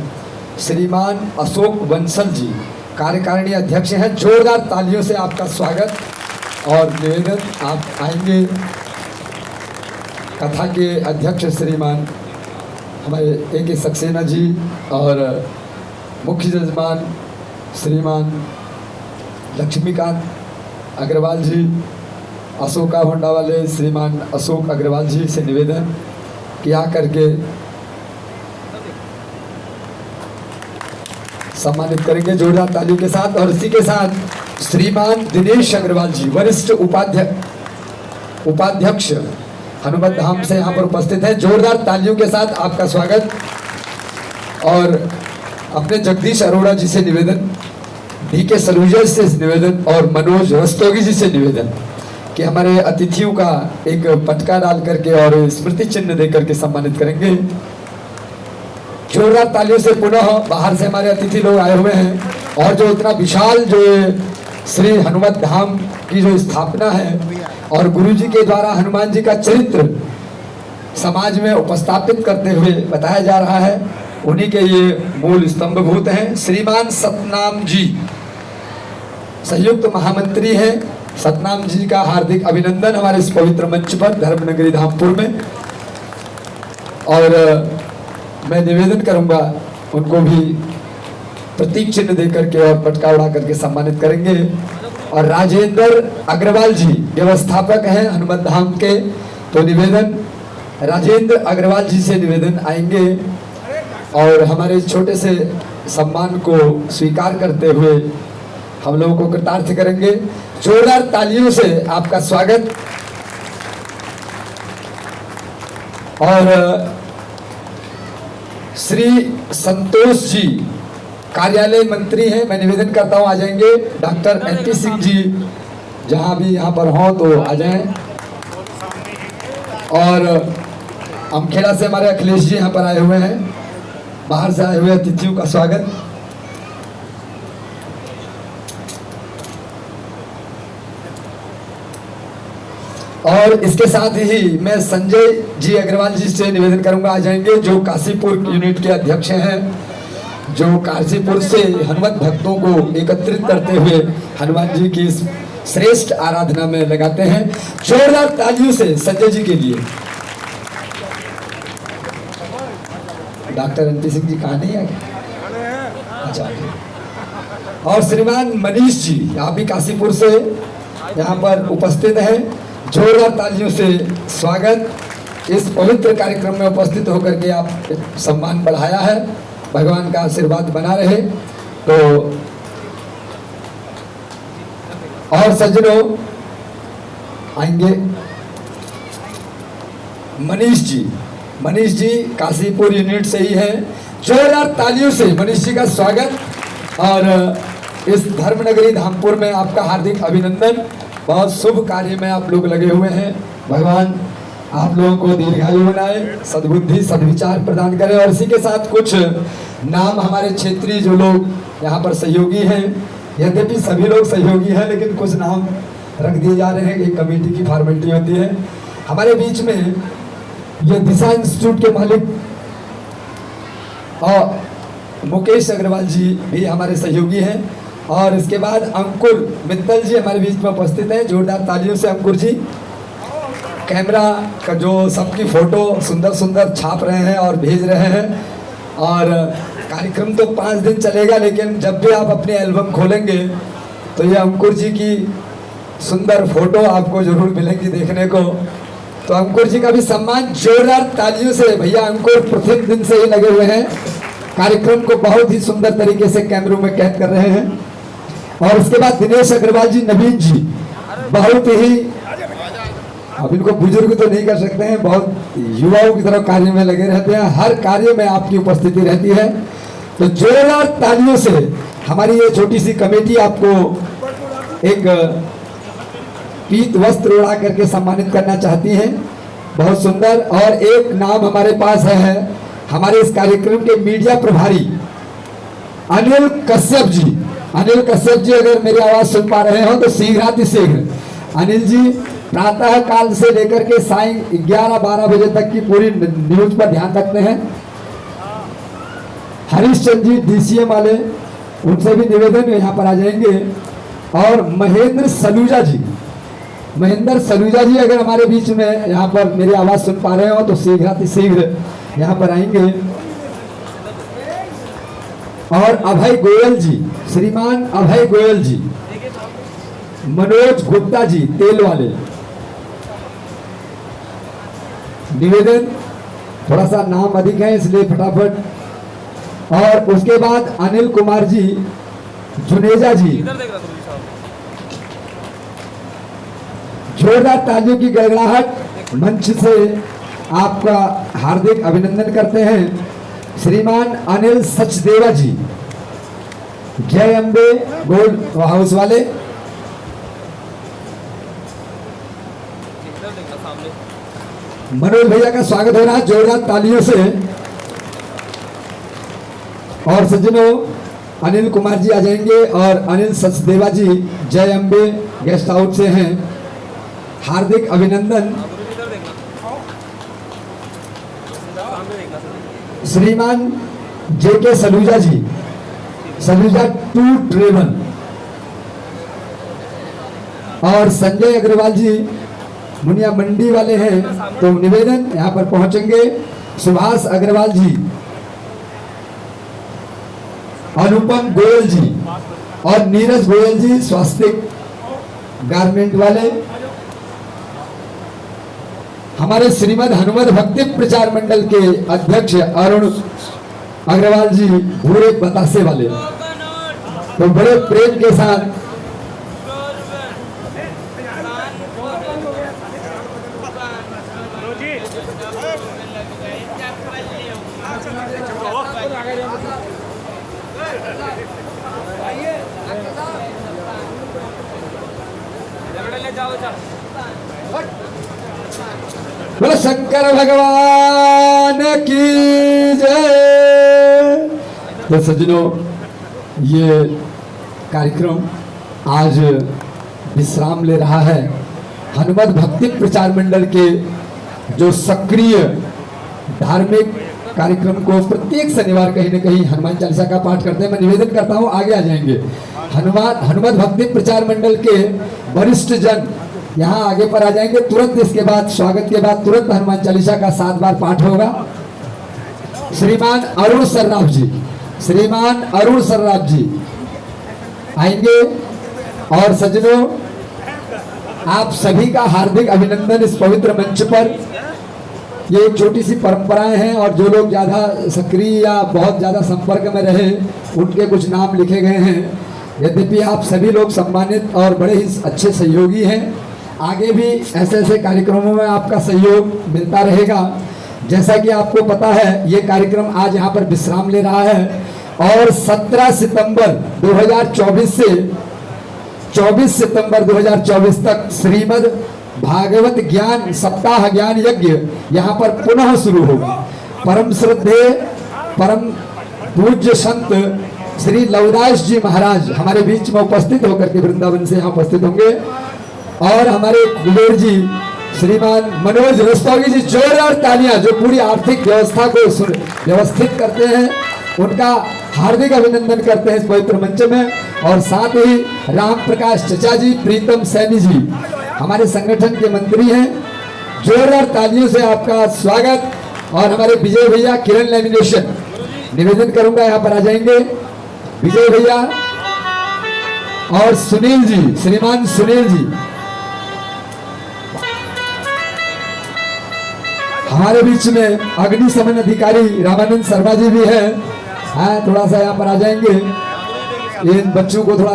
श्रीमान अशोक बंसल जी कार्यकारिणी अध्यक्ष हैं। जोरदार तालियों से आपका स्वागत और निवेदन। आप आएंगे। कथा के अध्यक्ष श्रीमान हमारे A.K. सक्सेना जी और मुख्य जजमान श्रीमान लक्ष्मीकांत अग्रवाल जी, अशोका होंडा वाले श्रीमान अशोक अग्रवाल जी से निवेदन किया करके सम्मानित करेंगे जोरदार तालियों के साथ। और इसी के साथ श्रीमान दिनेश अग्रवाल जी वरिष्ठ उपाध्यक्ष हनुमत धाम से यहाँ पर उपस्थित है। जोरदार तालियों के साथ आपका स्वागत। और अपने जगदीश अरोड़ा जी से निवेदन, D.K. सलूजा से निवेदन और मनोज रस्तोगी जी से निवेदन कि हमारे अतिथियों का एक पटका डाल करके और स्मृति चिन्ह दे करके सम्मानित करेंगे। जोरदार तालियों से पुनः बाहर से हमारे अतिथि लोग आए हुए हैं। और जो इतना विशाल जो श्री हनुमत धाम की जो स्थापना है और गुरु जी के द्वारा हनुमान जी का चरित्र समाज में उपस्थापित करते हुए बताया जा रहा है, उन्हीं के ये मूल स्तंभभूत हैं। श्रीमान सतनाम जी संयुक्त महामंत्री हैं। सतनाम जी का हार्दिक अभिनंदन हमारे इस पवित्र मंच पर धर्मनगरी धामपुर में। और मैं निवेदन करूंगा उनको भी प्रतीक चिन्ह देकर के और पटका उड़ा करके सम्मानित करेंगे। और राजेंद्र अग्रवाल जी व्यवस्थापक हैं हनुमत धाम के, तो निवेदन राजेंद्र अग्रवाल जी से निवेदन आएंगे और हमारे छोटे से सम्मान को स्वीकार करते हुए हम लोगों को कृतार्थ करेंगे। जोरदार तालियों से आपका स्वागत। और श्री संतोष जी कार्यालय मंत्री हैं, मैं निवेदन करता हूं आ जाएंगे। डॉक्टर NP सिंह जी जहां भी यहाँ पर हों तो आ जाएं। और अमखेड़ा से हमारे अखिलेश जी यहाँ पर आए हुए हैं। बाहर से आए हुए अतिथियों का स्वागत। और इसके साथ ही मैं संजय जी अग्रवाल जी से निवेदन करूंगा आ जाएंगे, जो काशीपुर यूनिट के अध्यक्ष हैं, जो काशीपुर से हनुमत भक्तों को एकत्रित करते हुए हनुमान जी की श्रेष्ठ आराधना में लगाते हैं। जोरदार तालियों से संजय जी के लिए। डॉक्टर NP सिंह जी कहाँ नहीं आए? अच्छा। और श्रीमान मनीष जी यहाँ भी काशीपुर से यहाँ पर उपस्थित हैं। जोरदार तालियों से स्वागत। इस पवित्र कार्यक्रम में उपस्थित होकर के आप सम्मान बढ़ाया है। भगवान का आशीर्वाद बना रहे। तो और सज्जनों आएंगे मनीष जी काशीपुर यूनिट से ही हैं। जोरदार तालियों से मनीष जी का स्वागत। और इस धर्मनगरी धामपुर में आपका हार्दिक अभिनंदन। बहुत शुभ कार्य में आप लोग लगे हुए हैं। भगवान आप लोगों को दीर्घायु बनाए, सद्बुद्धि सद्विचार प्रदान करें। और इसी के साथ कुछ नाम हमारे क्षेत्रीय जो लोग यहाँ पर सहयोगी हैं, यद्यपि सभी लोग सहयोगी हैं लेकिन कुछ नाम रख दिए जा रहे हैं कि कमेटी की फॉर्मेलिटी होती है। हमारे बीच में ये दिशा इंस्टीट्यूट के मालिक और मुकेश अग्रवाल जी भी हमारे सहयोगी हैं। और इसके बाद अंकुर मित्तल जी हमारे बीच में उपस्थित हैं। जोरदार तालियों से अंकुर जी। कैमरा का जो सबकी फ़ोटो सुंदर सुंदर छाप रहे हैं और भेज रहे हैं। और कार्यक्रम तो 5 दिन चलेगा, लेकिन जब भी आप अपनी एल्बम खोलेंगे तो ये अंकुर जी की सुंदर फोटो आपको जरूर मिलेंगी देखने को। तो अंकुर जी का भी सम्मान जोरदार तालियों से। भैया अंकुर प्रत्येक दिन से ही लगे हुए हैं, कार्यक्रम को बहुत ही सुंदर तरीके से कैमरों में कैद कर रहे हैं। और उसके बाद दिनेश अग्रवाल जी, नवीन जी, बहुत ही, अब इनको बुजुर्ग तो नहीं कर सकते हैं, बहुत युवाओं की तरह कार्य में लगे रहते हैं। हर कार्य में आपकी उपस्थिति रहती है। तो जोरदार तालियों से हमारी ये छोटी सी कमेटी आपको एक पीत वस्त्र उड़ा करके सम्मानित करना चाहती है। बहुत सुंदर। और एक नाम हमारे पास है हमारे इस कार्यक्रम के मीडिया प्रभारी अनिल कश्यप जी। अनिल कश्यप जी अगर मेरी आवाज सुन पा रहे हो तो शीघ्र अनिल जी प्रातः काल से लेकर के सायं 11-12 बजे तक की पूरी न्यूज पर ध्यान रखते हैं। हरीशचंद्र जी DCM वाले, उनसे भी निवेदन यहाँ पर आ जाएंगे। और महेंद्र सलूजा जी अगर हमारे बीच में यहाँ पर मेरी आवाज सुन पा रहे हो तो शीघ्र यहाँ पर आएंगे। और अभय गोयल जी, श्रीमान अभय गोयल जी, मनोज गुप्ता जी तेल वाले, निवेदन थोड़ा सा नाम अधिक है इसलिए फटाफट। और उसके बाद अनिल कुमार जी जुनेजा जी, जोरदार तालियों की गड़गड़ाहट मंच से आपका हार्दिक अभिनंदन करते हैं। श्रीमान अनिल सचदेवा जी, जय अम्बे गोल्ड हाउस वाले, मनोज भैया का स्वागत हो रहा है जोरदार तालियों से। और सज्जनों अनिल कुमार जी आ जाएंगे और अनिल सचदेवा जी जय अम्बे गेस्ट हाउस से हैं, हार्दिक अभिनंदन। श्रीमान JK सलूजा जी, सलूजा 2 ट्रेवल। और संजय अग्रवाल जी मुनिया मंडी वाले हैं तो निवेदन यहाँ पर पहुंचेंगे। सुभाष अग्रवाल जी, अनुपम गोयल जी और नीरज गोयल जी स्वास्थ्य गारमेंट वाले। हमारे श्रीमद हनुमत भक्ति प्रचार मंडल के अध्यक्ष अरुण अग्रवाल जी भूरे बतासे वाले, तो बड़े प्रेम के साथ बोलो शंकर भगवान की जय। तो सज्जनों ये कार्यक्रम आज विश्राम ले रहा है। हनुमत भक्ति प्रचार मंडल के जो सक्रिय धार्मिक कार्यक्रम को प्रत्येक शनिवार कहीं न कहीं हनुमान चालीसा का पाठ करते हैं। मैं निवेदन करता हूं आगे आ जाएंगे। हनुमत भक्ति प्रचार मंडल के वरिष्ठ जन यहाँ आगे पर आ जाएंगे। तुरंत इसके बाद स्वागत के बाद तुरंत हनुमान चालीसा का 7 बार पाठ होगा। श्रीमान अरुण सर्राफ जी आएंगे। और सज्जनों आप सभी का हार्दिक अभिनंदन इस पवित्र मंच पर। ये एक छोटी सी परंपराएं हैं और जो लोग ज़्यादा सक्रिय या बहुत ज़्यादा संपर्क में रहे उनके कुछ नाम लिखे गए हैं। यद्यपि आप सभी लोग सम्मानित और बड़े ही अच्छे सहयोगी हैं। आगे भी ऐसे ऐसे कार्यक्रमों में आपका सहयोग मिलता रहेगा। जैसा कि आपको पता है, ये कार्यक्रम आज यहाँ पर विश्राम ले रहा है और 17 सितंबर 2024 से 24 सितंबर 2024 तक श्रीमद् भागवत ज्ञान सप्ताह ज्ञान यज्ञ यहाँ पर पुनः शुरू होगा। परम श्रद्धेय परम पूज्य संत श्री लवदास जी महाराज हमारे बीच में उपस्थित होकर के वृंदावन से यहाँ उपस्थित होंगे और हमारे कुबेर जी श्रीमान मनोज रस्तोगी जी, जोरदार तालियां, जो पूरी आर्थिक व्यवस्था को व्यवस्थित करते हैं, उनका हार्दिक अभिनंदन करते हैं इस पवित्र मंच में। और साथ ही राम प्रकाश चचा जी, प्रीतम सैनी जी हमारे संगठन के मंत्री हैं, जोरदार तालियों से आपका स्वागत। और हमारे विजय भैया किरण लेमिनेशन, निवेदन करूंगा यहाँ पर आ जाएंगे विजय भैया और सुनील जी, श्रीमान सुनील जी हमारे बीच में। अग्निशमन अधिकारी रामानंद शर्मा जी भी हैं, थोड़ा सा यहाँ पर आ जाएंगे। इन बच्चों को थोड़ा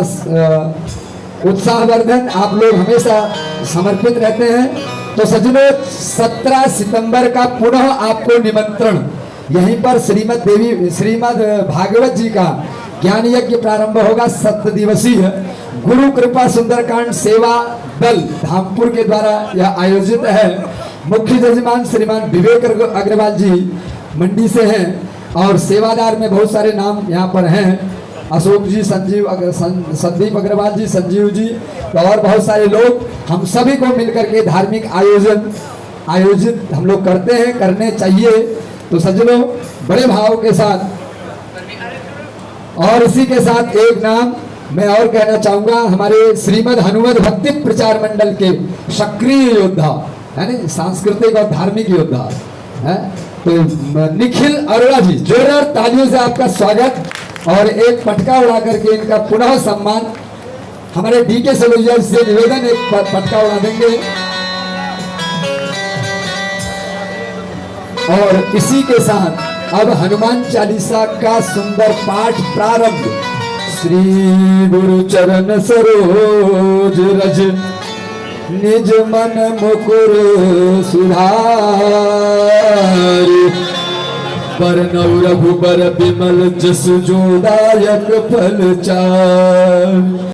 उत्साहवर्धन, आप लोग हमेशा समर्पित रहते हैं। तो सज्जनों, 17 सितंबर का पुनः आपको निमंत्रण, यहीं पर श्रीमद् भागवत जी का ज्ञान यज्ञ प्रारंभ होगा। 7 दिवसीय गुरु कृपा सुंदरकांड सेवा दल धामपुर के द्वारा यह आयोजित है। मुख्य जजमान श्रीमान विवेक अग्रवाल जी मंडी से हैं और सेवादार में बहुत सारे नाम यहाँ पर हैं, अशोक जी, संदीप अग्रवाल जी, संजीव जी और बहुत सारे लोग। हम सभी को मिलकर के धार्मिक आयोजित हम लोग करते हैं, करने चाहिए। तो सज्जनों, बड़े भाव के साथ और इसी के साथ एक नाम मैं और कहना चाहूंगा, हमारे श्रीमद् हनुमत भक्ति प्रचार मंडल के सक्रिय योद्धा, यानी सांस्कृतिक और धार्मिक योद्धा है, तो निखिल अरोड़ा जी, जोरदार तालियों से आपका स्वागत। और एक पटका उड़ा करके इनका पुनः सम्मान हमारे डीके सलूजा से निवेदन, एक पटका उड़ा देंगे। और इसी के साथ अब हनुमान चालीसा का सुंदर पाठ प्रारंभ। श्री गुरु चरण सरोज रज निज मन मुकुर सुधारि, बरनउँ रघुबर बिमल जसु जो दायक फल चारि।